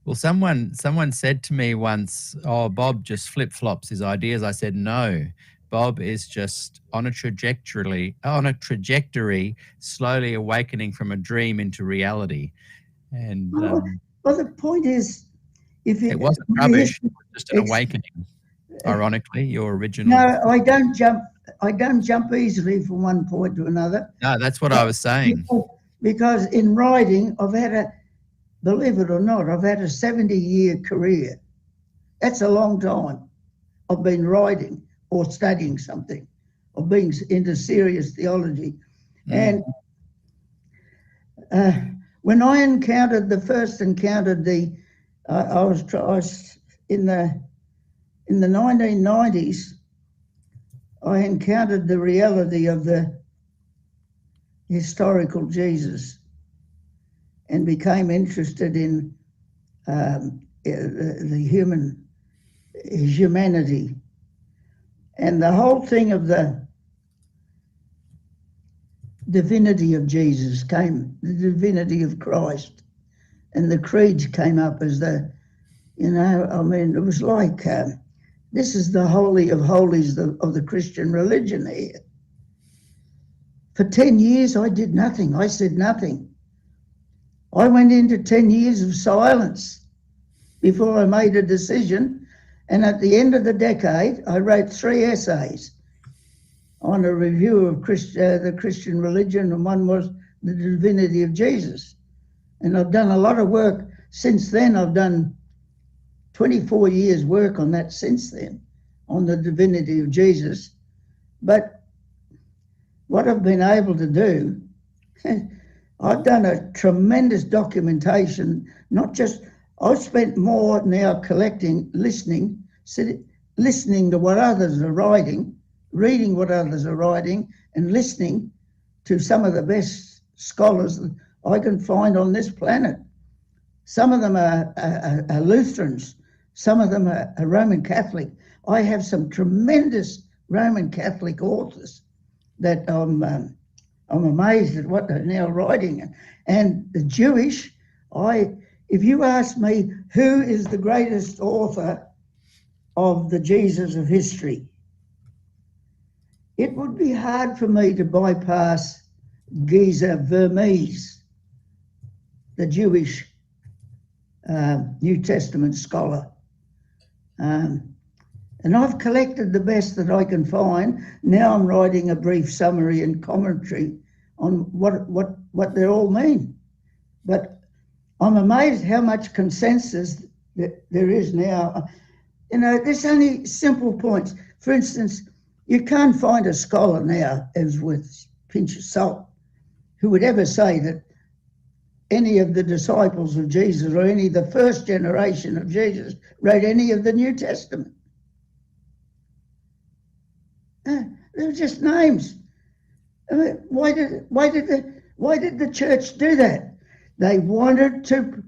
Well, someone said to me once, "Oh, Bob just flip-flops his ideas." I said, "No, Bob is just on a trajectory, slowly awakening from a dream into reality." And well, the point is, it wasn't rubbish; it was just an awakening. Ironically, your original. No, I don't jump easily from one point to another. No, that's what I was saying. Because in writing, believe it or not, I've had a 70-year career. That's a long time. I've been writing or studying something, or being into serious theology. And when I first encountered I was in the 1990s, I encountered the reality of the historical Jesus and became interested in the humanity. And the whole thing of the divinity of Jesus came, the divinity of Christ, and the creeds came up as the, you know, I mean, it was like, this is the holy of holies of the Christian religion here. For 10 years, I did nothing. I said nothing. I went into 10 years of silence before I made a decision. And at the end of the decade, I wrote 3 essays on a review of the Christian religion, and one was the divinity of Jesus. And I've done a lot of work since then. I've done 24 years work on that since then, on the divinity of Jesus. But what I've been able to do, I've done a tremendous documentation, not just, I've spent more now collecting, listening to what others are writing, reading what others are writing, and listening to some of the best scholars that I can find on this planet. Some of them are Lutherans, some of them are Roman Catholic. I have some tremendous Roman Catholic authors that I'm amazed at what they're now writing. And the Jewish, if you ask me who is the greatest author of the Jesus of history, it would be hard for me to bypass Giza Vermes, the Jewish New Testament scholar. And I've collected the best that I can find. Now I'm writing a brief summary and commentary on what they all mean. But I'm amazed how much consensus that there is now. You know, there's only simple points. For instance, you can't find a scholar now, as with a pinch of salt, who would ever say that any of the disciples of Jesus or any of the first generation of Jesus wrote any of the New Testament. They're just names. I mean, why did the church do that? They wanted to.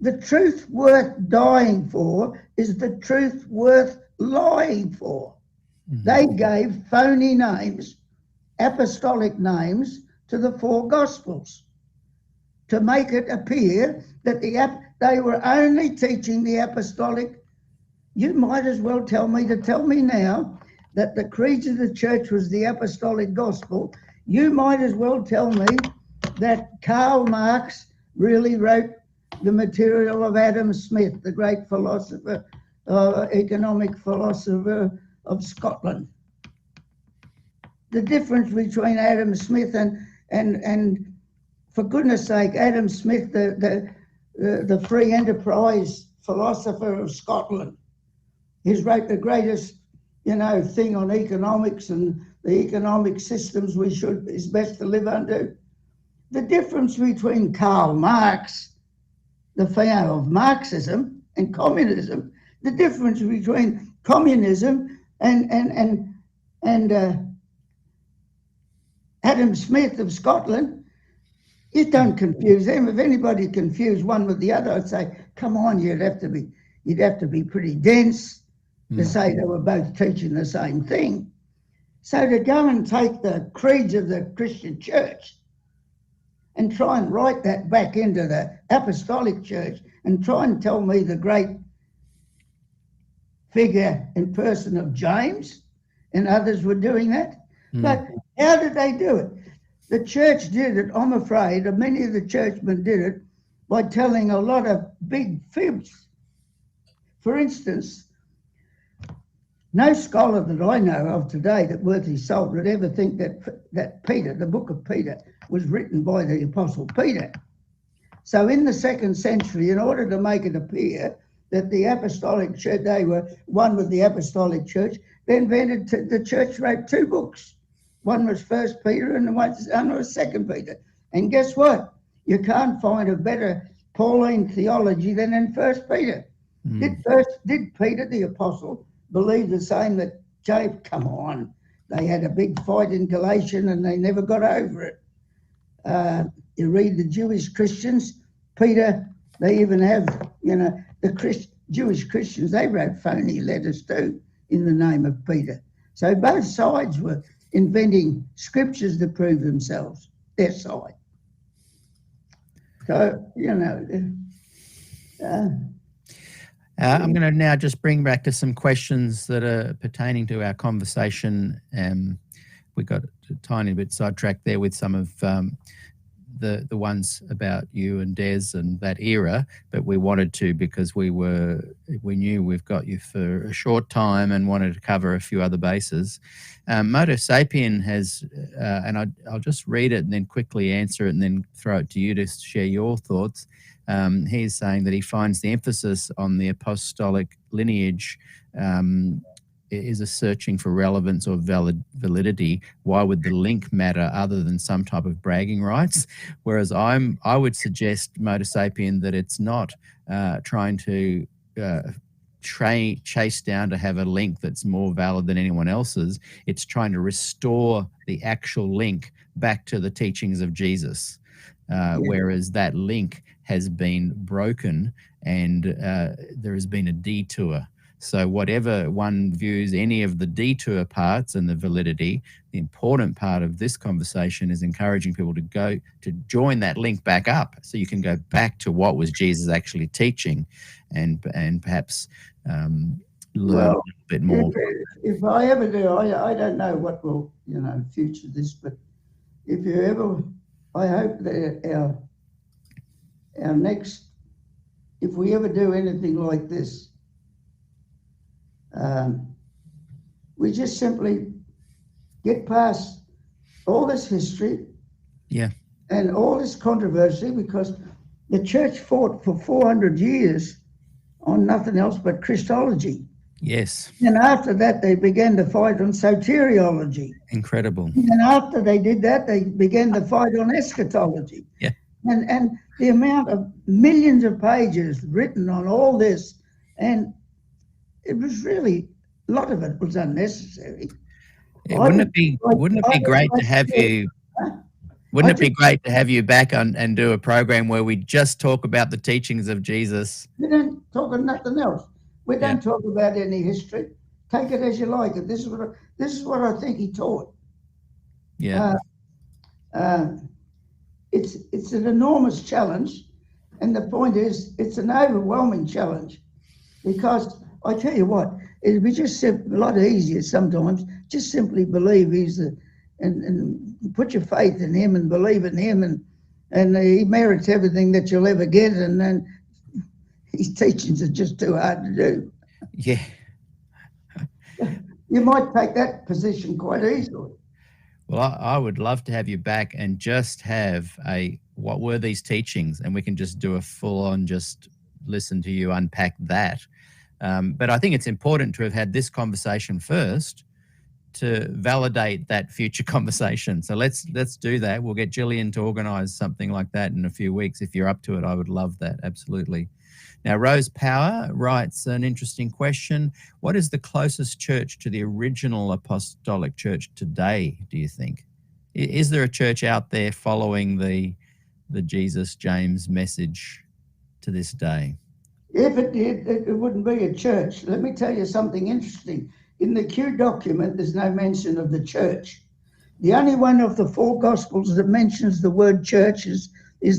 The truth worth dying for is the truth worth lying for. Mm-hmm. They gave phony names, apostolic names, to the 4 Gospels to make it appear that they were only teaching the apostolic. You might as well tell me now that the creed of the church was the apostolic gospel. You might as well tell me that Karl Marx really wrote the material of Adam Smith, the great philosopher, economic philosopher of Scotland. The difference between Adam Smith and for goodness sake, Adam Smith, the free enterprise philosopher of Scotland, he's wrote the greatest, thing on economics and the economic systems is best to live under. The difference between Karl Marx, the founder of Marxism, and communism, the difference between communism and Adam Smith of Scotland, you don't confuse them. If anybody confused one with the other, I'd say, come on, you'd have to be pretty dense to say they were both teaching the same thing. So to go and take the creeds of the Christian church and try and write that back into the apostolic church and try and tell me the great figure and person of James and others were doing that. But how did they do it? The church did it, I'm afraid, and many of the churchmen did it by telling a lot of big fibs. For instance, no scholar that I know of today that worth his salt would ever think that Peter, the book of Peter, was written by the Apostle Peter. So in the 2nd century, in order to make it appear that the apostolic church, they were one with the apostolic church, they invented, the church wrote 2 books. One was 1 Peter and the other was 2 Peter. And guess what? You can't find a better Pauline theology than in 1 Peter. Did Peter the apostle believe the same that James? Come on. They had a big fight in Galatians and they never got over it. You read the Jewish Christians, Peter, they even have, the Jewish Christians, they wrote phony letters too in the name of Peter. So both sides were inventing scriptures to prove themselves, their side. So, you know, I'm going to now just bring back to some questions that are pertaining to our conversation. We got a tiny bit sidetracked there with some of the ones about you and Des and that era, but we wanted to because we knew we've got you for a short time and wanted to cover a few other bases. Moto Sapien has, and I'll just read it and then quickly answer it and then throw it to you to share your thoughts. He's saying that he finds the emphasis on the apostolic lineage is a searching for relevance or validity. Why would the link matter other than some type of bragging rights? Whereas I would suggest, Moto Sapien, that it's not trying to chase down to have a link that's more valid than anyone else's. It's trying to restore the actual link back to the teachings of Jesus, whereas that link has been broken and there has been a detour. So whatever one views any of the detour parts and the validity, the important part of this conversation is encouraging people to go to join that link back up so you can go back to what was Jesus actually teaching and perhaps learn a little bit more. If I ever do, I don't know what will, you know, future this, but if you ever, I hope that our next, if we ever do anything like this, we just simply get past all this history and all this controversy, because the church fought for 400 years on nothing else but Christology. Yes. And after that, they began to fight on soteriology. Incredible. And after they did that, they began to fight on eschatology. Yeah. And the amount of millions of pages written on all this, and it was really, a lot of it was unnecessary. Wouldn't it be great to have you? Wouldn't it be great to have you back on and do a program where we just talk about the teachings of Jesus? We don't talk of nothing else. We don't talk about any history. Take it as you like. This is what I think he taught. Yeah. It's an enormous challenge, and the point is, it's an overwhelming challenge, because I tell you what, it'd be just a lot easier sometimes. Just simply believe and put your faith in him and believe in him, and he merits everything that you'll ever get. And then his teachings are just too hard to do. Yeah. You might take that position quite easily. Well, I would love to have you back and just have what were these teachings, and we can just do a full-on just listen to you unpack that. But I think it's important to have had this conversation first to validate that future conversation. So let's do that. We'll get Gillian to organise something like that in a few weeks. If you're up to it, I would love that. Absolutely. Now, Rose Power writes an interesting question. What is the closest church to the original apostolic church today, do you think? Is there a church out there following the Jesus James message to this day? If it did, it wouldn't be a church. Let me tell you something interesting. In the Q document, there's no mention of the church. The only one of the four Gospels that mentions the word church is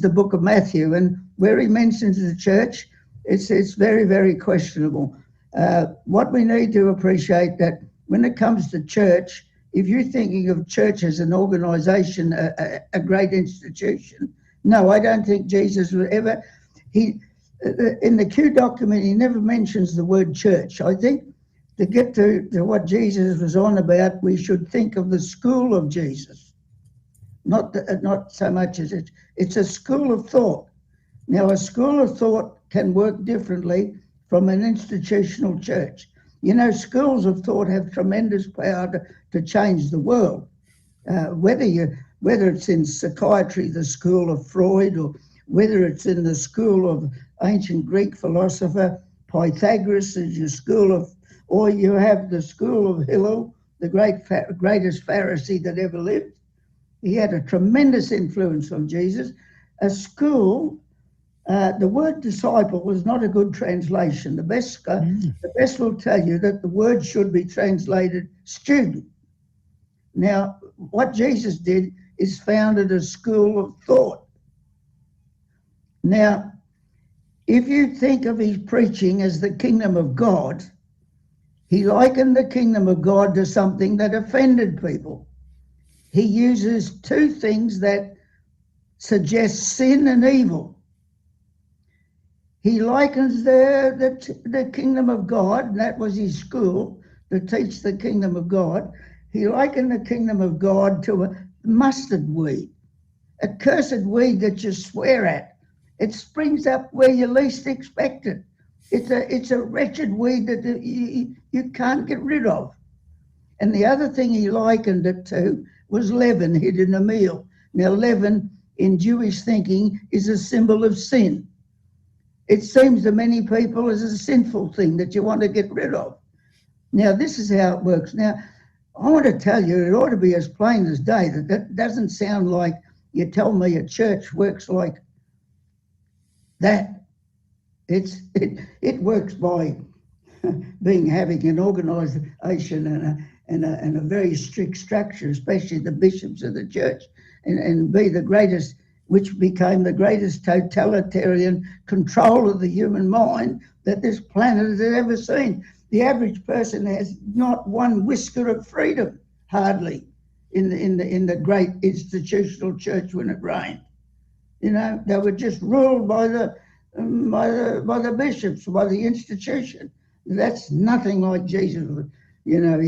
the book of Matthew. And where he mentions the church, it's very, very questionable. What we need to appreciate that when it comes to church, if you're thinking of church as an organization, a great institution, no, I don't think Jesus would ever. In the Q document, he never mentions the word church. I think to get to what Jesus was on about, we should think of the school of Jesus, not so much as it's a school of thought. Now, a school of thought can work differently from an institutional church. You know, schools of thought have tremendous power to change the world. Whether it's in psychiatry, the school of Freud, or whether it's in the school of ancient Greek philosopher Pythagoras, is your school of, or you have the school of Hillel, the greatest Pharisee that ever lived. He had a tremendous influence on Jesus. A school. The word disciple was not a good translation. The best will tell you that the word should be translated student. Now, what Jesus did is founded a school of thought. Now, if you think of his preaching as the kingdom of God, he likened the kingdom of God to something that offended people. He uses two things that suggest sin and evil. He likens the kingdom of God, and that was his school, to teach the kingdom of God. He likened the kingdom of God to a mustard weed, a cursed weed that you swear at. It springs up where you least expect it. It's a wretched weed that you can't get rid of. And the other thing he likened it to was leaven hid in a meal. Now, leaven in Jewish thinking is a symbol of sin. It seems to many people as a sinful thing that you want to get rid of. Now, this is how it works. Now, I want to tell you, it ought to be as plain as day that doesn't sound like you tell me a church works like that. It works by having an organisation and a very strict structure, especially the bishops of the church, and be the greatest, which became the greatest totalitarian control of the human mind that this planet has ever seen. The average person has not one whisker of freedom, hardly, in the great institutional church when it reigned. You know, they were just ruled by the bishops, by the institution. That's nothing like Jesus. You know,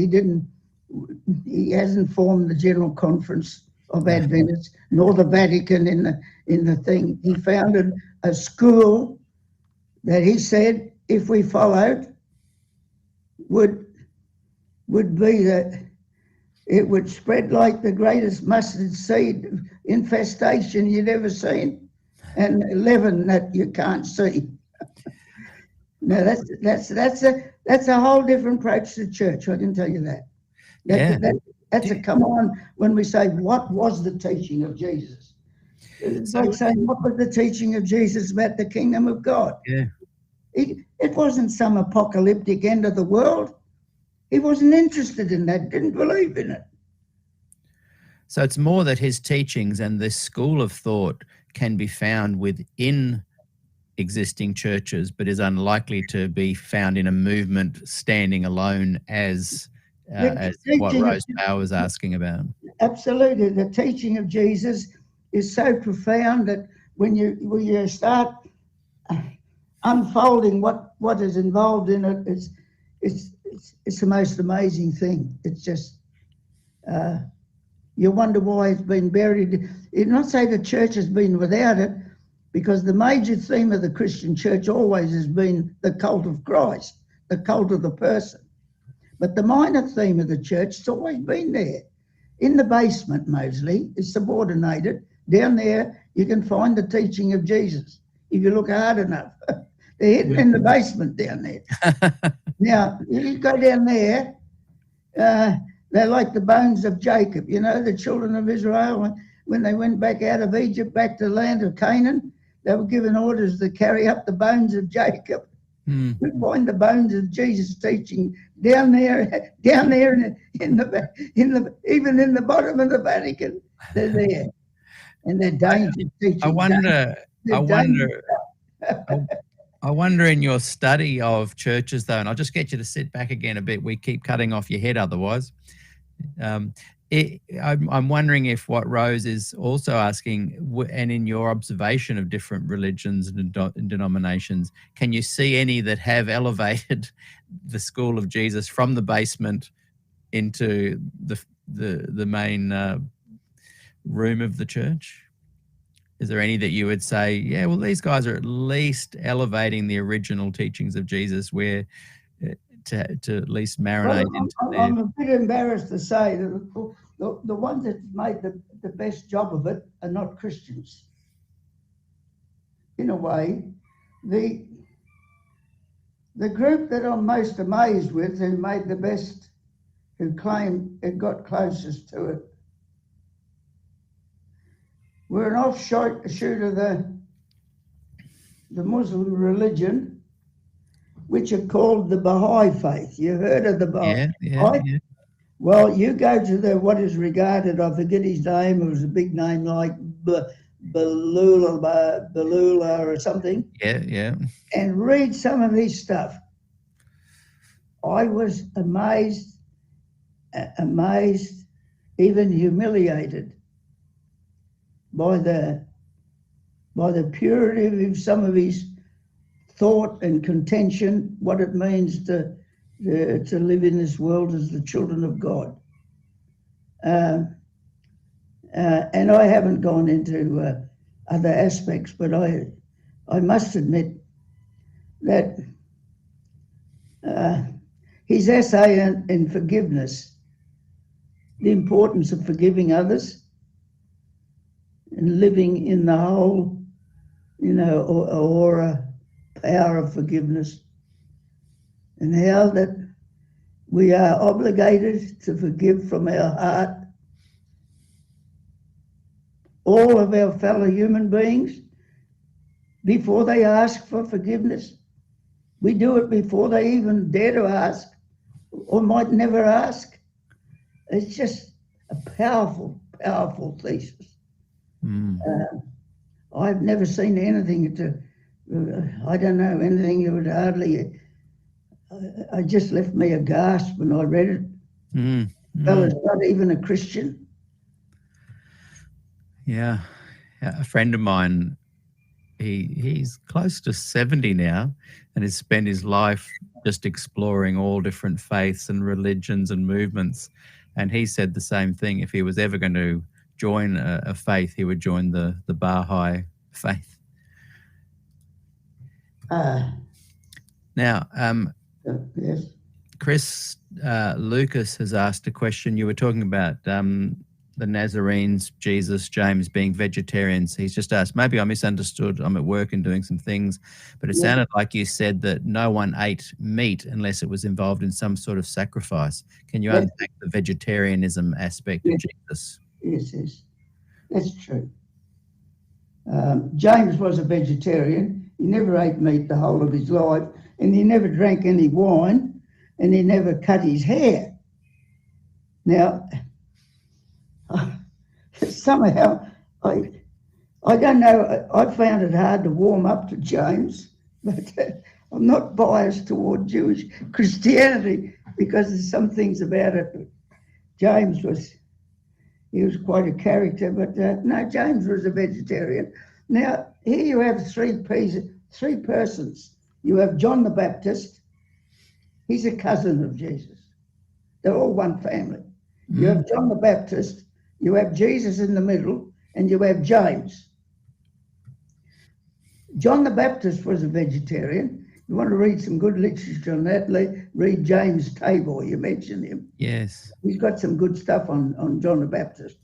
he hasn't formed the General Conference of Adventists, nor the Vatican in the thing. He founded a school that he said, if we followed, would be that it would spread like the greatest mustard seed infestation you'd ever seen, and leaven that you can't see. Now that's a whole different approach to church. I can tell you that. That's a come on when we say what was the teaching of Jesus. It's like saying what was the teaching of Jesus about the kingdom of God. Yeah. It wasn't some apocalyptic end of the world. He wasn't interested in that, didn't believe in it. So it's more that his teachings and this school of thought can be found within existing churches, but is unlikely to be found in a movement standing alone as what Rose Power was asking about. Absolutely. The teaching of Jesus is so profound that when you start unfolding what is involved in it, it's the most amazing thing. It's just you wonder why it's been buried. It's not say the church has been without it, because the major theme of the Christian church always has been the cult of Christ, the cult of the person. But the minor theme of the church has always been there. In the basement, mostly, is subordinated. Down there, you can find the teaching of Jesus, if you look hard enough. They're hidden in the basement down there. Now, you go down there, they're like the bones of Jacob. You know, the children of Israel, when they went back out of Egypt, back to the land of Canaan, they were given orders to carry up the bones of Jacob. We find the bones of Jesus' teaching down there even in the bottom of the Vatican. They're there, and they're dangerous teaching. I wonder in your study of churches, though, and I'll just get you to sit back again a bit. We keep cutting off your head otherwise. I'm wondering if what Rose is also asking, and in your observation of different religions and denominations, can you see any that have elevated the school of Jesus from the basement into the main room of the church? Is there any that you would say, yeah, well, these guys are at least elevating the original teachings of Jesus, where to at least marinate into I'm a bit embarrassed to say that the ones that made the best job of it are not Christians. In a way, the group that I'm most amazed with, who made the best, who claimed it got closest to it, were an offshoot of the Muslim religion, which are called the Baha'i faith. You heard of the Baha'i? Yeah. Well, you go to what is regarded, I forget his name, it was a big name like Belula or something, Yeah. and read some of his stuff. I was amazed, even humiliated by the purity of some of his thought and contention, what it means to live in this world as the children of God. And I haven't gone into other aspects, but I must admit that his essay in forgiveness, the importance of forgiving others and living in the whole, aura, power of forgiveness, and how that we are obligated to forgive from our heart all of our fellow human beings before they ask for forgiveness. We do it before they even dare to ask or might never ask. It's just a powerful, powerful thesis. I've never seen anything anything that would hardly, I just left me aghast when I read it. Fella's not even a Christian. Yeah. A friend of mine, he's close to 70 now and has spent his life just exploring all different faiths and religions and movements. And he said the same thing. If he was ever going to join a faith, he would join the Baha'i faith. Now, Yes. Chris Lucas has asked a question. You were talking about the Nazarenes, Jesus, James being vegetarians. He's just asked, maybe I misunderstood. I'm at work and doing some things, but it sounded like you said that no one ate meat unless it was involved in some sort of sacrifice. Can you unpack the vegetarianism aspect of Jesus? Yes. That's true. James was a vegetarian. He never ate meat the whole of his life, and he never drank any wine, and he never cut his hair. Now, somehow, I don't know, I found it hard to warm up to James, but I'm not biased toward Jewish Christianity because there's some things about it. James was quite a character, but no, James was a vegetarian. Now, here you have three persons. You have John the Baptist. He's a cousin of Jesus. They're all one family. You have John the Baptist, you have Jesus in the middle, and you have James. John the Baptist was a vegetarian. You want to read some good literature on that, read James Tabor, you mentioned him. Yes. He's got some good stuff on John the Baptist.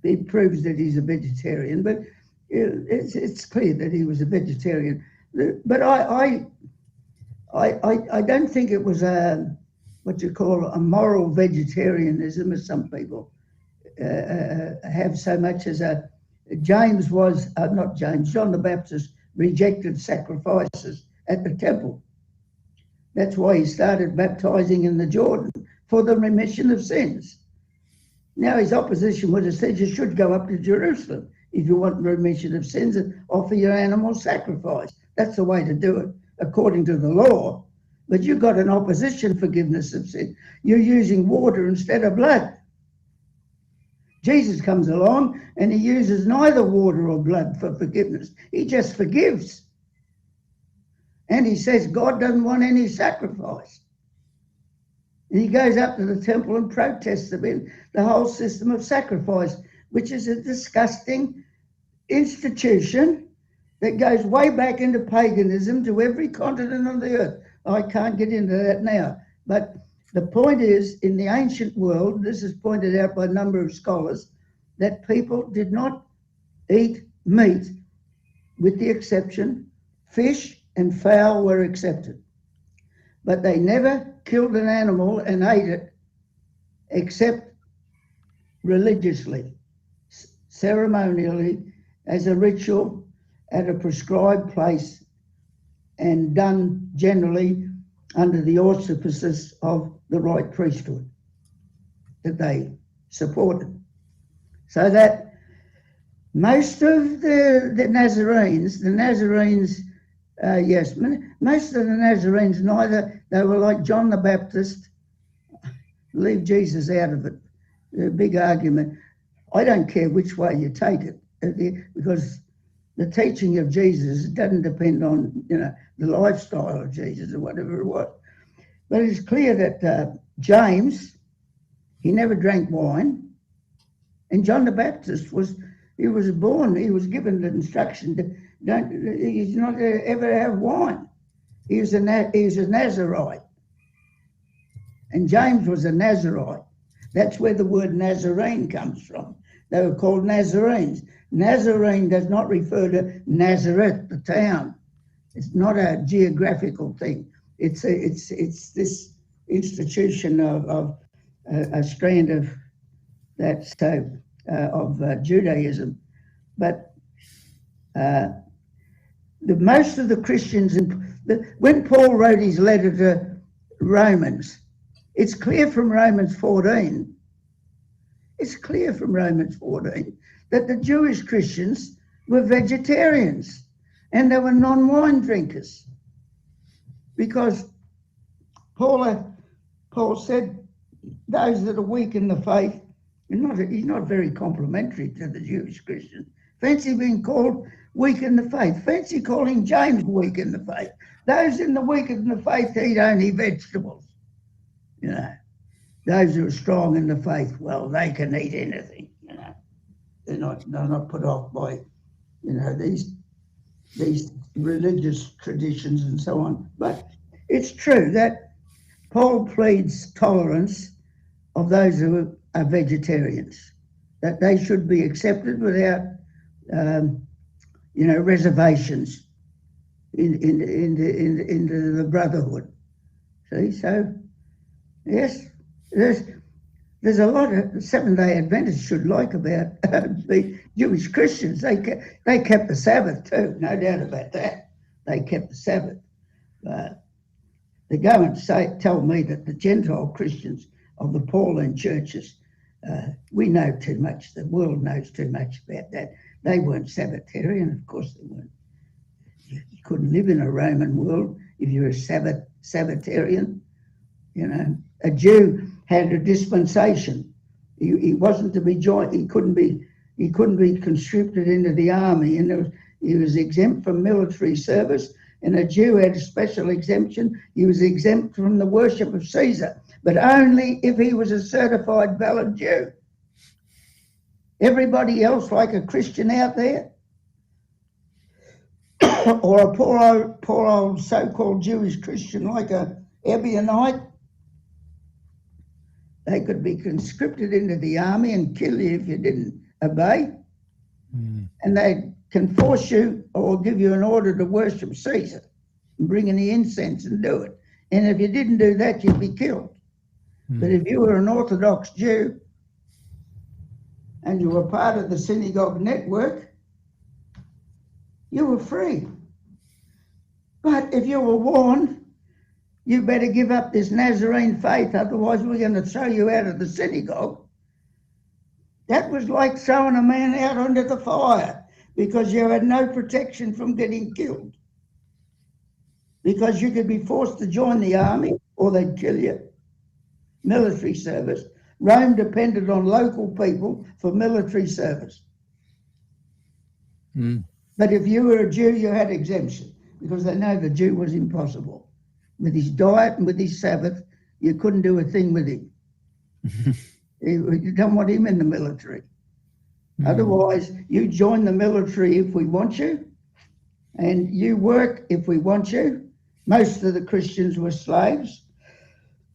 It proves that he's a vegetarian, but it's clear that he was a vegetarian. But I don't think it was what you call a moral vegetarianism, as some people have so much as John the Baptist rejected sacrifices at the temple. That's why he started baptizing in the Jordan for the remission of sins. Now his opposition would have said you should go up to Jerusalem if you want remission of sins and offer your animal sacrifice. That's the way to do it according to the law. But you've got an opposition forgiveness of sin. You're using water instead of blood. Jesus comes along and he uses neither water or blood for forgiveness. He just forgives. And he says God doesn't want any sacrifice. And he goes up to the temple and protests about the whole system of sacrifice, which is a disgusting institution that goes way back into paganism to every continent on the earth. I can't get into that now. But the point is, in the ancient world, this is pointed out by a number of scholars, that people did not eat meat, with the exception, fish and fowl were accepted. But they never killed an animal and ate it, except religiously, ceremonially, as a ritual at a prescribed place, and done generally under the auspices of the right priesthood. that they supported. So that most of the Nazarenes, yes, most of the Nazarenes, they were like John the Baptist, leave Jesus out of it. A big argument. I don't care which way you take it, because the teaching of Jesus doesn't depend on, the lifestyle of Jesus or whatever it was. But it's clear that James, he never drank wine, and John the Baptist he was given the instruction to he's not to ever have wine. He was a Nazarite, and James was a Nazarite. That's where the word Nazarene comes from. They were called Nazarenes. Nazarene does not refer to Nazareth, the town. It's not a geographical thing. It's this institution of a strand of Judaism. But most of the Christians, when Paul wrote his letter to Romans, it's clear from Romans 14. It's clear from Romans 14 that the Jewish Christians were vegetarians and they were non-wine drinkers, because Paul said those that are weak in the faith, he's not very complimentary to the Jewish Christians. Fancy being called weak in the faith. Fancy calling James weak in the faith. Those in the weak in the faith eat only vegetables. Those who are strong in the faith, well, they can eat anything. They're not put off by, these religious traditions and so on. But it's true that Paul pleads tolerance of those who are vegetarians, that they should be accepted without, reservations into the brotherhood. See, so yes, there's a lot of Seventh-day Adventists should like about the Jewish Christians. They kept the Sabbath too, no doubt about that. They kept the Sabbath. They go and tell me that the Gentile Christians of the Pauline churches, we know too much. The world knows too much about that. They weren't Sabbatarian, of course they weren't. You couldn't live in a Roman world if you're a Sabbatarian. A Jew had a dispensation. He wasn't to be joined. He couldn't be conscripted into the army, and he was exempt from military service. And a Jew had a special exemption. He was exempt from the worship of Caesar, but only if he was a certified valid Jew. Everybody else, like a Christian out there, or a poor old so-called Jewish Christian like a Ebionite, they could be conscripted into the army and kill you if you didn't obey. And they can force you or give you an order to worship Caesar and bring in the incense and do it. And if you didn't do that, you'd be killed. But if you were an Orthodox Jew and you were part of the synagogue network, you were free. But if you were warned, you better give up this Nazarene faith, otherwise we're going to throw you out of the synagogue. That was like throwing a man out onto the fire, because you had no protection from getting killed. Because you could be forced to join the army or they'd kill you. Military service. Rome depended on local people for military service. But if you were a Jew, you had exemption, because they know the Jew was impossible. With his diet and with his Sabbath, you couldn't do a thing with him. You don't want him in the military. Otherwise, you join the military if we want you, and you work if we want you. Most of the Christians were slaves,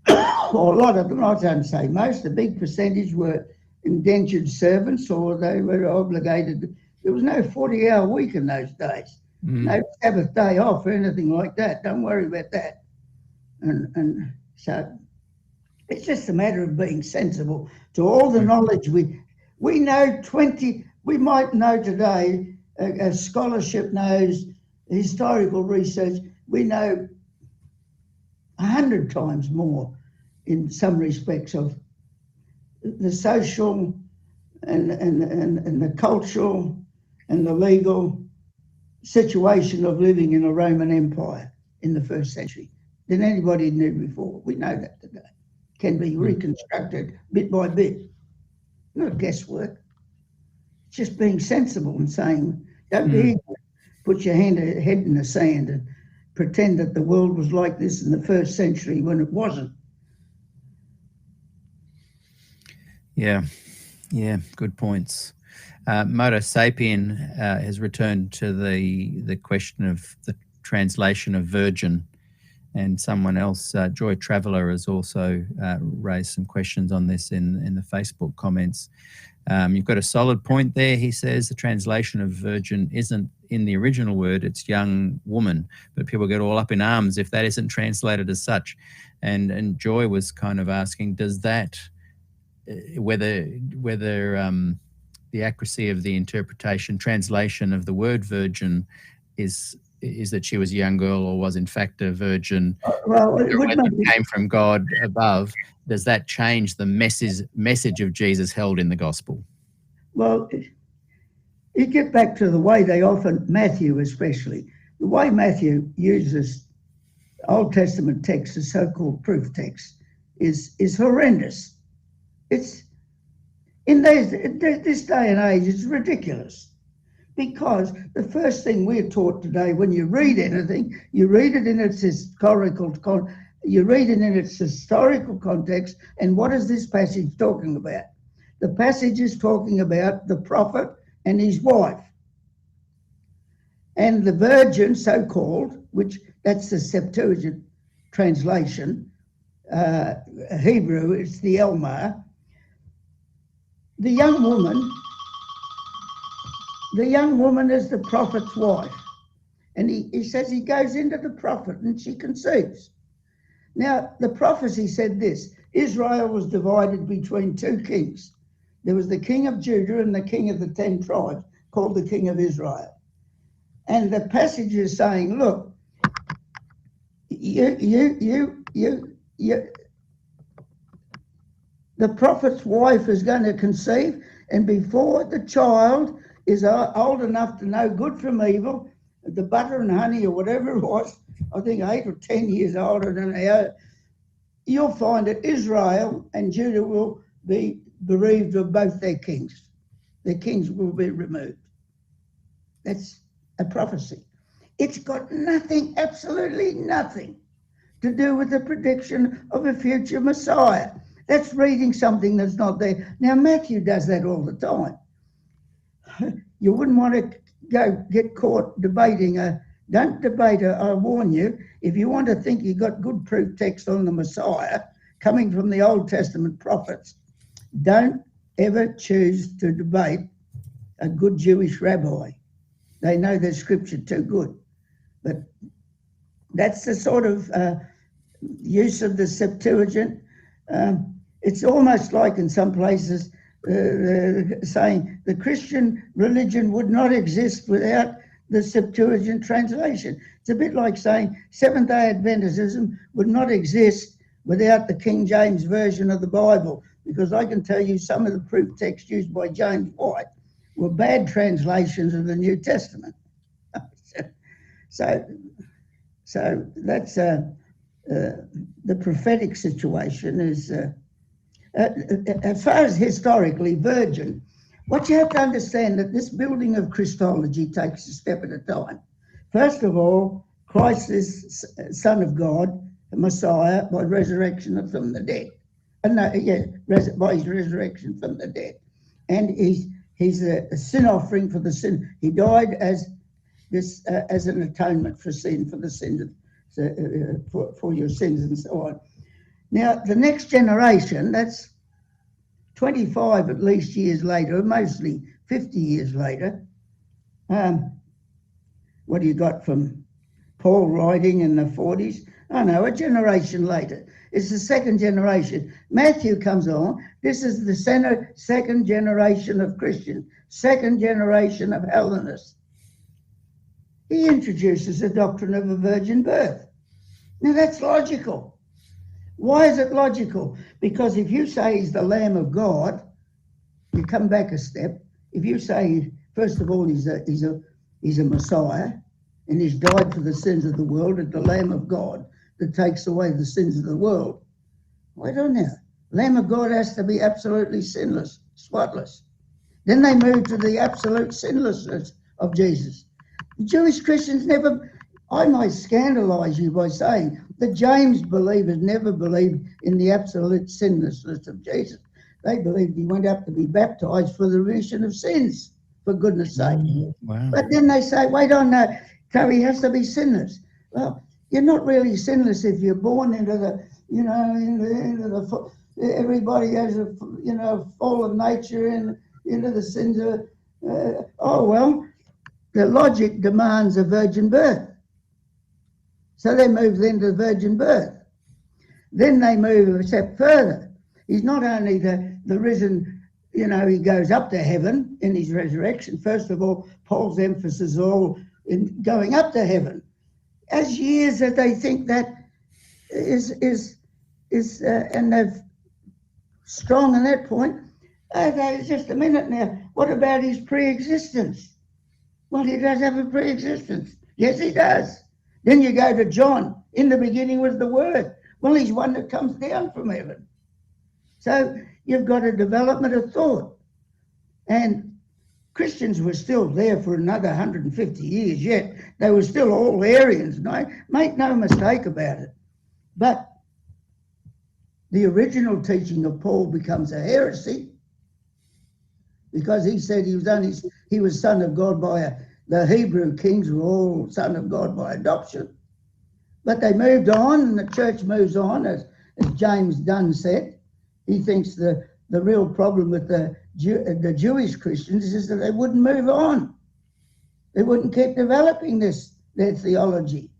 or a lot of them, I don't say most, a big percentage were indentured servants, or they were obligated. There was no 40-hour week in those days. No Sabbath day off or anything like that. Don't worry about that. And so it's just a matter of being sensible to all the knowledge we know. We might know today, as scholarship knows, historical research, we know 100 times more in some respects of the social and the cultural and the legal situation of living in a Roman Empire in the 1st century than anybody knew before. We know that today. Can be reconstructed bit by bit. Not guesswork. Just being sensible and saying, don't be put your head in the sand and pretend that the world was like this in the 1st century when it wasn't. Yeah, good points. Moto Sapien has returned to the question of the translation of virgin, and someone else, Joy Traveller, has also raised some questions on this in the Facebook comments. You've got a solid point there. He says the translation of virgin isn't in the original word, it's young woman, but people get all up in arms if that isn't translated as such. And Joy was kind of asking, does that, whether the accuracy of the interpretation, translation of the word virgin is that she was a young girl or was in fact a virgin, well, it came from God above, does that change the message of Jesus held in the gospel? Well, you get back to the way they often, Matthew especially, the way Matthew uses Old Testament text, the so-called proof text, is horrendous. It's in this day and age, it's ridiculous, because the first thing we're taught today, when you read anything, you read it in its historical context. And what is this passage talking about? The passage is talking about the prophet and his wife, and the virgin, so-called, which that's the Septuagint translation. Hebrew, it's the Elmah. The young woman is the prophet's wife. And he says he goes into the prophet and she conceives. Now, the prophecy said this: Israel was divided between 2 kings. There was the king of Judah and the king of the 10 tribes, called the king of Israel. And the passage is saying, look, the prophet's wife is going to conceive, and before the child is old enough to know good from evil, the butter and honey or whatever it was, I think 8 or 10 years older than her, you'll find that Israel and Judah will be bereaved of both their kings. Their kings will be removed. That's a prophecy. It's got nothing, absolutely nothing, to do with the prediction of a future Messiah. That's reading something that's not there. Now, Matthew does that all the time. You wouldn't want to go get caught debating don't debate I warn you, if you want to think you got good proof text on the Messiah coming from the Old Testament prophets, don't ever choose to debate a good Jewish rabbi. They know their scripture too good. But that's the sort of use of the Septuagint. It's almost like in some places saying the Christian religion would not exist without the Septuagint translation. It's a bit like saying Seventh-day Adventism would not exist without the King James Version of the Bible, because I can tell you some of the proof texts used by James White were bad translations of the New Testament. So that's the prophetic situation is, as far as historically, virgin. What you have to understand that this building of Christology takes a step at a time. First of all, Christ is Son of God, the Messiah, by resurrection from the dead. By his resurrection from the dead. And he's a sin offering for the sin. He died as an atonement for sin, for the sins for your sins and so on. Now, the next generation, that's 25 at least years later, mostly 50 years later. What do you got from Paul writing in the 40s? Oh no, a generation later. It's the second generation. Matthew comes on. This is the second generation of Christians, second generation of Hellenists. He introduces the doctrine of a virgin birth. Now that's logical. Why is it logical? Because if you say he's the Lamb of God, you come back a step. If you say, first of all, he's a Messiah, and he's died for the sins of the world, and the Lamb of God that takes away the sins of the world. Wait on now. Lamb of God has to be absolutely sinless, spotless. Then they move to the absolute sinlessness of Jesus. The Jewish Christians never, I might scandalise you by saying the James believers never believed in the absolute sinlessness of Jesus. They believed he went up to be baptised for the remission of sins, for goodness sake. Wow. But then they say, wait on, no, so he has to be sinless. Well, you're not really sinless if you're born into the, everybody has a, fallen nature and into the sins of, the logic demands a virgin birth. So they move then to virgin birth. Then they move a step further. He's not only the risen, he goes up to heaven in his resurrection. First of all, Paul's emphasis is all in going up to heaven. As years that they think that is and they're strong on that point. Okay, just a minute now. What about his pre-existence? Well, he does have a pre-existence. Yes, he does. Then you go to John. In the beginning was the Word. Well, he's one that comes down from heaven. So you've got a development of thought. And Christians were still there for another 150 years yet. They were still all Arians. No, make no mistake about it. But the original teaching of Paul becomes a heresy because he said he was son of God by the Hebrew kings were all son of God by adoption. But they moved on, and the church moves on, as James Dunn said. He thinks the real problem with the Jewish Christians is that they wouldn't move on. They wouldn't keep developing their theology.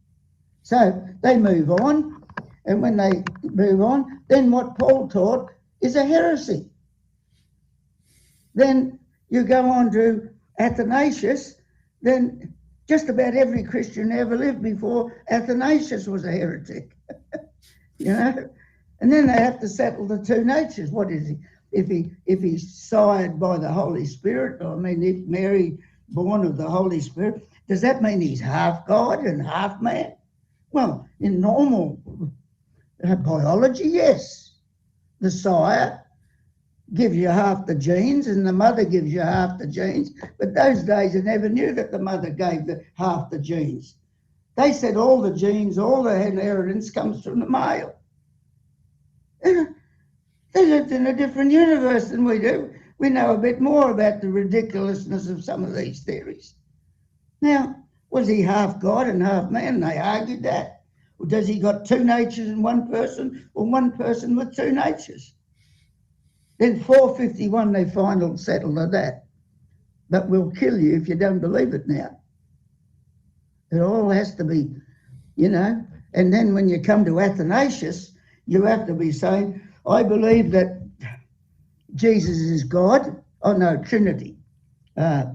So they move on, and when they move on, then what Paul taught is a heresy. Then you go on to Athanasius, then just about every Christian ever lived before Athanasius was a heretic, And then they have to settle the two natures. What is he? If he's sired by the Holy Spirit, if Mary born of the Holy Spirit, does that mean he's half God and half man? Well, in normal biology, yes. The sire gives you half the genes and the mother gives you half the genes. But those days I never knew that the mother gave half the genes. They said all the genes, all the inheritance comes from the male. They lived in a different universe than we do. We know a bit more about the ridiculousness of some of these theories. Now, was he half God and half man? They argued that. Or does he got two natures in one person, or one person with two natures? Then 451, they finally settled on that. But we'll kill you if you don't believe it now. It all has to be, And then when you come to Athanasius, you have to be saying, I believe that Jesus is God. Oh, no, Trinity. The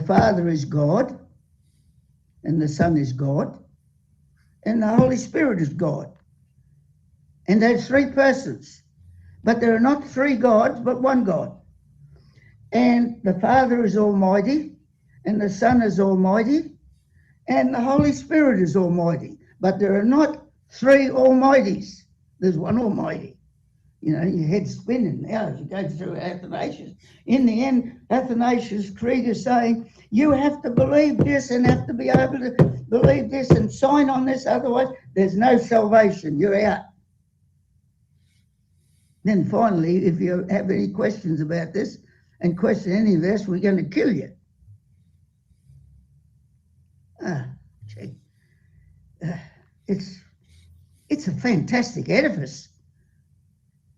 Father is God, and the Son is God, and the Holy Spirit is God. And there's three persons. But there are not three gods, but one God. And the Father is almighty, and the Son is almighty, and the Holy Spirit is almighty. But there are not three almighties. There's one almighty. Your head's spinning now as you go through Athanasius. In the end, Athanasius' creed is saying, you have to believe this and have to be able to believe this and sign on this, otherwise there's no salvation. You're out. Then finally, if you have any questions about this and question any of this, we're going to kill you. It's a fantastic edifice.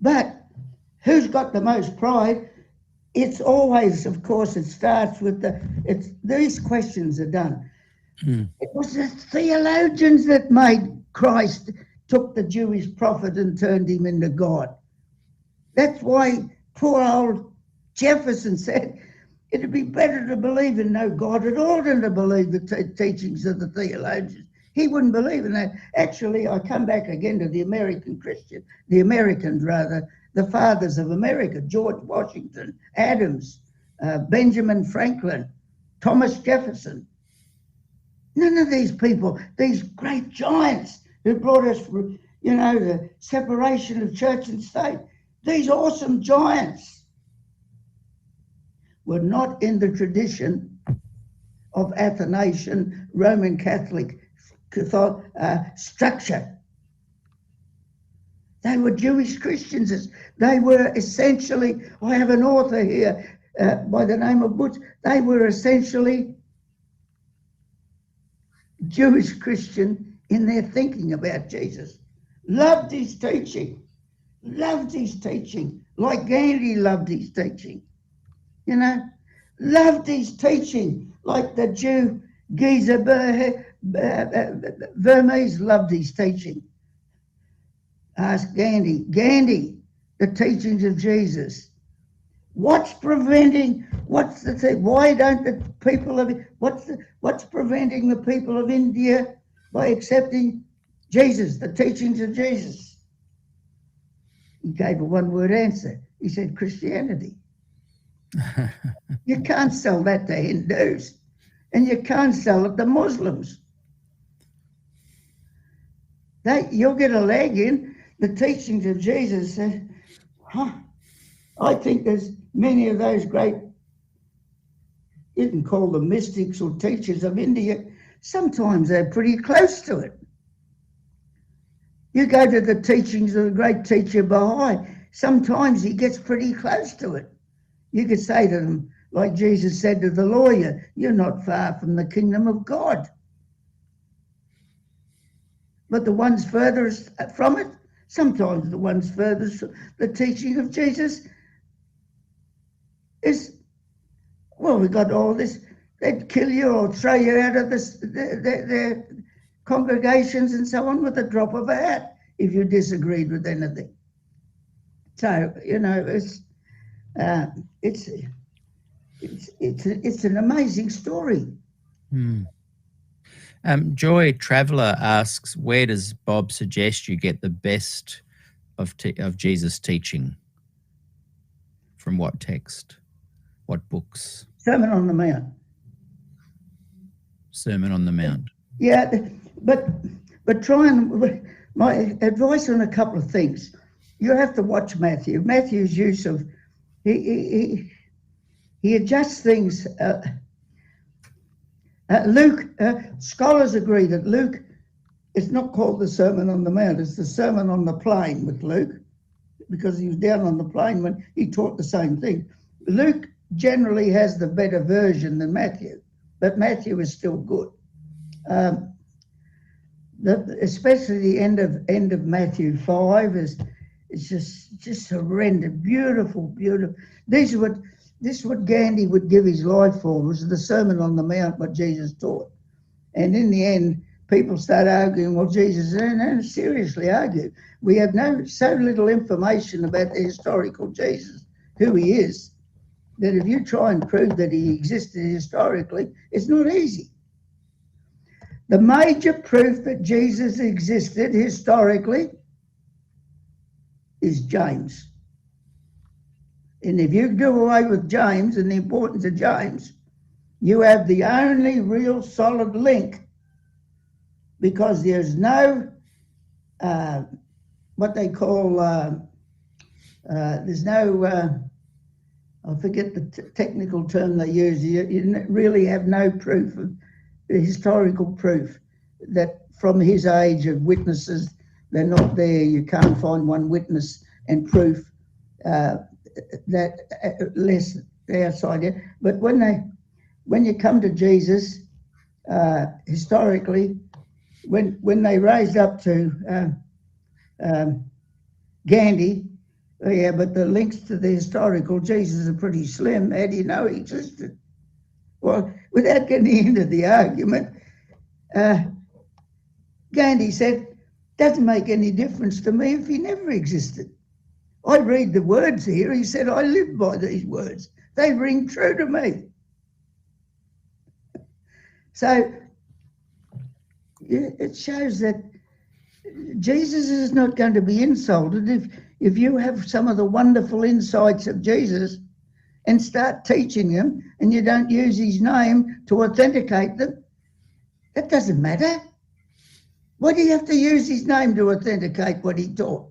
But who's got the most pride? It's always, of course, it starts with these questions are done. It was the theologians that made Christ, took the Jewish prophet and turned him into God. That's why poor old Jefferson said, it'd be better to believe in no God at all than to believe the teachings of the theologians. He wouldn't believe in that. Actually, I come back again to the Americans rather, the fathers of America, George Washington, Adams, Benjamin Franklin, Thomas Jefferson. None of these people, these great giants who brought us, the separation of church and state, these awesome giants were not in the tradition of Athanasian Roman Catholic structure. They were Jewish Christians. They were essentially, I have an author here by the name of Butch, they were essentially Jewish Christian in their thinking about Jesus. Loved his teaching, like Gandhi loved his teaching, loved his teaching, like the Jew Geezer Vermes loved his teaching. Ask Gandhi, the teachings of Jesus. What's preventing what's preventing the people of India by accepting Jesus, the teachings of Jesus? He gave a one-word answer. He said Christianity. You can't sell that to Hindus, and you can't sell it to Muslims. You'll get a leg in. The teachings of Jesus said, I think there's many of those great, you can call them mystics or teachers of India, sometimes they're pretty close to it. You go to the teachings of the great teacher Baha'i, sometimes he gets pretty close to it. You could say to them, like Jesus said to the lawyer, you're not far from the kingdom of God. But the ones furthest from it, sometimes the ones furthest from the teaching of Jesus is, well, we got all this, they'd kill you or throw you out of their congregations and so on with a drop of a hat if you disagreed with anything. So, it's an amazing story. Joy Traveller asks, where does Bob suggest you get the best of Jesus' teaching? From what text? What books? Sermon on the Mount. Sermon on the Mount. Yeah, but try and, my advice on a couple of things. You have to watch Matthew. Matthew's use of, he adjusts things. Luke, scholars agree that Luke, it's not called the Sermon on the Mount, it's the Sermon on the Plain with Luke, because he was down on the plain when he taught the same thing. Luke generally has the better version than Matthew, but Matthew is still good. Especially the end of Matthew 5 it's just horrendous, beautiful. This is what Gandhi would give his life for, was the Sermon on the Mount, what Jesus taught. And in the end, people start arguing, well, Jesus, no, seriously argue. We have so little information about the historical Jesus, who he is, that if you try and prove that he existed historically, it's not easy. The major proof that Jesus existed historically is James. And if you do away with James and the importance of James, you have the only real solid link, because there's no, what they call, there's no, I forget the technical term they use, you really have no proof of historical proof that from his age of witnesses, they're not there. You can't find one witness and proof that less outside it. But when you come to Jesus, historically, when they raised up to Gandhi, yeah, but the links to the historical Jesus are pretty slim. How do you know he existed? Well, without getting into the argument, Gandhi said, doesn't make any difference to me if he never existed. I read the words here. He said, I live by these words. They ring true to me. So, it shows that Jesus is not going to be insulted if you have some of the wonderful insights of Jesus and start teaching them and you don't use his name to authenticate them. That doesn't matter. Why do you have to use his name to authenticate what he taught?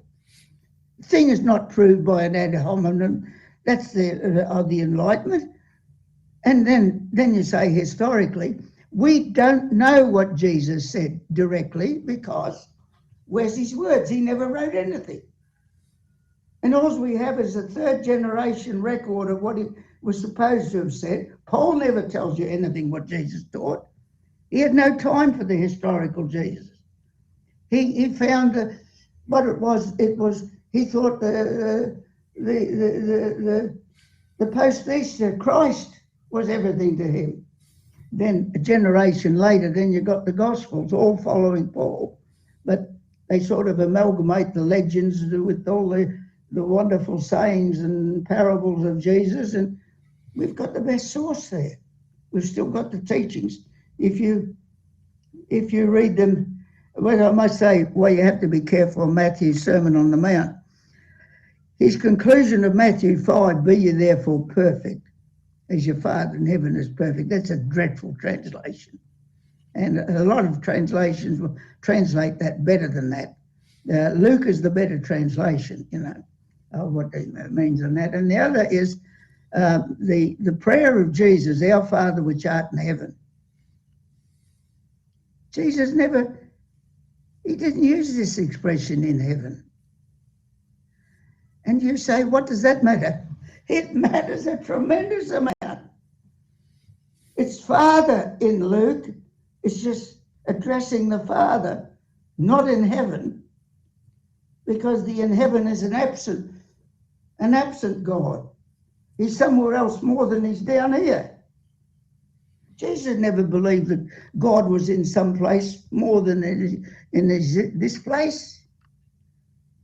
The thing is not proved by an ad hominem. That's the Enlightenment. And then you say historically, we don't know what Jesus said directly because where's his words? He never wrote anything. And all we have is a third generation record of what he was supposed to have said. Paul never tells you anything what Jesus taught. He had no time for the historical Jesus. He found what it was. He thought the post-Easter Christ was everything to him. Then a generation later, then you got the Gospels all following Paul, but they sort of amalgamate the legends with all the wonderful sayings and parables of Jesus, and we've got the best source there. We've still got the teachings. If you read them, well, I must say, well, you have to be careful of Matthew's Sermon on the Mount. His conclusion of Matthew 5, be ye therefore perfect, as your Father in heaven is perfect. That's a dreadful translation. And a lot of translations will translate that better than that. Luke is the better translation, of what it means on that. And the other is the prayer of Jesus, our Father which art in heaven. Jesus he didn't use this expression in heaven. And you say, what does that matter? It matters a tremendous amount. It's Father in Luke. It's just addressing the Father, not in heaven, because the in heaven is an absent God. He's somewhere else more than he's down here. Jesus never believed that God was in some place more than in this place.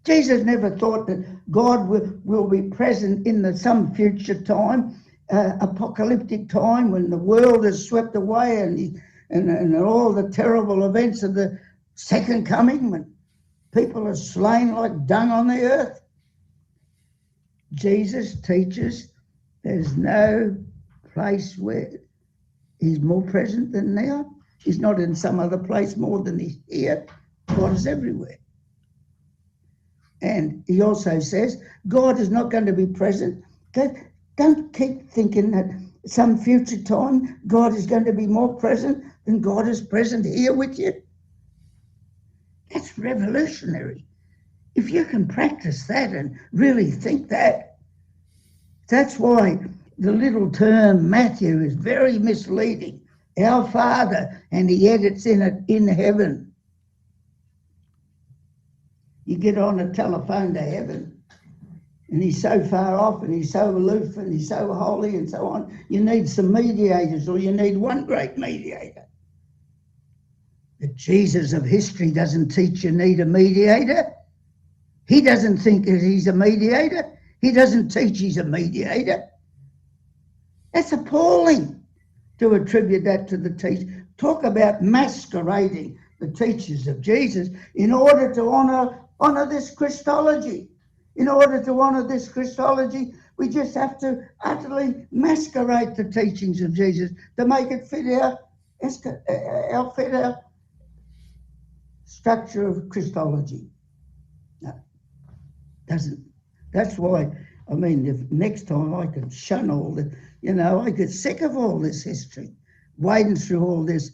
Jesus never thought that God will be present in some future time, apocalyptic time, when the world is swept away and all the terrible events of the second coming, when people are slain like dung on the earth. Jesus teaches there's no place where he's more present than now. He's not in some other place more than he's here. God is everywhere. And he also says God is not going to be present. Don't keep thinking that some future time God is going to be more present than God is present here with you. That's revolutionary. If you can practice that and really think that, that's why the little term Matthew is very misleading. Our Father, and he edits in it, in heaven. You get on a telephone to heaven, and he's so far off, and he's so aloof, and he's so holy, and so on. You need some mediators, or you need one great mediator. The Jesus of history doesn't teach you need a mediator. He doesn't think that he's a mediator. He doesn't teach he's a mediator. That's appalling to attribute that to the teacher. Talk about masquerading the teachers of Jesus in order to honor this Christology. In order to honor this Christology, we just have to utterly masquerade the teachings of Jesus to make it fit our structure of Christology. No, doesn't. That's why, if next time I could shun all the, I get sick of all this history, wading through all this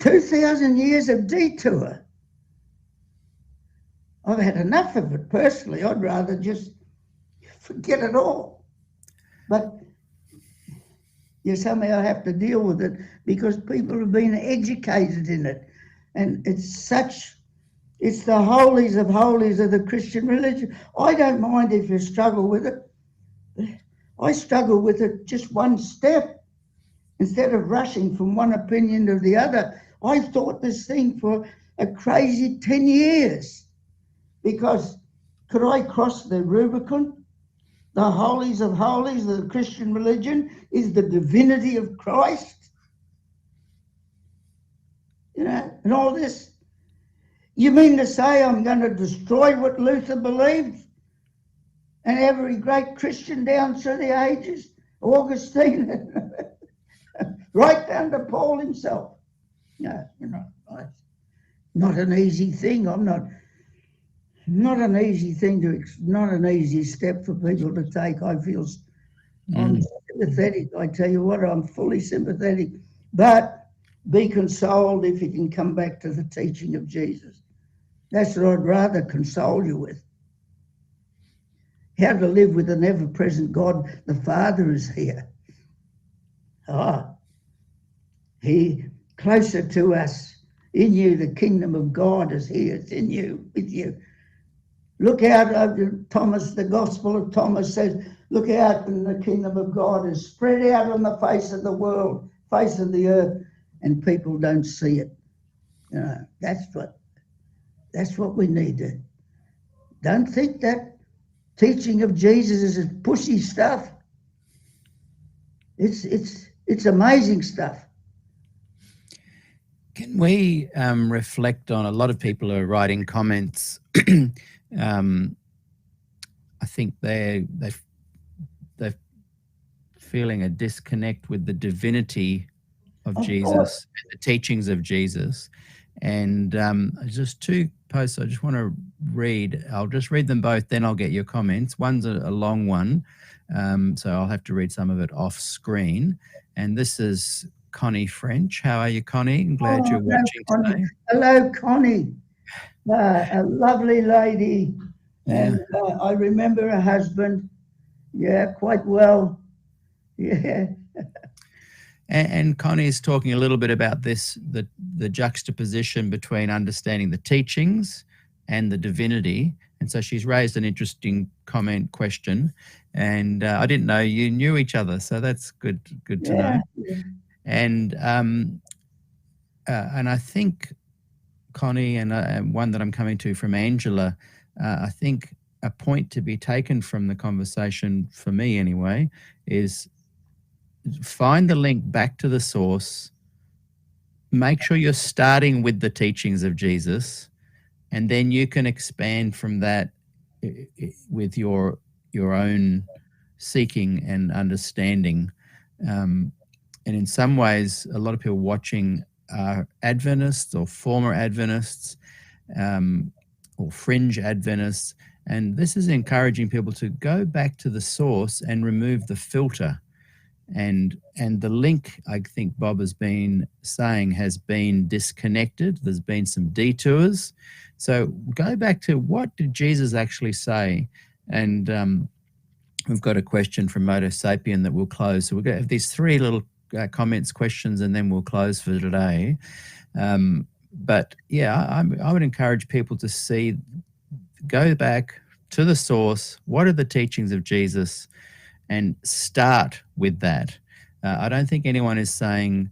2,000 years of detour. I've had enough of it personally. I'd rather just forget it all. But you somehow have to deal with it because people have been educated in it. And it's the holies of the Christian religion. I don't mind if you struggle with it. I struggle with it just one step. Instead of rushing from one opinion to the other, I thought this thing for a crazy 10 years. Because could I cross the Rubicon? The holies of the Christian religion is the divinity of Christ. you know, and all this. You mean to say I'm going to destroy what Luther believed? And every great Christian down through the ages, Augustine, right down to Paul himself. No, you know, it's not an easy thing. Not an easy thing not an easy step for people to take. I feel I'm sympathetic. I tell you what, I'm fully sympathetic. But be consoled if you can come back to the teaching of Jesus. That's what I'd rather console you with. How to live with an ever-present God. The Father is here. He closer to us. In you, the kingdom of God is here. It's in you, with you. Look out over Thomas, the Gospel of Thomas says, look out, and the kingdom of God is spread out on the face of the world, face of the earth, and people don't see it. You know, that's what we need to. Don't think that teaching of Jesus is pushy stuff. It's amazing stuff. Can we reflect on, a lot of people are writing comments. I think they're feeling a disconnect with the divinity of Jesus, and the teachings of Jesus. And just two posts I just want to read. I'll just read them both, then I'll get your comments. One's a long one, so I'll have to read some of it off screen. And this is Connie French. How are you, Connie? I'm glad you're watching today. Hello, Connie. A lovely lady. Yeah. And I remember her husband. Yeah, quite well. Yeah. And Connie is talking a little bit about this, the juxtaposition between understanding the teachings and the divinity. And so she's raised an interesting question. And I didn't know you knew each other, so that's good to know. Yeah. And I think, Connie, and one that I'm coming to from Angela, I think a point to be taken from the conversation, for me anyway, is find the link back to the source. Make sure you're starting with the teachings of Jesus, and then you can expand from that with your own seeking and understanding. And in some ways, a lot of people watching are Adventists or former Adventists or fringe Adventists, and this is encouraging people to go back to the source and remove the filter. And the link, I think Bob has been saying, has been disconnected. There's been some detours. So go back to, what did Jesus actually say? And we've got a question from Moto Sapien that we'll close. So we're going to have these three little comments, questions, and then we'll close for today. But yeah, I would encourage people to go back to the source. What are the teachings of Jesus? And start with that. I don't think anyone is saying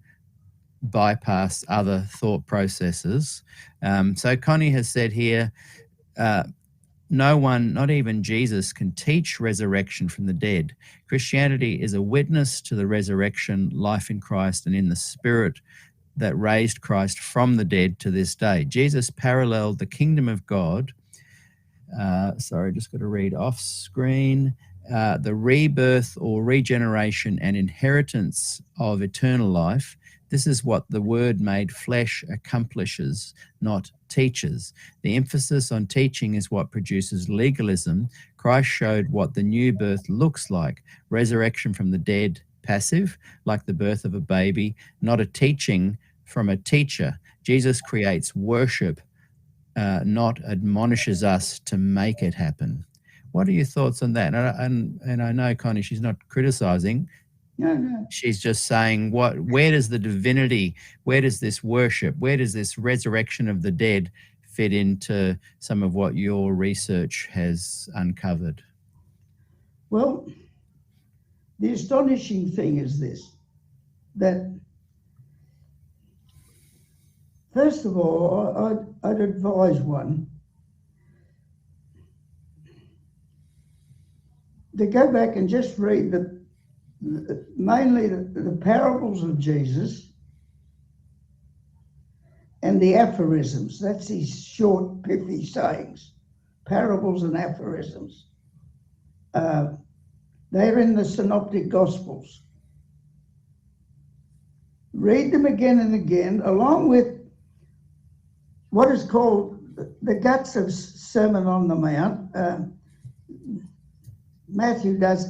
bypass other thought processes. So Connie has said here, no one, not even Jesus, can teach resurrection from the dead. Christianity is a witness to the resurrection, life in Christ, and in the Spirit that raised Christ from the dead to this day. Jesus paralleled the kingdom of God. Sorry, just got to read off screen. The rebirth or regeneration and inheritance of eternal life. This is what the Word made flesh accomplishes, not teaches. The emphasis on teaching is what produces legalism. Christ showed what the new birth looks like. Resurrection from the dead, passive, like the birth of a baby, not a teaching from a teacher. Jesus creates worship, not admonishes us to make it happen. What are your thoughts on that? And I know, Connie, she's not criticizing. No. She's just saying, where does the divinity, where does this worship, where does this resurrection of the dead fit into some of what your research has uncovered? Well, the astonishing thing is this, that first of all, I'd advise one to go back and just read mainly the parables of Jesus, and the aphorisms. That's his short, pithy sayings, parables and aphorisms. They're in the Synoptic Gospels. Read them again and again, along with what is called the guts of Sermon on the Mount. Matthew does,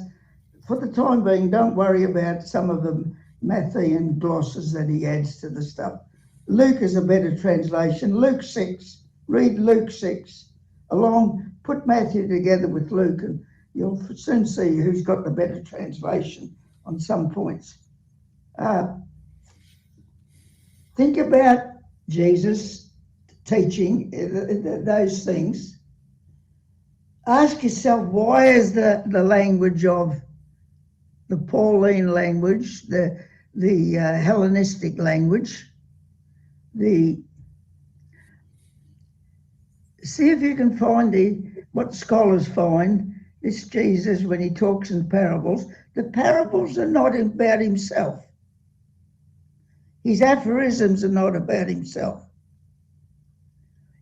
for the time being, don't worry about some of the Matthean glosses that he adds to the stuff. Luke is a better translation. Luke 6, read Luke 6. Put Matthew together with Luke, and you'll soon see who's got the better translation on some points. Think about Jesus teaching those things. Ask yourself, why is the language of the Pauline language, the Hellenistic language, see if you can find what scholars find, this Jesus, when he talks in parables, the parables are not about himself. His aphorisms are not about himself.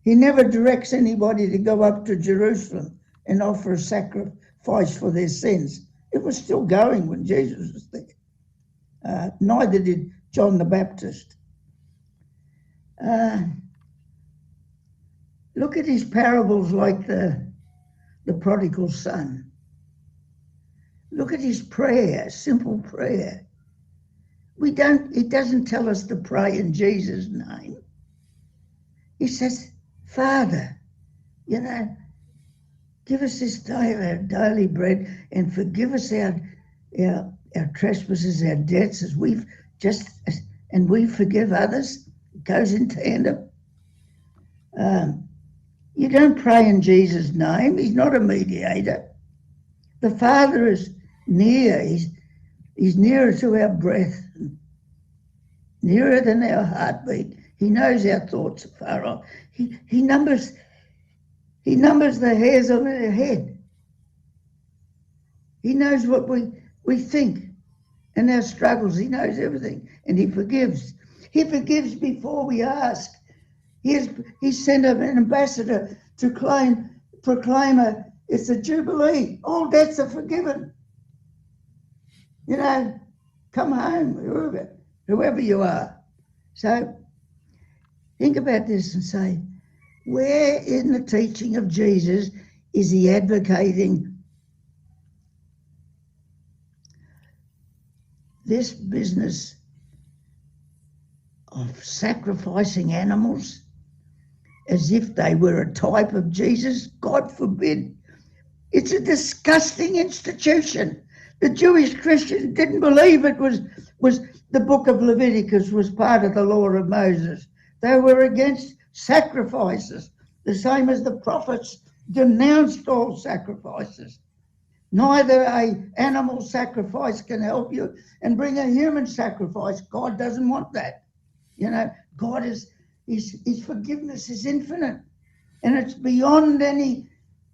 He never directs anybody to go up to Jerusalem and offer a sacrifice for their sins. It was still going when Jesus was there. Neither did John the Baptist. Look at his parables like the prodigal son. Look at his prayer, simple prayer. It doesn't tell us to pray in Jesus' name. He says, Father, give us this day our daily bread, and forgive us our trespasses, our debts, and we forgive others. It goes in tandem. You don't pray in Jesus' name. He's not a mediator. The Father is near. He's nearer to our breath, nearer than our heartbeat. He knows our thoughts are far off. He numbers the hairs on our head. He knows what we think and our struggles. He knows everything, and he forgives. He forgives before we ask. He sent an ambassador to proclaim it's a jubilee. All debts are forgiven. Come home, whoever you are. So think about this and say, where in the teaching of Jesus is he advocating this business of sacrificing animals as if they were a type of Jesus? God forbid. It's a disgusting institution. The Jewish Christians didn't believe it was the book of Leviticus was part of the law of Moses. They were against sacrifices, the same as the prophets denounced all sacrifices. Neither an animal sacrifice can help you and bring a human sacrifice. God doesn't want that. God his forgiveness is infinite, and it's beyond any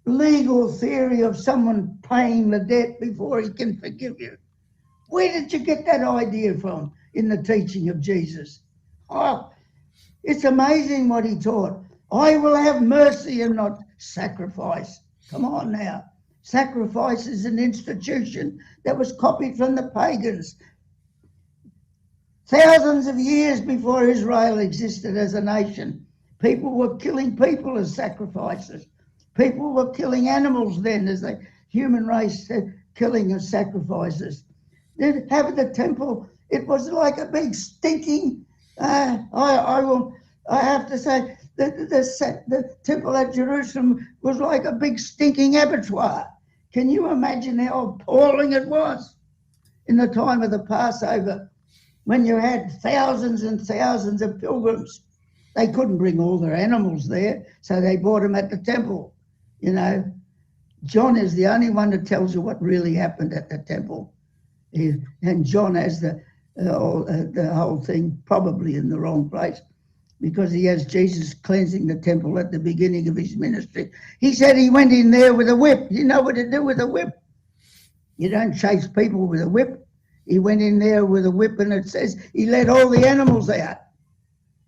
legal theory of someone paying the debt before he can forgive you. Where did you get that idea from in the teaching of Jesus? Oh, it's amazing what he taught. I will have mercy and not sacrifice. Come on now. Sacrifice is an institution that was copied from the pagans. Thousands of years before Israel existed as a nation, people were killing people as sacrifices. People were killing animals then as the human race killing as sacrifices. They'd have the temple. It was like a big stinking, I have to say, the temple at Jerusalem was like a big stinking abattoir. Can you imagine how appalling it was in the time of the Passover when you had thousands and thousands of pilgrims? They couldn't bring all their animals there, so they bought them at the temple. John is the only one that tells you what really happened at the temple. And John has the whole thing probably in the wrong place, because he has Jesus cleansing the temple at the beginning of his ministry. He said he went in there with a whip. You know what to do with a whip? You don't chase people with a whip. He went in there with a whip, and it says he let all the animals out.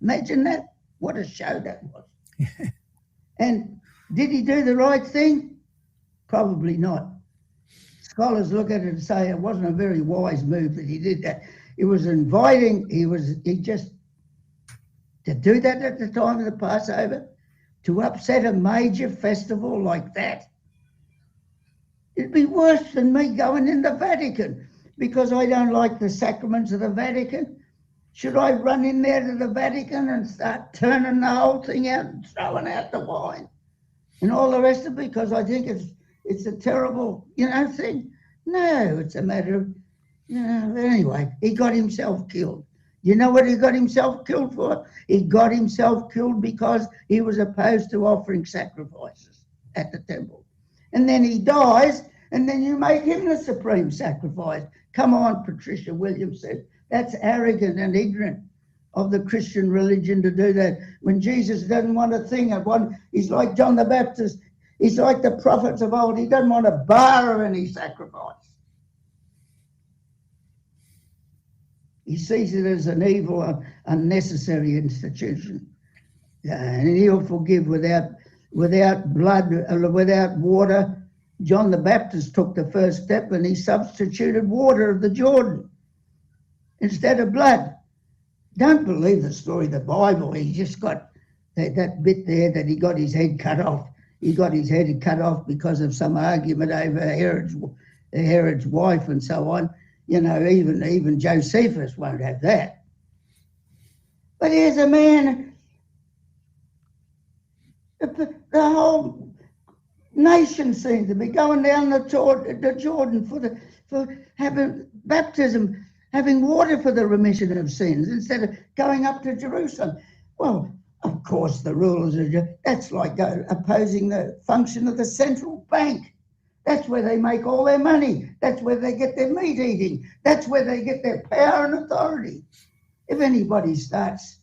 Imagine that. What a show that was. And did he do the right thing? Probably not. Scholars look at it and say it wasn't a very wise move that he did that. It was inviting, he just, to do that at the time of the Passover, to upset a major festival like that, it'd be worse than me going in the Vatican because I don't like the sacraments of the Vatican. Should I run in there to the Vatican and start turning the whole thing out and throwing out the wine and all the rest of it because I think it's a terrible, thing? No, it's a matter of, anyway, he got himself killed. You know what he got himself killed for? He got himself killed because he was opposed to offering sacrifices at the temple. And then he dies, and then you make him the supreme sacrifice. Come on, Patricia Williams said. That's arrogant and ignorant of the Christian religion to do that. When Jesus doesn't want a thing of one, he's like John the Baptist. He's like the prophets of old. He doesn't want a bar of any sacrifice. He sees it as an evil, unnecessary institution. And he'll forgive without blood, without water. John the Baptist took the first step and he substituted water of the Jordan instead of blood. Don't believe the story of the Bible. He just got that bit there that he got his head cut off. He got his head cut off because of some argument over Herod's wife and so on. Even Josephus won't have that. But here's a man, the whole nation seems to be going down the Jordan for having baptism, having water for the remission of sins instead of going up to Jerusalem. Well, of course, the rulers that's like opposing the function of the central bank. That's where they make all their money. That's where they get their meat eating. That's where they get their power and authority. If anybody starts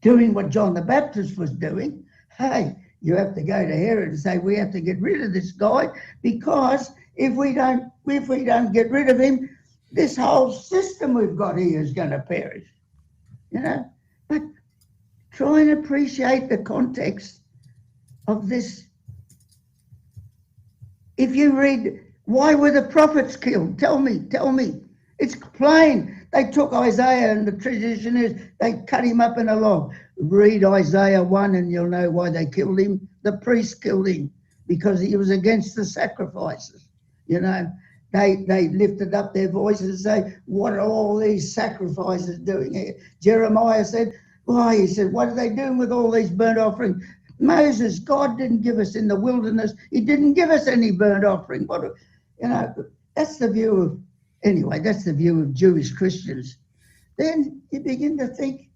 doing what John the Baptist was doing, hey, you have to go to Herod and say, we have to get rid of this guy because if we don't get rid of him, this whole system we've got here is going to perish. But try and appreciate the context of this. If you read, why were the prophets killed? Tell me. It's plain. They took Isaiah, and the tradition is they cut him up in a log. Read Isaiah 1 and you'll know why they killed him. The priests killed him because he was against the sacrifices. They lifted up their voices and say, what are all these sacrifices doing here? Jeremiah said, why? He said, what are they doing with all these burnt offerings? Moses, God didn't give us in the wilderness. He didn't give us any burnt offering. That's the view of Jewish Christians. Then you begin to think,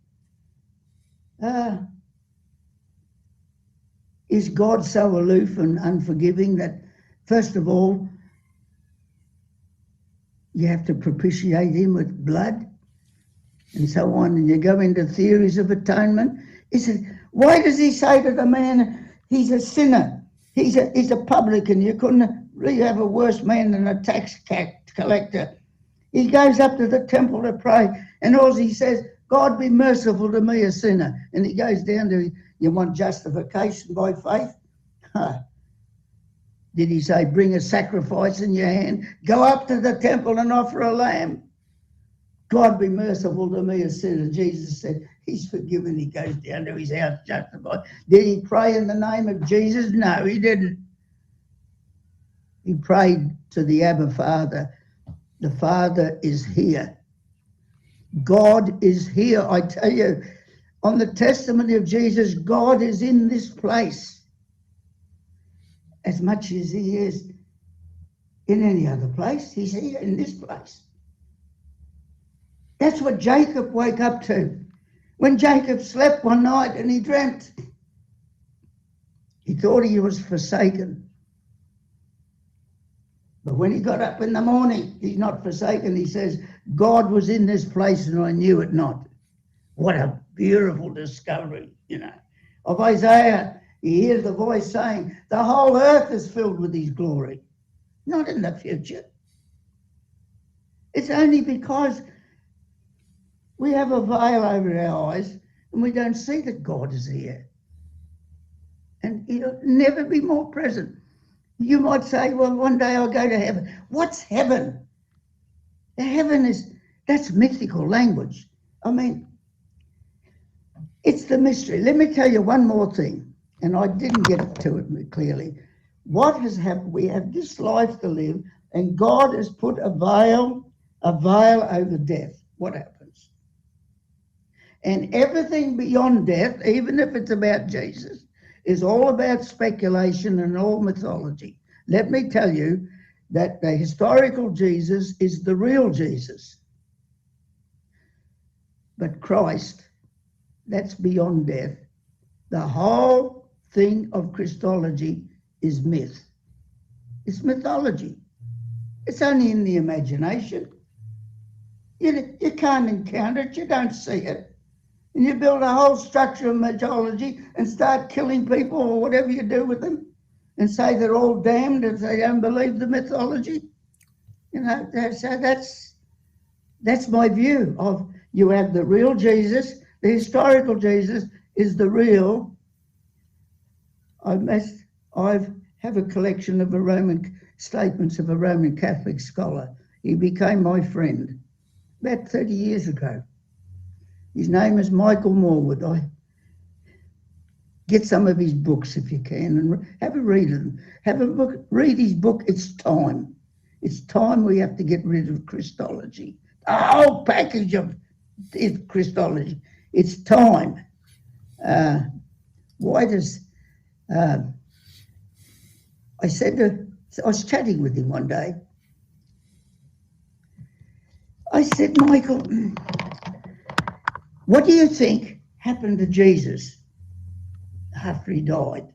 is God so aloof and unforgiving that, first of all, you have to propitiate him with blood and so on, and you go into theories of atonement? Why does he say to the man, he's a sinner, he's a publican, you couldn't really have a worse man than a tax collector? He goes up to the temple to pray, and all he says, God be merciful to me, a sinner. And he goes down to, you want justification by faith? Did he say, bring a sacrifice in your hand, go up to the temple and offer a lamb? God be merciful to me, a sinner. Jesus said, he's forgiven. He goes down to his house justified. Did he pray in the name of Jesus? No, he didn't. He prayed to the Abba Father. The Father is here. God is here. I tell you, on the testimony of Jesus, God is in this place as much as he is in any other place. He's here in this place. That's what Jacob woke up to. When Jacob slept one night and he dreamt, he thought he was forsaken. But when he got up in the morning, he's not forsaken. He says, God was in this place and I knew it not. What a beautiful discovery, of Isaiah. He hears the voice saying, the whole earth is filled with his glory. Not in the future. It's only because we have a veil over our eyes and we don't see that God is here. And he'll never be more present. You might say, well, one day I'll go to heaven. What's heaven? Heaven that's mythical language. I mean, it's the mystery. Let me tell you one more thing, and I didn't get to it clearly. What has happened? We have this life to live, and God has put a veil over death. What happens? And everything beyond death, even if it's about Jesus, is all about speculation and all mythology. Let me tell you that the historical Jesus is the real Jesus. But Christ, that's beyond death. The whole thing of Christology is myth. It's mythology. It's only in the imagination. You can't encounter it, you don't see it. And you build a whole structure of mythology and start killing people or whatever you do with them and say they're all damned if they don't believe the mythology. You know, so that's my view of, you have the real Jesus, the historical Jesus is the real. I have a collection of statements of a Roman Catholic scholar. He became my friend about 30 years ago. His name is Michael Morwood. I get some of his books if you can and have a read of them. Read his book, It's Time. It's time we have to get rid of Christology. A whole package of Christology. It's time. Why does... I was chatting with him one day. I said, Michael, what do you think happened to Jesus after he died?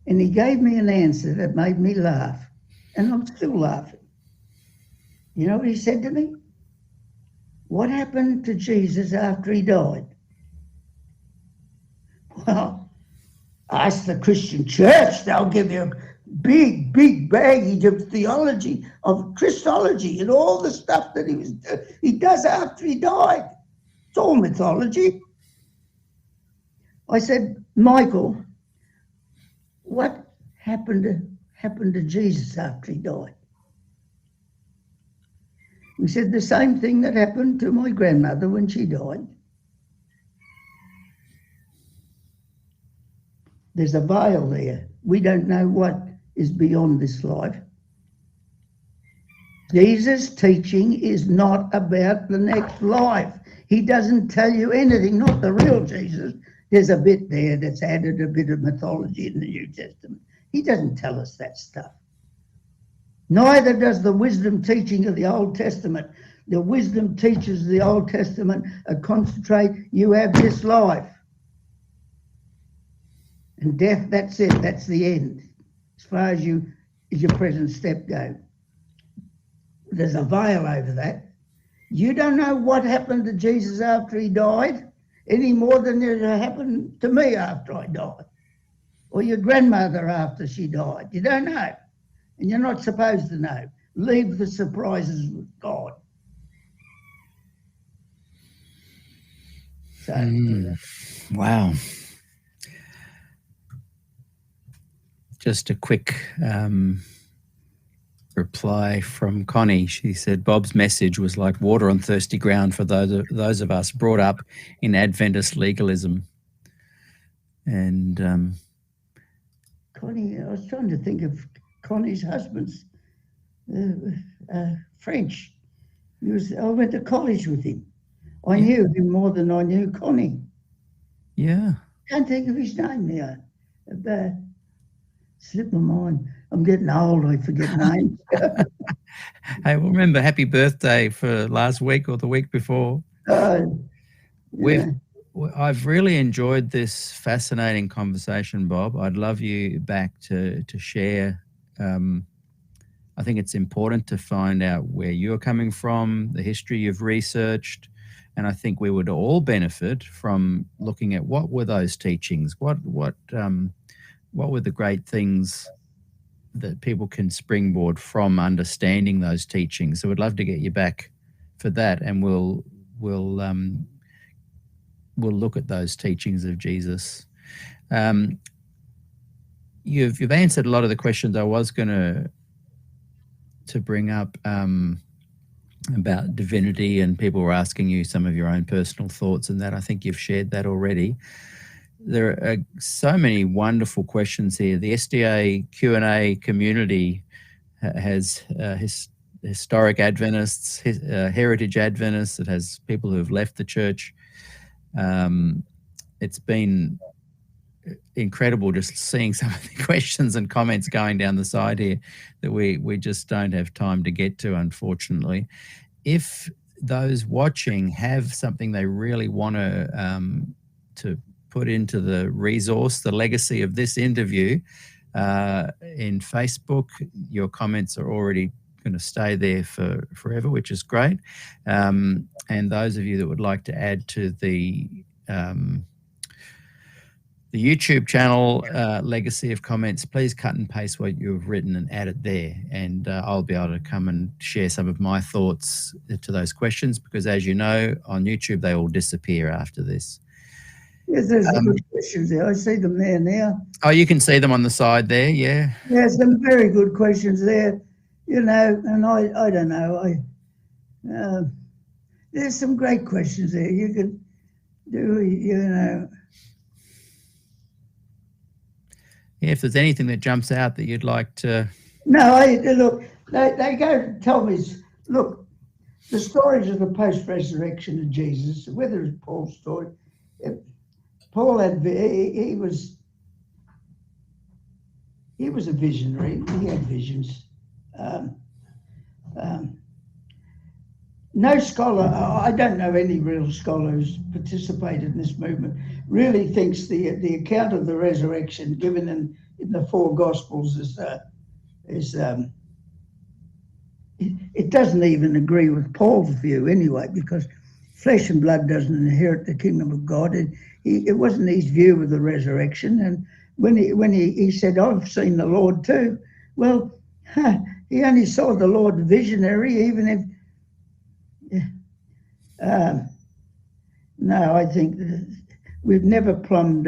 And he gave me an answer that made me laugh, and I'm still laughing. You know what he said to me? What happened to Jesus after he died? Well, ask the Christian church, they'll give you a big baggage of theology, of Christology, and all the stuff that he does after he died. It's all mythology. I said, Michael, what happened to Jesus after he died? He said, the same thing that happened to my grandmother when she died. There's a veil there. We don't know what is beyond this life. Jesus' teaching is not about the next life. He doesn't tell you anything, not the real Jesus. There's a bit there that's added a bit of mythology in the New Testament. He doesn't tell us that stuff. Neither does the wisdom teaching of the Old Testament. The wisdom teachers of the Old Testament concentrate, you have this life. And death, that's it, that's the end. As far as your present step go. There's a veil over that. You don't know what happened to Jesus after he died any more than it happened to me after I died, or your grandmother after she died. You don't know, and you're not supposed to know. Leave the surprises with God. So, Wow. Just a quick reply from Connie. She said, Bob's message was like water on thirsty ground for those of us brought up in Adventist legalism. And Connie, I was trying to think of Connie's husband's French. I went to college with him. I knew him more than I knew Connie. Yeah. Can't think of his name now. Slipped my mind. I'm getting old, I forget names. Hey, well, remember, happy birthday for last week or the week before. Yeah. I've really enjoyed this fascinating conversation, Bob. I'd love you back to share. I think it's important to find out where you're coming from, the history you've researched, and I think we would all benefit from looking at what were those teachings, what were the great things that people can springboard from understanding those teachings. So we'd love to get you back for that, and we'll we'll look at those teachings of Jesus. You've answered a lot of the questions I was going to bring up about divinity, and people were asking you some of your own personal thoughts and that. I think you've shared that already. There are so many wonderful questions here. The SDA Q&A community has historic Adventists, heritage Adventists. It has people who have left the church. It's been incredible just seeing some of the questions and comments going down the side here that we just don't have time to get to, unfortunately. If those watching have something they really want to put into the resource, the legacy of this interview, in Facebook, your comments are already going to stay there for forever, which is great. And those of you that would like to add to the YouTube channel legacy of comments, please cut and paste what you've written and add it there. And I'll be able to come and share some of my thoughts to those questions, because as you know, on YouTube, they all disappear after this. Yes, there's good questions there. I see them there now. Oh, you can see them on the side there, yeah. There's some very good questions there, you know, and I don't know. There's some great questions there. You could do, you know. Yeah, if there's anything that jumps out that you'd like to... No, look, they go tell me, look, the stories of the post-resurrection of Jesus, whether it's Paul's story, Paul he was a visionary. He had visions. No scholar, I don't know any real scholar who's participated in this movement, really thinks the account of the resurrection given in the four Gospels it doesn't even agree with Paul's view anyway, because flesh and blood doesn't inherit the kingdom of God. It wasn't his view of the resurrection. And when he said, I've seen the Lord too, well, he only saw the Lord visionary, even if... no, I think we've never plumbed,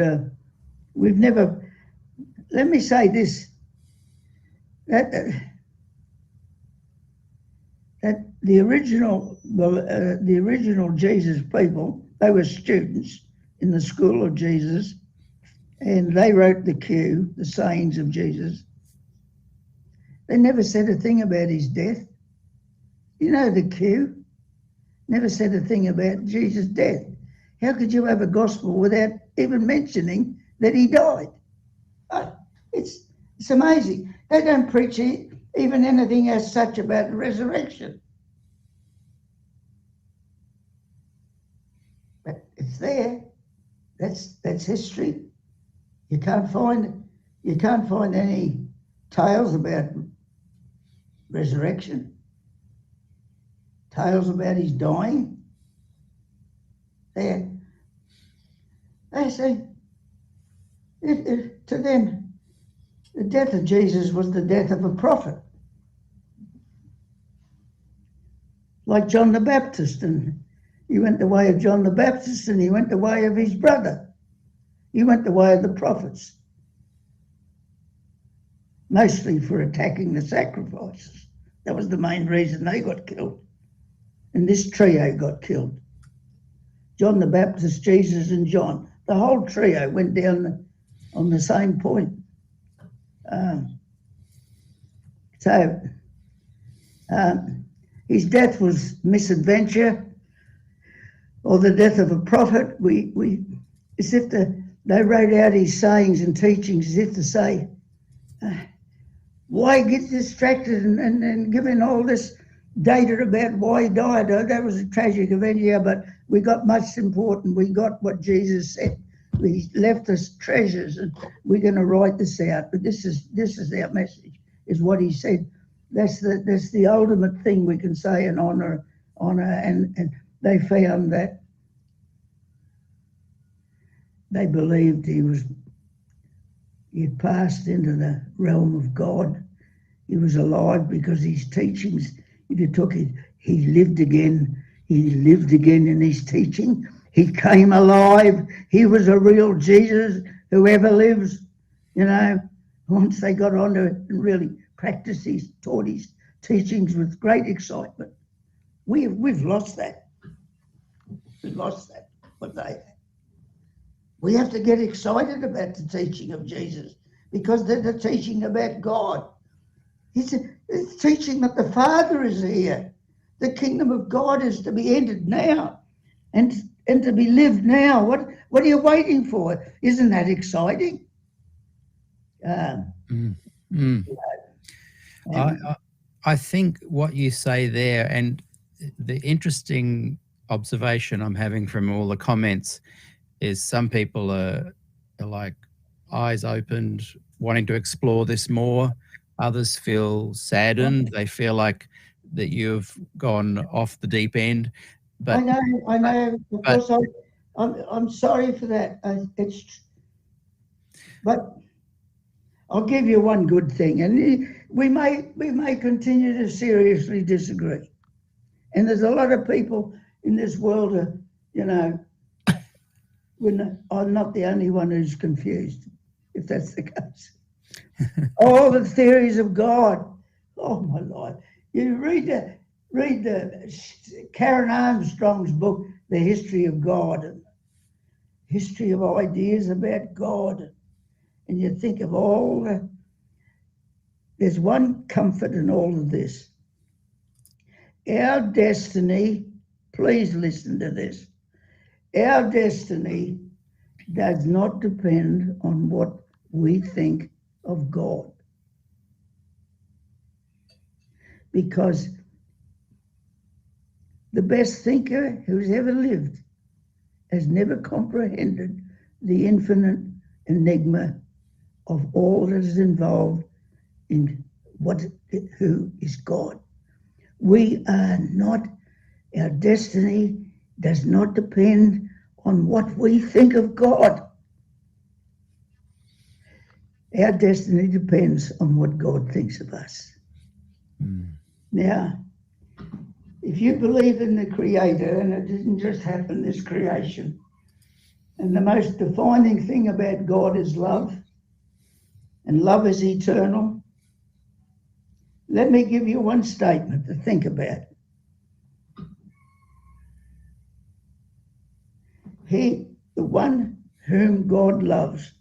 let me say this, that the original Jesus people, they were students in the school of Jesus, and they wrote the Q, the sayings of Jesus. They never said a thing about his death. You know, the Q never said a thing about Jesus' death. How could you have a gospel without even mentioning that he died? It's amazing. They don't preach even anything as such about the resurrection. But it's there. That's history. You can't find any tales about resurrection. Tales about his dying. They say to them, the death of Jesus was the death of a prophet. Like John the Baptist, and he went the way of John the Baptist, and he went the way of his brother. He went the way of the prophets, mostly for attacking the sacrifices. That was the main reason they got killed. And this trio got killed. John the Baptist, Jesus, and John. The whole trio went down on the same point. His death was misadventure, or the death of a prophet. As if they wrote out his sayings and teachings as if to say, why get distracted and given all this data about why he died? Oh, that was a tragic event, yeah, but we got much important. We got what Jesus said. He left us treasures, and we're going to write this out. But this is our message, is what he said. That's the ultimate thing we can say in honor. And they found that they believed he had passed into the realm of God. He was alive because his teachings, if you took it, he lived again. He lived again in his teaching. He came alive. He was a real Jesus. Whoever lives, once they got on to it and really practiced his, taught his teachings with great excitement. We've lost that. We've lost that. We have to get excited about the teaching of Jesus, because they're the teaching about God. It's teaching that the Father is here. The kingdom of God is to be entered now and to be lived now. What are you waiting for? Isn't that exciting? I think what you say there, and the interesting observation I'm having from all the comments, is some people are like eyes opened, wanting to explore this more. Others feel saddened. They feel like that you've gone off the deep end. But I know. Of course, I'm sorry for that. But I'll give you one good thing, and we may continue to seriously disagree. And there's a lot of people in this world I'm not the only one who's confused, if that's the case. All the theories of God. Oh my Lord! You read the Karen Armstrong's book, The History of God, and history of ideas about God, and you think of there's one comfort in all of this. Our destiny, please listen to this. Our destiny does not depend on what we think of God. Because the best thinker who's ever lived has never comprehended the infinite enigma of all that is involved in who is God. Our destiny does not depend on what we think of God. Our destiny depends on what God thinks of us. Now, if you believe in the Creator, and it didn't just happen, this creation, and the most defining thing about God is love, and love is eternal, let me give you one statement to think about. The one whom God loves,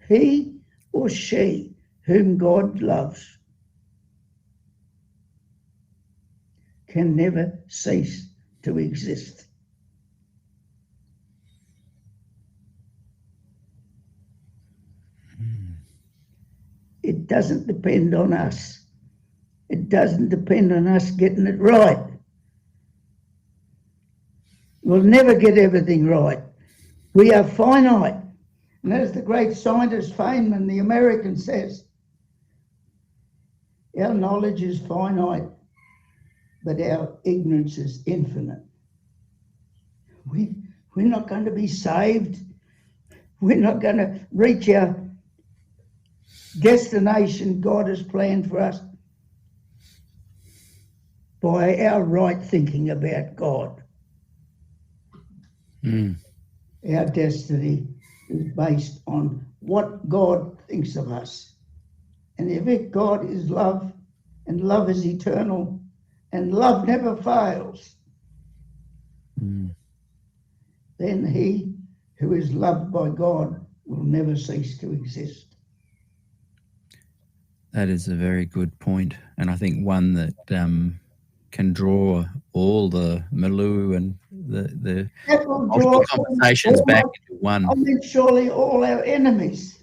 he or she whom God loves, can never cease to exist. It doesn't depend on us. It doesn't depend on us getting it right. We'll never get everything right. We are finite. And as the great scientist Feynman, the American, says, our knowledge is finite, but our ignorance is infinite. We're not going to be saved. We're not going to reach our destination God has planned for us by our right thinking about God. Our destiny is based on what God thinks of us. And if God is love, and love is eternal, and love never fails, then he who is loved by God will never cease to exist. That is a very good point, and I think one that can draw all the Maloo and the multiple conversations back into one. I mean, surely all our enemies,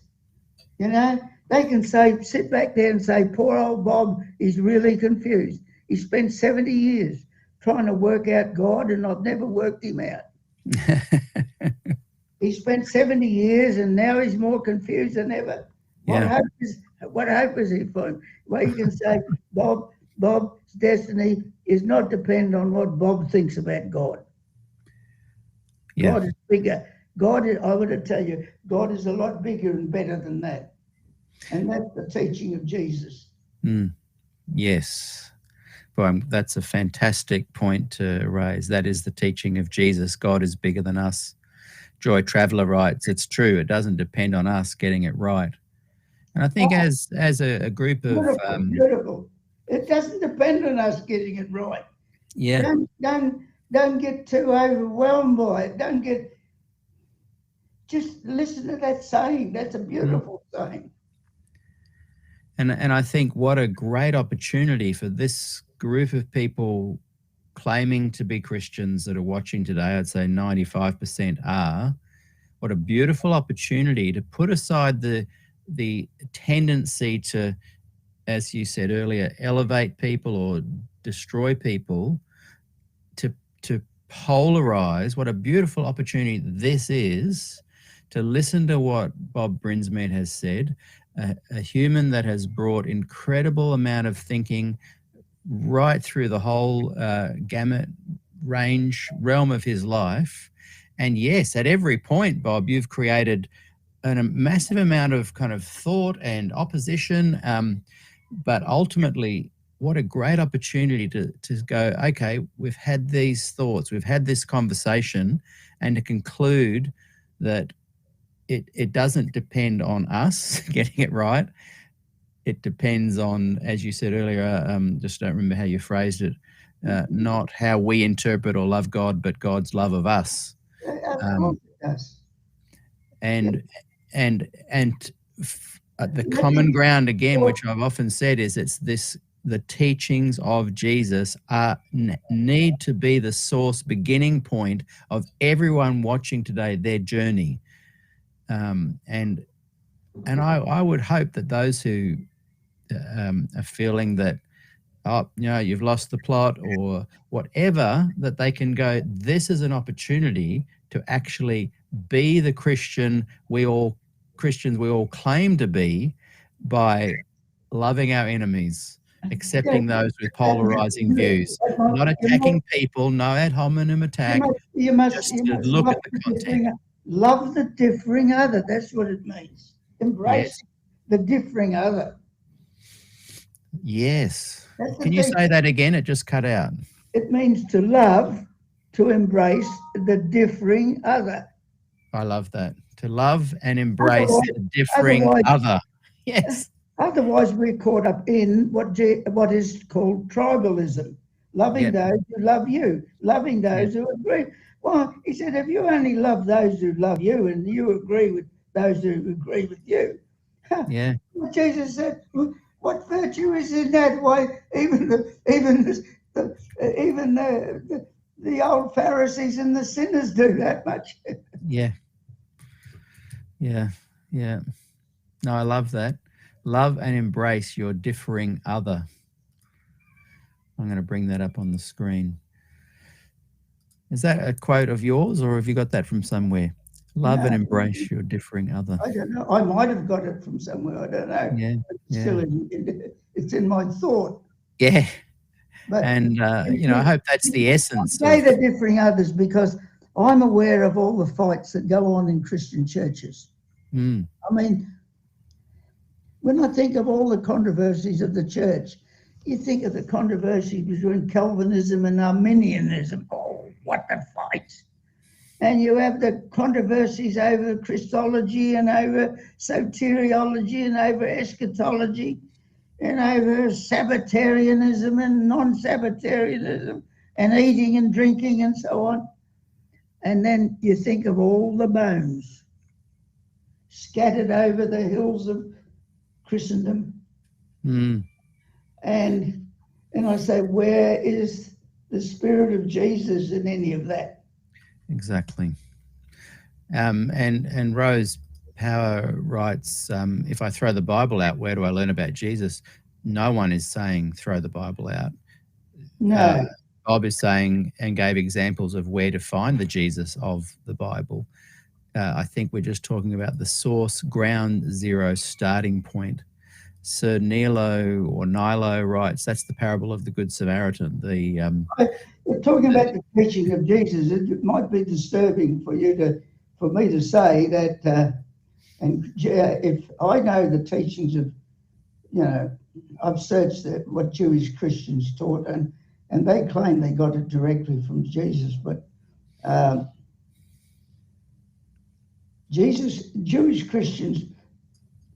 they can sit back there and say, poor old Bob is really confused. He spent 70 years trying to work out God, and I've never worked him out. He spent 70 years and now he's more confused than ever. What hope is he for him? Well, you can say Bob's destiny is not dependent on what Bob thinks about God. Yeah. God is bigger. I want to tell you, God is a lot bigger and better than that. And that's the teaching of Jesus. Yes. Boy, that's a fantastic point to raise. That is the teaching of Jesus. God is bigger than us. Joy Traveller writes, it's true, it doesn't depend on us getting it right. And I think as a group of... Beautiful. It doesn't depend on us getting it right. Yeah. Don't get too overwhelmed by it. Just listen to that saying. That's a beautiful saying. And I think what a great opportunity for this group of people claiming to be Christians that are watching today. I'd say 95% are. What a beautiful opportunity to put aside the tendency to, as you said earlier, elevate people or destroy people, to polarize. What a beautiful opportunity this is to listen to what Bob Brinsmead has said, a human that has brought incredible amount of thinking right through the whole gamut range realm of his life. And yes, at every point, Bob, you've created a massive amount of kind of thought and opposition, but ultimately, what a great opportunity to go, okay, we've had these thoughts, we've had this conversation, and to conclude that it doesn't depend on us getting it right. It depends on, as you said earlier, just don't remember how you phrased it, not how we interpret or love God, but God's love of us. Yes. And the common ground, again, which I've often said, is the teachings of Jesus need to be the source, beginning point of everyone watching today, their journey. And I would hope that those who are feeling that, you've lost the plot or whatever, that they can go, this is an opportunity to actually be the Christians we all claim to be, by loving our enemies, accepting those with polarizing views, not attacking people, no ad hominem attack. You must look at the content. Love the differing other. That's what it means. Embrace the differing other. Yes. Can you say that again? It just cut out. It means to love, to embrace the differing other. I love that. To love and embrace the differing other. Yes. Otherwise, we're caught up in what is called tribalism. Loving those who love you, loving those who agree. Well, he said, if you only love those who love you and you agree with those who agree with you. Yeah. Jesus said, what virtue is in that? Why, even the old Pharisees and the sinners do that much. Yeah. No, I love that. Love and embrace your differing other. I'm going to bring that up on the screen. Is that a quote of yours, or have you got that from somewhere? Love and embrace your differing other. I don't know. I might have got it from somewhere. I don't know. Yeah. Still, it's in my thought. Yeah. But, I hope that's the essence. I say the differing others because I'm aware of all the fights that go on in Christian churches. Mm. I mean, when I think of all the controversies of the church, you think of the controversy between Calvinism and Arminianism. Oh, what a fight. And you have the controversies over Christology and over soteriology and over eschatology and over Sabbatarianism and non-Sabbatarianism and eating and drinking and so on. And then you think of all the bones scattered over the hills of Christendom. Mm. And I say, where is the Spirit of Jesus in any of that? Exactly. And Rose Power writes, if I throw the Bible out, where do I learn about Jesus? No one is saying throw the Bible out. No. Bob is saying, and gave examples of where to find the Jesus of the Bible. I think we're just talking about the source, ground zero, starting point. Sir Nilo writes, that's the parable of the Good Samaritan. We're talking about the teaching of Jesus. It might be disturbing for me to say that, if I know the teachings of, I've searched what Jewish Christians taught, and they claim they got it directly from Jesus, but Jewish Christians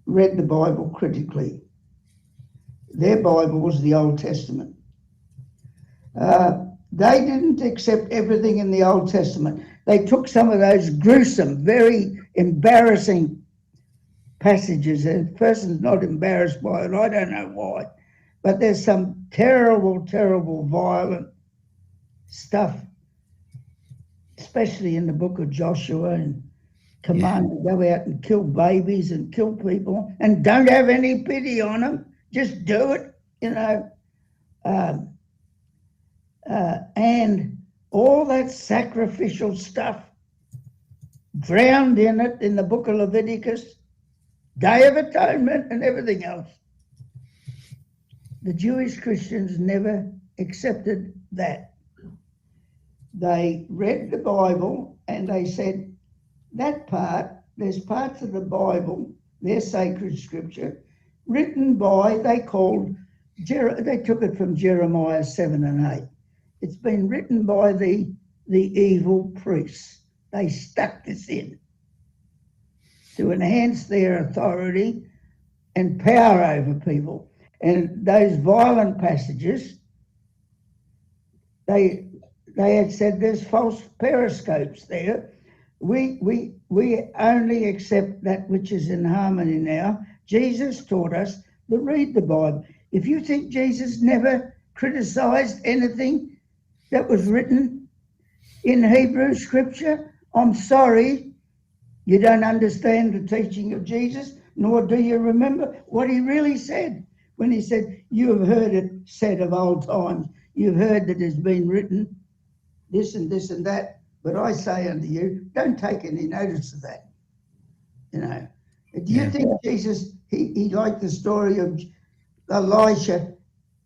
read the Bible critically. Their Bible was the Old Testament. They didn't accept everything in the Old Testament. They took some of those gruesome, very embarrassing passages. A person's not embarrassed by it. I don't know why. But there's some terrible, terrible, violent stuff, especially in the book of Joshua, and command to go out and kill babies and kill people and don't have any pity on them. Just do it, you know. And all that sacrificial stuff drowned in it in the book of Leviticus, Day of Atonement and everything else. The Jewish Christians never accepted that. They read the Bible and they said, that part, there's parts of the Bible, their sacred scripture, written by, they took it from Jeremiah 7 and 8. It's been written by the evil priests. They stuck this in to enhance their authority and power over people. And those violent passages, they had said there's false periscopes there. We only accept that which is in harmony now. Jesus taught us to read the Bible. If you think Jesus never criticized anything that was written in Hebrew scripture, I'm sorry, you don't understand the teaching of Jesus, nor do you remember what he really said when he said, you have heard it said of old times, you've heard that it's been written this and this and that, but I say unto you, don't take any notice of that. You know, do you think Jesus, he liked the story of Elisha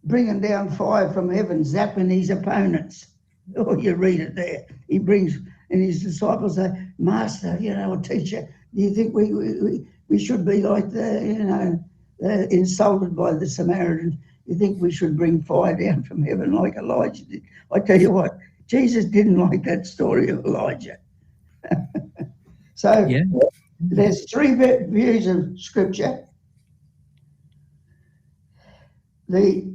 bringing down fire from heaven, zapping his opponents? Oh, you read it there. He brings, and his disciples say, Master, you know, or teacher, do you think we should be like insulted by the Samaritans? You think we should bring fire down from heaven like Elijah did? I tell you what, Jesus didn't like that story of Elijah. So there's three views of scripture. The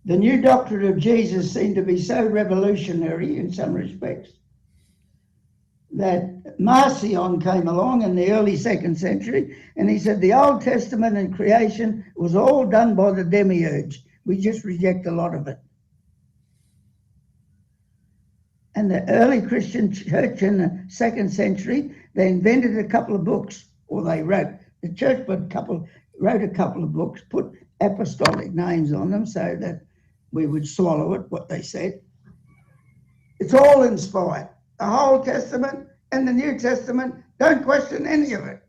new doctrine of Jesus seemed to be so revolutionary in some respects that Marcion came along in the early 2nd century, and he said the Old Testament and creation was all done by the demiurge. We just reject a lot of it. And the early Christian church in the 2nd century, they invented a couple of books, or they wrote. The church wrote a couple of books, put apostolic names on them so that we would swallow it, what they said. It's all inspired. The whole Testament and the New Testament, don't question any of it.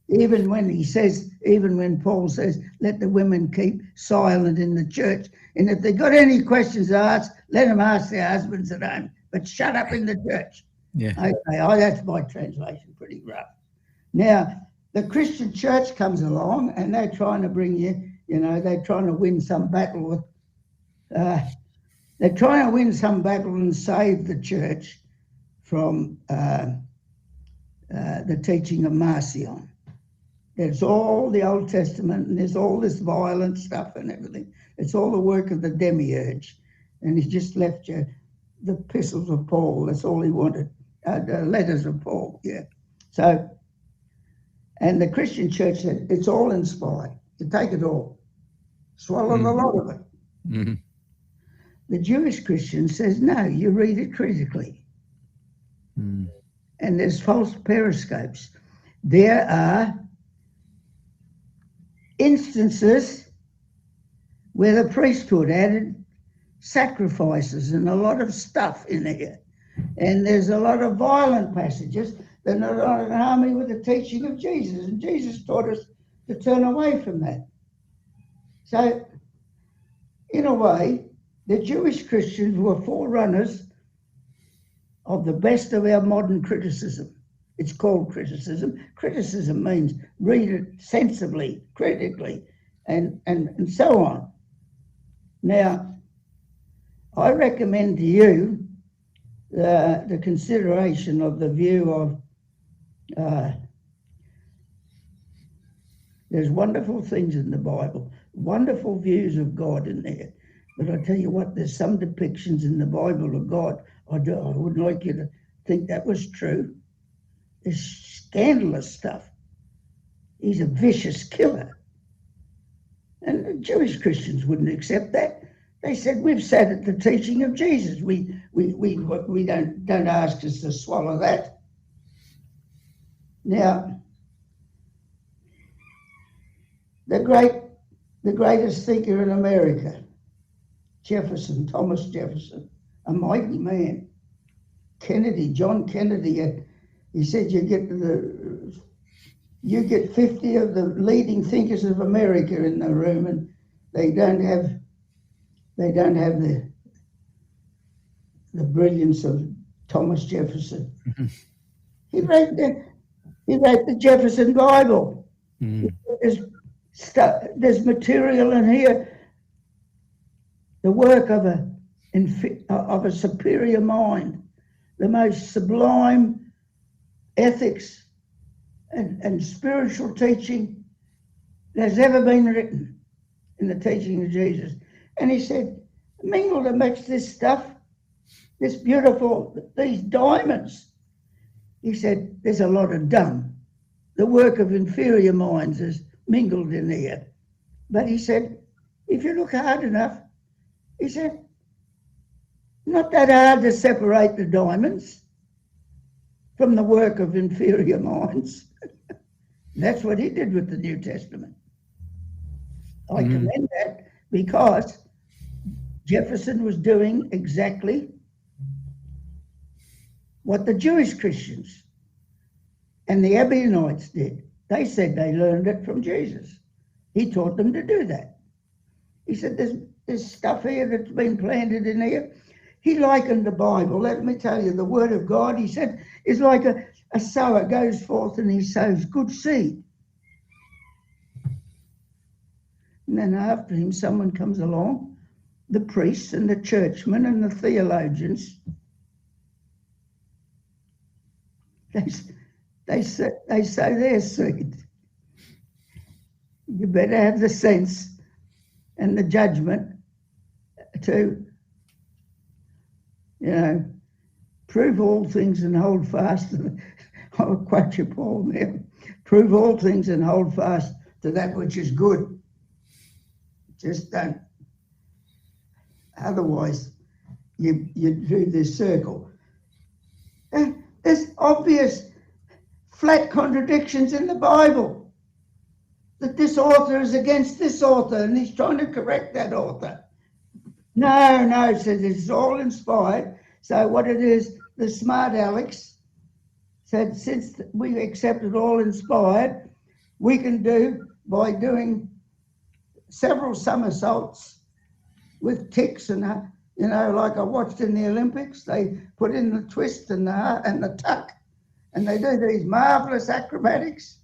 Even when Paul says, let the women keep silent in the church. And if they've got any questions to ask, let them ask their husbands at home, but shut up in the church. Yeah. Okay, that's my translation, pretty rough. Now, the Christian church comes along and they're trying to bring they're trying to win some battle and save the church from the teaching of Marcion. There's all the Old Testament and there's all this violent stuff and everything. It's all the work of the demiurge. And he's just left you the epistles of Paul. That's all he wanted. The letters of Paul, So, and the Christian church said, it's all inspired. You take it all. Swallow a lot of it. The Jewish Christian says, no, you read it critically. And there's false periscopes. There are instances where the priesthood added sacrifices and a lot of stuff in there. And there's a lot of violent passages that are not in harmony with the teaching of Jesus. And Jesus taught us to turn away from that. So, in a way, the Jewish Christians were forerunners of the best of our modern criticism. It's called criticism. Criticism means read it sensibly, critically, and so on. Now, I recommend to you the consideration of the view of there's wonderful things in the Bible, wonderful views of God in there. But I tell you what, there's some depictions in the Bible of God. I wouldn't like you to think that was true. There's scandalous stuff. He's a vicious killer. And the Jewish Christians wouldn't accept that. They said, we've sat at the teaching of Jesus. We don't ask us to swallow that. Now, the greatest thinker in America, Jefferson, Thomas Jefferson, a mighty man. Kennedy, John Kennedy, he said you get 50 of the leading thinkers of America in the room, and they don't have the brilliance of Thomas Jefferson. He wrote the Jefferson Bible. There's material in here. The work of a superior mind, the most sublime ethics and spiritual teaching that's ever been written in the teaching of Jesus. And he said, mingled amongst this stuff, these diamonds, he said, there's a lot of dung. The work of inferior minds is mingled in here. But he said, if you look hard enough, he said, not that hard to separate the diamonds from the work of inferior minds. That's what he did with the New Testament. I commend that because Jefferson was doing exactly what the Jewish Christians and the Ebionites did. They said they learned it from Jesus. He taught them to do that. He said, there's stuff here that's been planted in here. He likened the Bible, let me tell you, the Word of God, he said, is like a sower goes forth and he sows good seed. And then after him, someone comes along, the priests and the churchmen and the theologians. They sow their seed. You better have the sense and the judgment to, prove all things and hold fast. I'll quote you, Paul, now. Prove all things and hold fast to that which is good. Just don't. Otherwise, you do this circle. There's obvious flat contradictions in the Bible. That this author is against this author and he's trying to correct that author. No, says it's all inspired. So what it is, the smart Alex said, since we accept it all inspired, we can do, by doing several somersaults with ticks and, like I watched in the Olympics, they put in the twist and the tuck, and they do these marvelous acrobatics.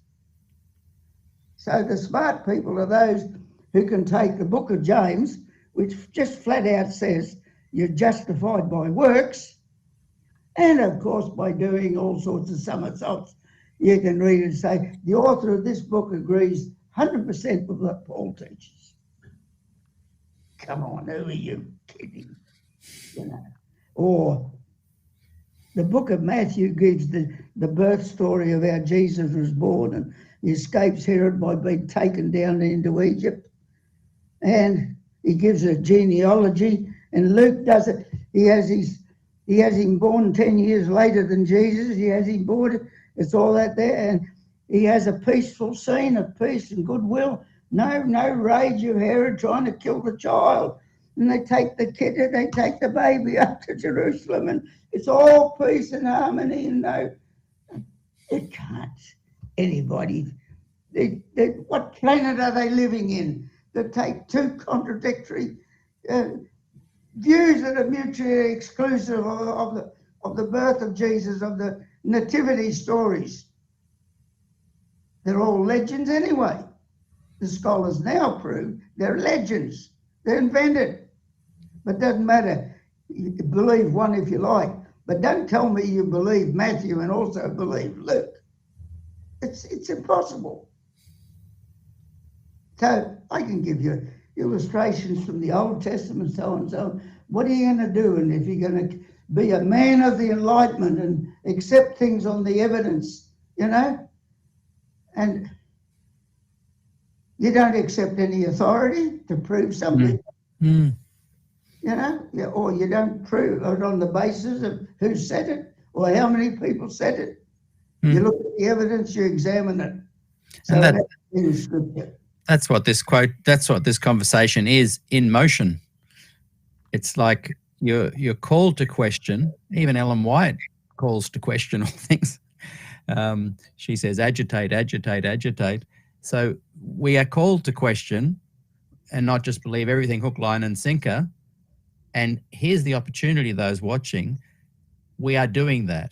So the smart people are those who can take the book of James, which just flat out says you're justified by works, and of course by doing all sorts of somersaults. You can read and say, the author of this book agrees 100% with what Paul teaches. Come on, who are you kidding? Or the book of Matthew gives the birth story of how Jesus was born and he escapes Herod by being taken down into Egypt. And he gives a genealogy, and Luke does it. He has him born 10 years later than Jesus. He has him born. It's all that there. And he has a peaceful scene of peace and goodwill. No rage of Herod trying to kill the child. And they take the kid, they take the baby up to Jerusalem, and it's all peace and harmony. And it can't. Anybody, what planet are they living in that take two contradictory views that are mutually exclusive of the birth of Jesus, of the nativity stories. They're all legends anyway. The scholars now prove they're legends. They're invented. But doesn't matter. You can believe one if you like. But don't tell me you believe Matthew and also believe Luke. It's impossible. So I can give you illustrations from the Old Testament, so and so. What are you going to do? And if you're going to be a man of the Enlightenment and accept things on the evidence, you know, and you don't accept any authority to prove something, you know, or you don't prove it on the basis of who said it or how many people said it. You look at the evidence, you examine it. So And that's in Scripture. That's what this conversation is in motion. It's like you're called to question. Even Ellen White calls to question all things. She says, agitate, agitate, agitate. So we are called to question and not just believe everything hook, line and sinker. And here's the opportunity, those watching. We are doing that.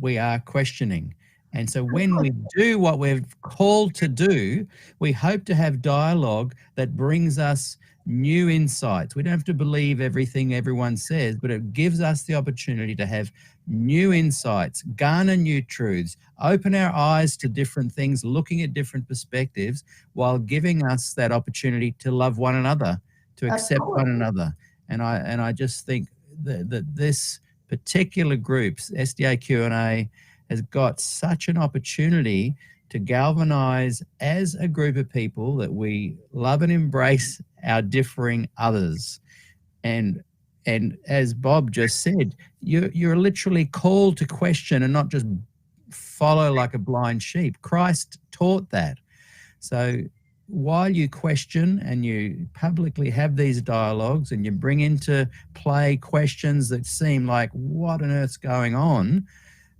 We are questioning. And so when we do what we're called to do, we hope to have dialogue that brings us new insights. We don't have to believe everything everyone says, but it gives us the opportunity to have new insights, garner new truths, open our eyes to different things, looking at different perspectives, while giving us that opportunity to love one another, to accept one another. And I just think that this particular group, SDA Q&A, has got such an opportunity to galvanize as a group of people that we love and embrace our differing others. And as Bob just said, you're literally called to question and not just follow like a blind sheep. Christ taught that. So while you question and you publicly have these dialogues and you bring into play questions that seem like, what on earth's going on?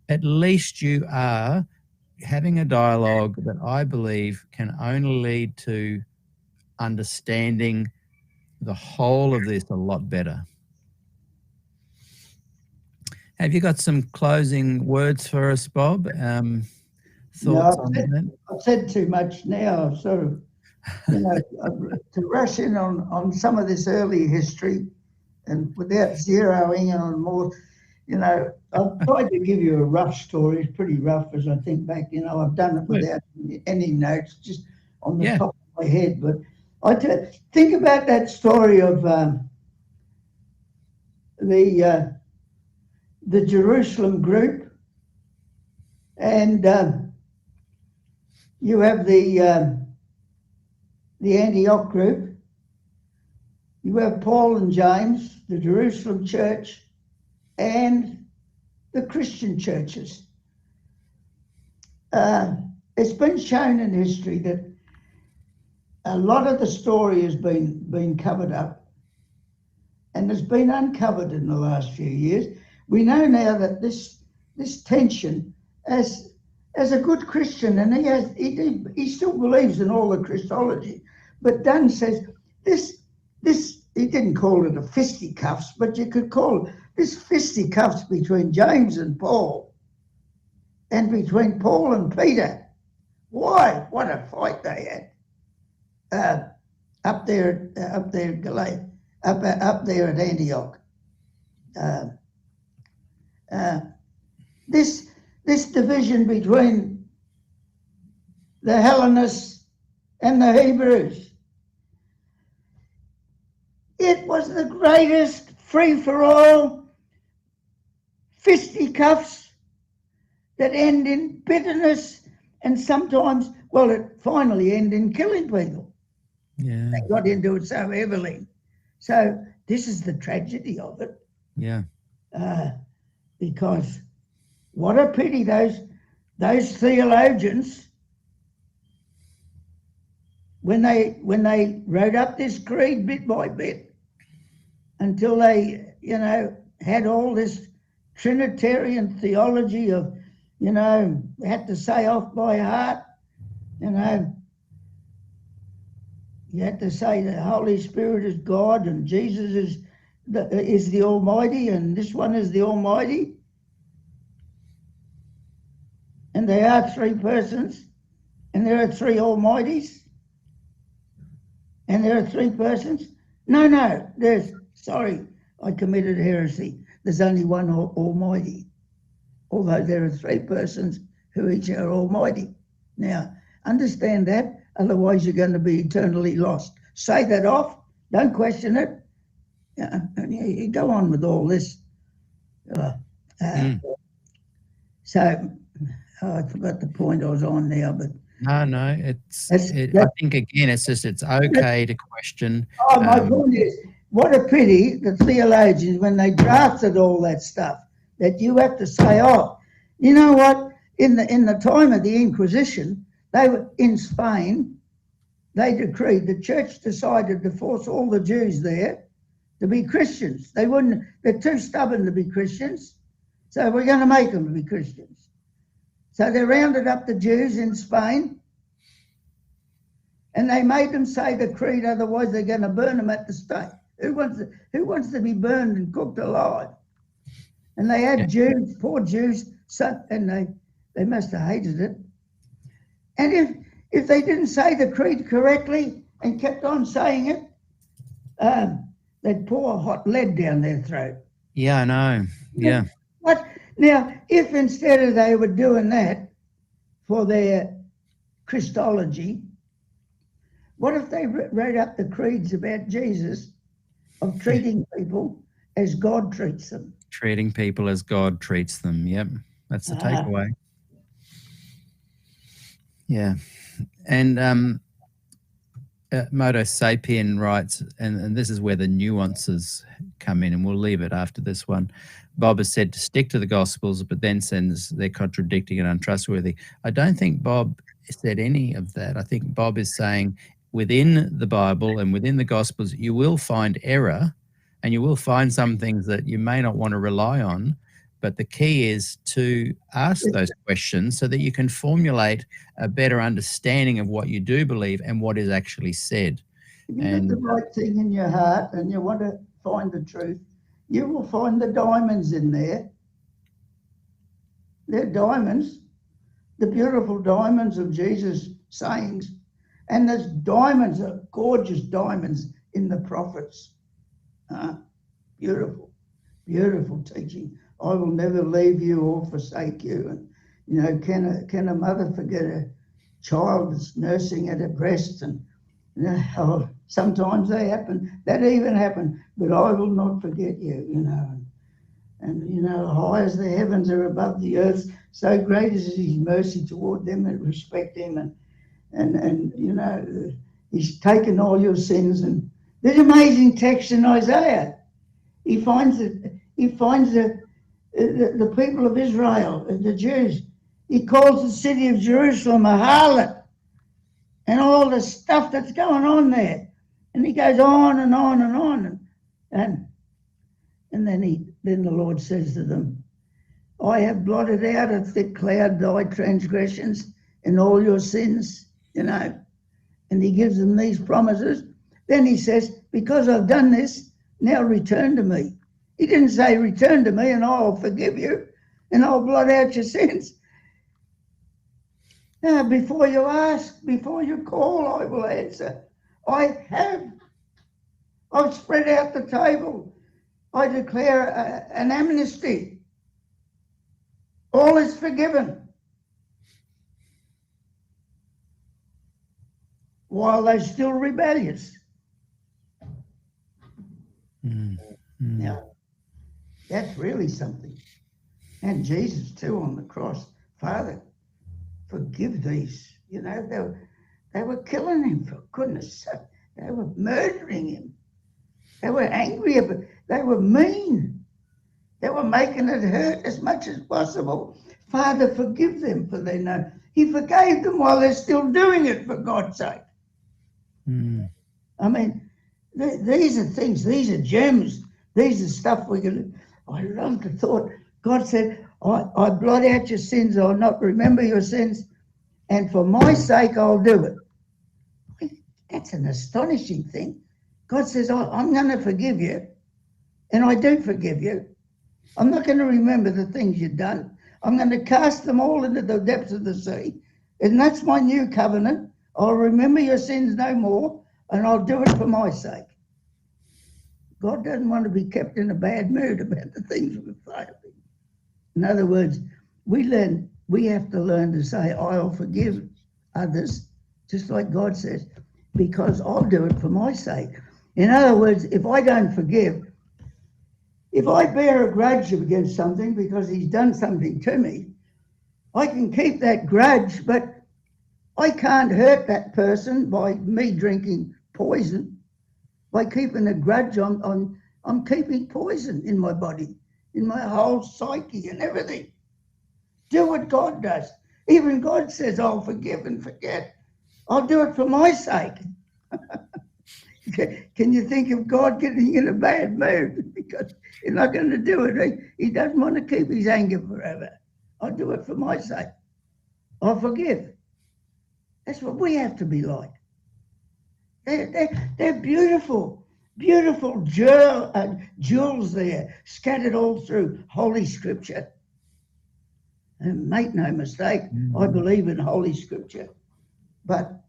At least you are having a dialogue that I believe can only lead to understanding the whole of this a lot better. Have you got some closing words for us, Bob? Thoughts on that? I've said too much now. I've sort of, you know, to rush in on some of this early history and without zeroing in on more, you know, I've tried to give you a rough story. It's pretty rough as I think back. You know, I've done it without any notes, just on the top of my head. But I think about that story of the Jerusalem group, and you have the Antioch group. You have Paul and James, the Jerusalem church, and the Christian churches. It's been shown in history that a lot of the story has been covered up and has been uncovered in the last few years. We know now that this tension, as a good Christian, and he still believes in all the Christology, but Dunn says this he didn't call it a fisticuffs, but you could call it this fisticuffs between James and Paul, and between Paul and Peter. Why? What a fight they had up there at Antioch. This division between the Hellenists and the Hebrews. It was the greatest free-for-all fisticuffs that end in bitterness, and sometimes, well, it finally ended in killing people. Yeah. They got into it so heavily. So this is the tragedy of it. Yeah. Because what a pity those theologians, when they wrote up this creed bit by bit, until they, you know, had all this Trinitarian theology of, you know, had to say off by heart, you know, you had to say the Holy Spirit is God and Jesus is the Almighty and this one is the Almighty. and there are three persons, and there are three almighties, and there are three persons? No, sorry, I committed heresy. There's only one almighty, although there are three persons who each are almighty. Now, understand that, otherwise you're going to be eternally lost. Say that off, don't question it. You go on with all this. So, I forgot the point I was on now, but No, I think again, it's okay to question. my point is, what a pity the theologians, when they drafted all that stuff, that you have to say, oh, you know what? In the time of the Inquisition, they were in Spain. They decreed, the church decided to force all the Jews there to be Christians. They're too stubborn to be Christians, so we're going to make them be Christians. So they rounded up the Jews in Spain, and they made them say the creed, otherwise they're going to burn them at the stake. Who wants to be burned and cooked alive? And they had Jews, poor Jews, and they must have hated it. And if they didn't say the creed correctly and kept on saying it, they'd pour hot lead down their throat. Yeah, I know. Yeah. What? Now, if instead of they were doing that for their Christology, what if they wrote up the creeds about Jesus of treating people as God treats them? Treating people as God treats them. Yep. That's the takeaway. Yeah. And Moto Sapien writes, and this is where the nuances come in, and we'll leave it after this one. Bob has said to stick to the Gospels, but then says they're contradicting and untrustworthy. I don't think Bob said any of that. I think Bob is saying within the Bible and within the Gospels, you will find error, and you will find some things that you may not want to rely on. But the key is to ask those questions so that you can formulate a better understanding of what you do believe and what is actually said. If you get the right thing in your heart and you want to find the truth, you will find the diamonds in there. They're diamonds, the beautiful diamonds of Jesus' sayings. And there's diamonds, gorgeous diamonds in the prophets. Beautiful, beautiful teaching. I will never leave you or forsake you. And, you know, can a mother forget a child that's nursing at her breast? And, you know, sometimes they happen. That even happened. But I will not forget you, you know. And, you know, high as the heavens are above the earth, so great is his mercy toward them that respect him. And you know, he's taken all your sins. And there's an amazing text in Isaiah. He finds the people of Israel, the Jews. He calls the city of Jerusalem a harlot, and all the stuff that's going on there. And he goes on and on and on. And then the Lord says to them, I have blotted out a thick cloud thy transgressions and all your sins, you know. And he gives them these promises. Then he says, because I've done this, now return to me. He didn't say, return to me and I'll forgive you and I'll blot out your sins. Now, before you ask, before you call, I will answer. I've spread out the table. I declare an amnesty. All is forgiven. While they're still rebellious. Now, that's really something. And Jesus too on the cross. Father, forgive these. You know, they were killing him, for goodness sake. They were murdering him. They were angry about it. They were mean. They were making it hurt as much as possible. Father, forgive them, for they know. He forgave them while they're still doing it, for God's sake. I mean, these are things, these are gems. These are stuff we can. I love the thought. God said, I blot out your sins, I'll not remember your sins, and for my sake I'll do it. That's an astonishing thing. God says, I'm going to forgive you, and I do forgive you. I'm not going to remember the things you've done. I'm going to cast them all into the depths of the sea. And that's my new covenant. I'll remember your sins no more, and I'll do it for my sake. God doesn't want to be kept in a bad mood about the things we're failing. In other words, we have to learn to say, I'll forgive others, just like God says, because I'll do it for my sake. In other words, if I don't forgive, if I bear a grudge against something because he's done something to me, I can keep that grudge, but I can't hurt that person by me drinking poison. By keeping a grudge, I'm keeping poison in my body, in my whole psyche and everything. Do what God does. Even God says, I'll forgive and forget. I'll do it for my sake. Can you think of God getting in a bad mood? Because he's not going to do it. He doesn't want to keep his anger forever. I'll do it for my sake. I'll forgive. That's what we have to be like. They're beautiful, beautiful jewels there, scattered all through Holy Scripture. And make no mistake, I believe in Holy Scripture. But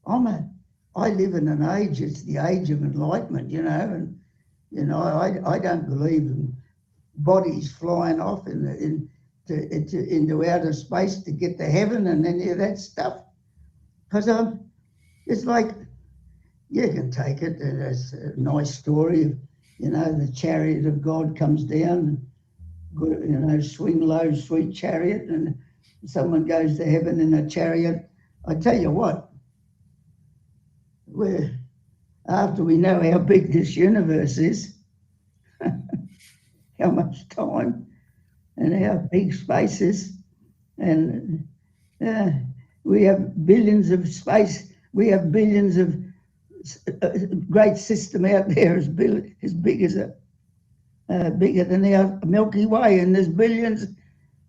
I live in an age, it's the age of enlightenment, and I don't believe in bodies flying off into outer space to get to heaven and any of that stuff. Because it's like, you can take it as a nice story of, the chariot of God comes down, swing low, sweet chariot, and someone goes to heaven in a chariot. I tell you what, after we know how big this universe is, how much time and how big space is, and we have billions of space, we have billions of great system out there as big as bigger than our Milky Way, and there's billions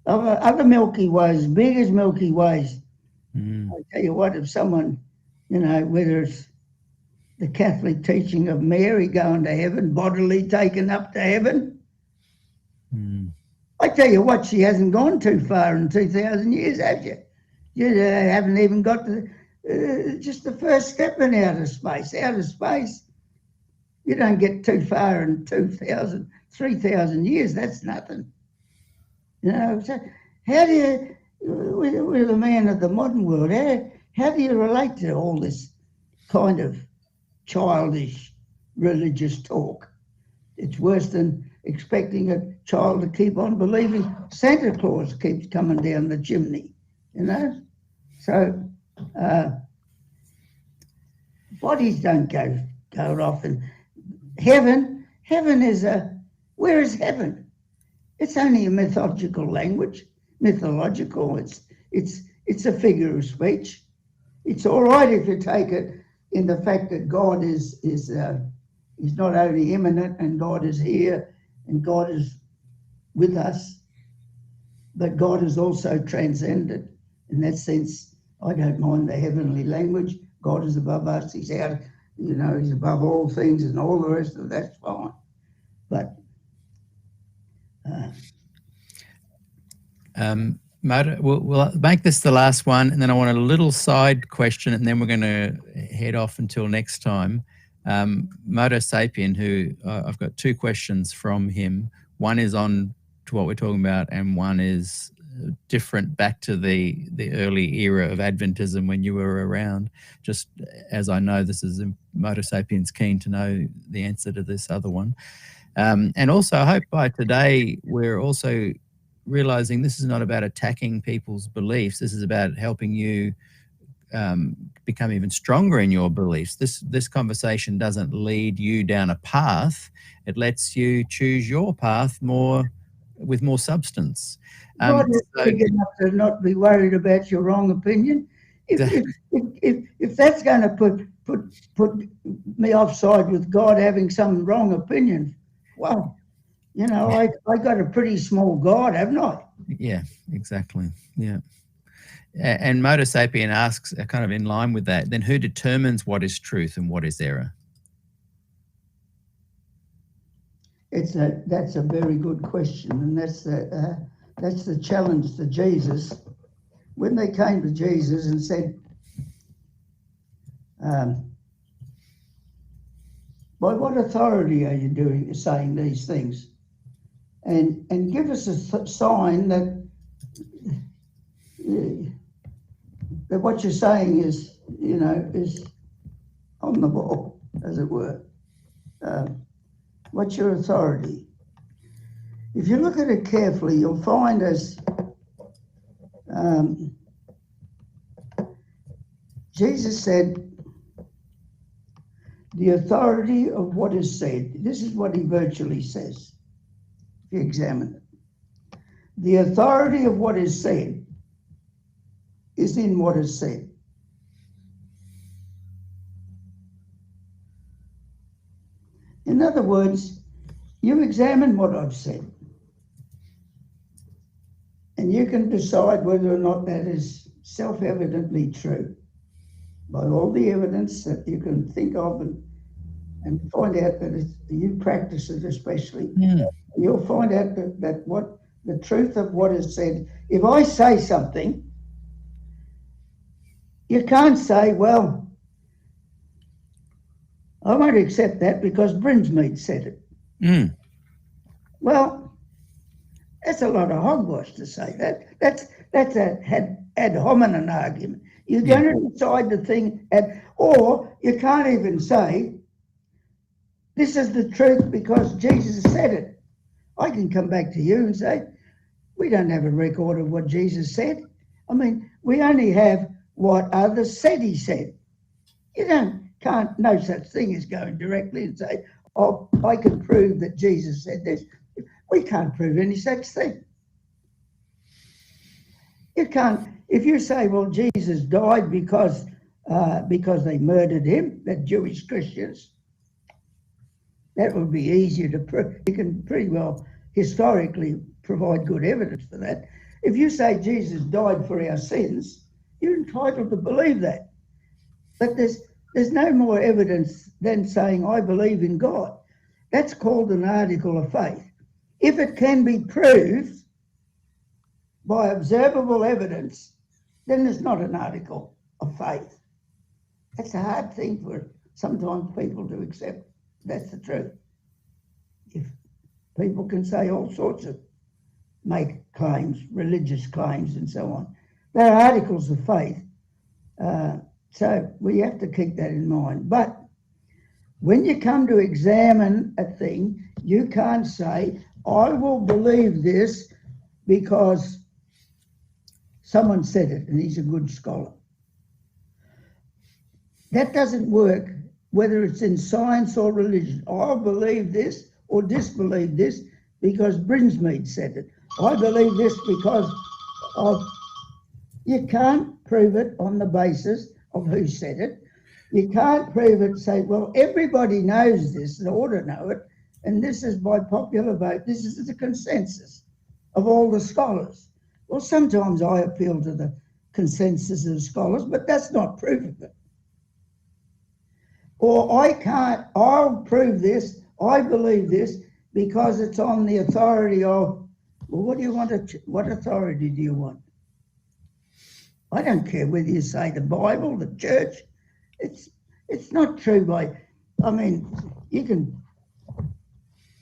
of other Milky Ways, big as Milky Ways. I tell you what, if someone, whether it's the Catholic teaching of Mary going to heaven, bodily taken up to heaven, I tell you what, she hasn't gone too far in 2,000 years, have you? You haven't even got to just the first step in outer space. Outer space, you don't get too far in 2,000, 3,000 years. That's nothing. So how do you, with a man of the modern world, how do you relate to all this kind of childish religious talk? It's worse than expecting a child to keep on believing Santa Claus keeps coming down the chimney, So bodies don't go off. And heaven is where is heaven? It's only a mythological language. Mythological. It's a figure of speech. It's all right if you take it in the fact that God is not only immanent and God is here and God is with us, but God is also transcendent. In that sense, I don't mind the heavenly language. God is above us. He's out, he's above all things and all the rest of that's fine. But we'll make this the last one, and then I want a little side question, and then we're going to head off until next time. Moto Sapien, who I've got two questions from him. One is on to what we're talking about, and one is different back to the early era of Adventism when you were around. Just as I know, this is Moto Sapien's keen to know the answer to this other one. And also, I hope by today we're also realizing this is not about attacking people's beliefs. This is about helping you become even stronger in your beliefs. This conversation doesn't lead you down a path. It lets you choose your path with more substance. God is big enough to not be worried about your wrong opinion. If that's going to put me offside with God having some wrong opinion, well, I got a pretty small God, haven't I? Yeah, exactly. Yeah. And Moto Sapien asks, kind of in line with that, then who determines what is truth and what is error? That's a very good question, and that's That's the challenge to Jesus. When they came to Jesus and said, by what authority are you saying these things? And give us a sign that what you're saying is, is on the ball, as it were. What's your authority? If you look at it carefully, you'll find as Jesus said, the authority of what is said. This is what he virtually says, if you examine it. The authority of what is said is in what is said. In other words, you examine what I've said, and you can decide whether or not that is self-evidently true by all the evidence that you can think of, and find out that you practice it especially. Yeah. You'll find out that what the truth of what is said. If I say something, you can't say, well, I won't accept that because Brinsmead said it. Mm. Well, that's a lot of hogwash to say that. That's an ad hominem argument. You're going to decide the thing, or you can't even say, this is the truth because Jesus said it. I can come back to you and say, we don't have a record of what Jesus said. I mean, we only have what others said he said. You can't, no such thing as going directly and say, oh, I can prove that Jesus said this. We can't prove any such thing. You can't, if you say, well, Jesus died because they murdered him, the Jewish Christians, that would be easier to prove. You can pretty well historically provide good evidence for that. If you say Jesus died for our sins, you're entitled to believe that. But there's no more evidence than saying, I believe in God. That's called an article of faith. If it can be proved by observable evidence, then it's not an article of faith. That's a hard thing for sometimes people to accept. That's the truth. If people can say all sorts of, make claims, religious claims and so on, they're articles of faith. So we have to keep that in mind. But when you come to examine a thing, you can't say, I will believe this because someone said it and he's a good scholar. That doesn't work, whether it's in science or religion. I'll believe this or disbelieve this because Brinsmead said it. I believe this because you can't prove it on the basis of who said it. You can't prove it, say, well, everybody knows this, they ought to know it, and this is by popular vote, this is the consensus of all the scholars. Well, sometimes I appeal to the consensus of scholars, but that's not proof of it. Or I'll prove this, I believe this, because it's on the authority of, well, what do you want what authority do you want? I don't care whether you say the Bible, the church. It's not true I mean, you can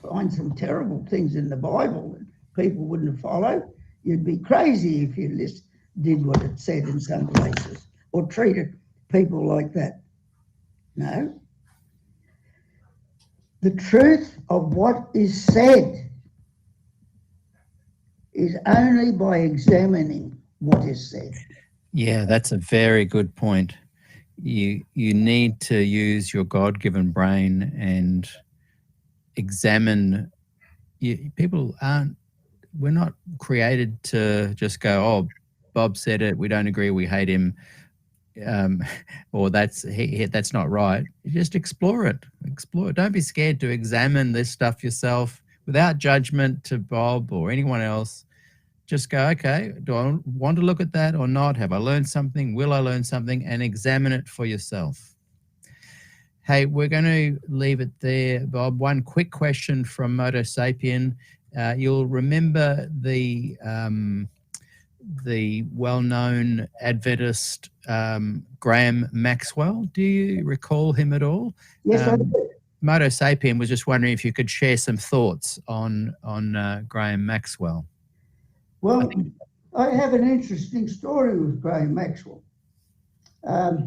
find some terrible things in the Bible that people wouldn't follow. You'd be crazy if you did what it said in some places or treated people like that. No. The truth of what is said is only by examining what is said. Yeah, that's a very good point. You need to use your God-given brain and examine. We're not created to just go, oh, Bob said it, we don't agree, we hate him, or that's not right. You just explore it. Don't be scared to examine this stuff yourself without judgment to Bob or anyone else. Just go, okay, do I want to look at that or not? Have I learned something? Will I learn something? And examine it for yourself. Hey, we're going to leave it there, Bob. One quick question from Moto Sapien. you'll remember the well-known Adventist Graham Maxwell. Do you recall him at all? Yes, I do. Moto Sapien was just wondering if you could share some thoughts on Graham Maxwell. Well, I have an interesting story with Graham Maxwell. I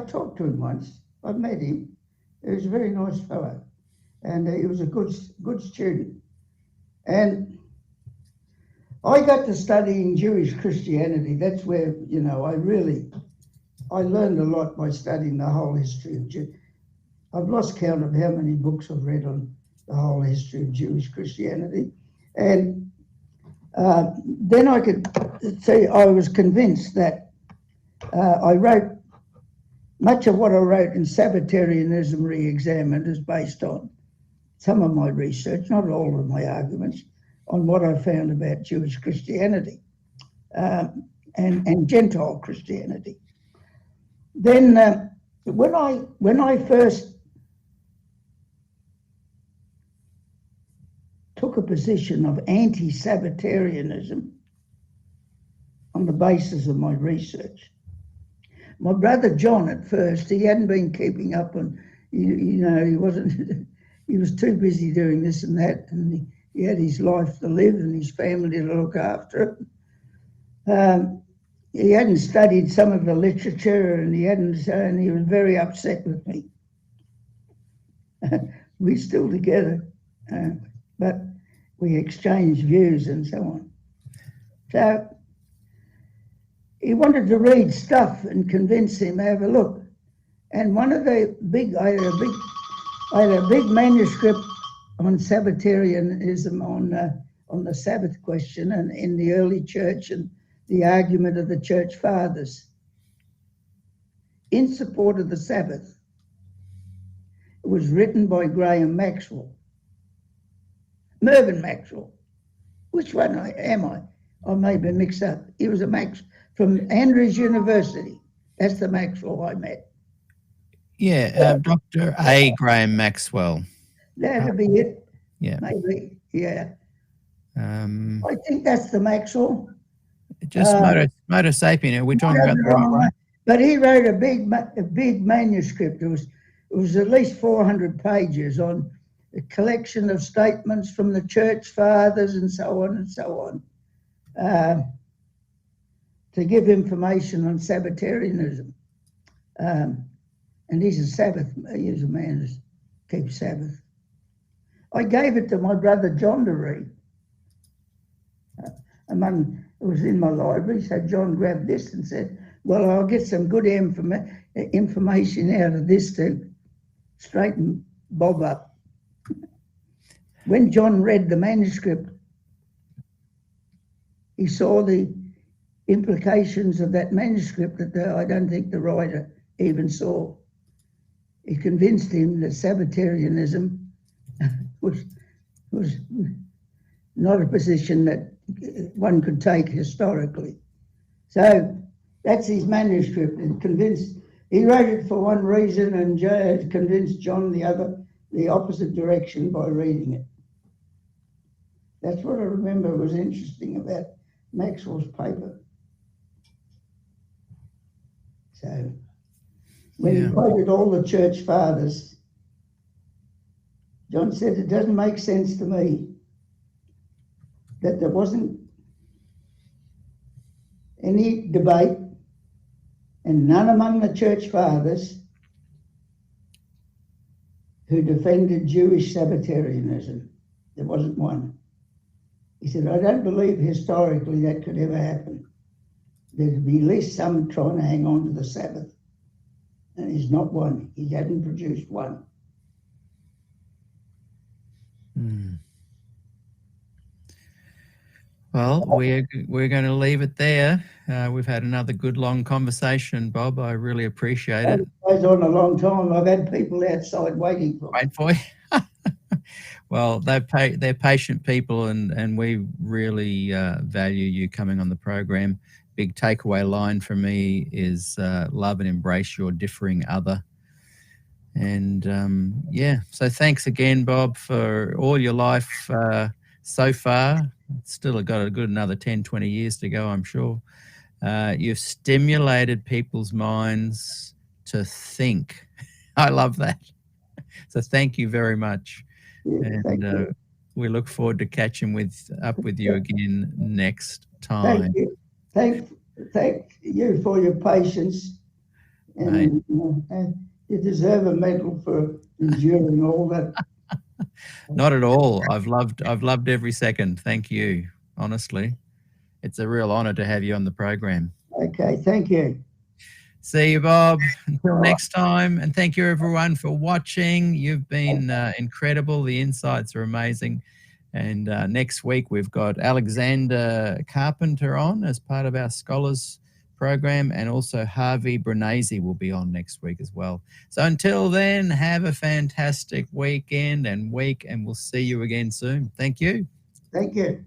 talked to him once. I met him. He was a very nice fellow, and he was a good student. And I got to studying Jewish Christianity. That's where, you know, I learned a lot by studying the whole history of Jew. I've lost count of how many books I've read on the whole history of Jewish Christianity. And then I could say I was convinced that I wrote much of what I wrote in Sabbatarianism Re-Examined is based on some of my research, not all of my arguments, on what I found about Jewish Christianity and Gentile Christianity. Then when I first took a position of anti-Sabbatarianism on the basis of my research, my brother John, at first, he hadn't been keeping up on, you know, he wasn't, he was too busy doing this and that, and he had his life to live and his family to look after. He hadn't studied some of the literature, and and he was very upset with me. We're still together, but we exchanged views and so on. So he wanted to read stuff and convince him, have a look. And one of the big, I had a big manuscript on Sabbatarianism, on the Sabbath question and in the early church and the argument of the church fathers in support of the Sabbath. It was written by Graham Maxwell. Mervyn Maxwell. Which one am I? I may be mixed up. He was a Max from Andrews University. That's the Maxwell I met. Yeah, Dr. A. Graham Maxwell. That'd be it. Yeah. Maybe, yeah. Um, I think that's the Maxwell. just Moto Sapien. Are we talking about the right one? But he wrote a big manuscript. It was at least 400 pages on a collection of statements from the church fathers and so on and so on, to give information on Sabbatarianism. And he's a man who keeps Sabbath. I gave it to my brother John to read. It was in my library, so John grabbed this and said, well, I'll get some good information out of this to straighten Bob up. When John read the manuscript, he saw the implications of that manuscript that I don't think the writer even saw. It convinced him that Sabbatarianism was not a position that one could take historically. So that's his manuscript, and he wrote it for one reason and convinced John the opposite direction by reading it. That's what I remember was interesting about Maxwell's paper. So when he quoted all the church fathers, John said, it doesn't make sense to me that there wasn't any debate and none among the church fathers who defended Jewish Sabbatarianism. There wasn't one. He said, I don't believe historically that could ever happen. There'd be at least some trying to hang on to the Sabbath. And he's not one. He hadn't produced one. Well, we're going to leave it there. We've had another good long conversation, Bob. I really appreciate it. It goes on a long time. I've had people outside waiting for me. Wait for you. Well, they're patient people, and we really value you coming on the program. Big takeaway line for me is love and embrace your differing other. And yeah, so thanks again, Bob, for all your life so far. Still got a good another 10, 20 years to go, I'm sure. You've stimulated people's minds to think. I love that. So thank you very much. Yeah, thank And you. we look forward to catching up with you again next Thank time. you. Thank you for your patience. And you deserve a medal for enduring all that. Not at all. I've loved every second. Thank you. Honestly, it's a real honor to have you on the program. Okay, thank you. See you, Bob. Until next time. And thank you, everyone, for watching. You've been incredible. The insights are amazing. And next week, we've got Alexander Carpenter on as part of our Scholars program. And also Harvey Brinsmead will be on next week as well. So until then, have a fantastic weekend and week. And we'll see you again soon. Thank you. Thank you.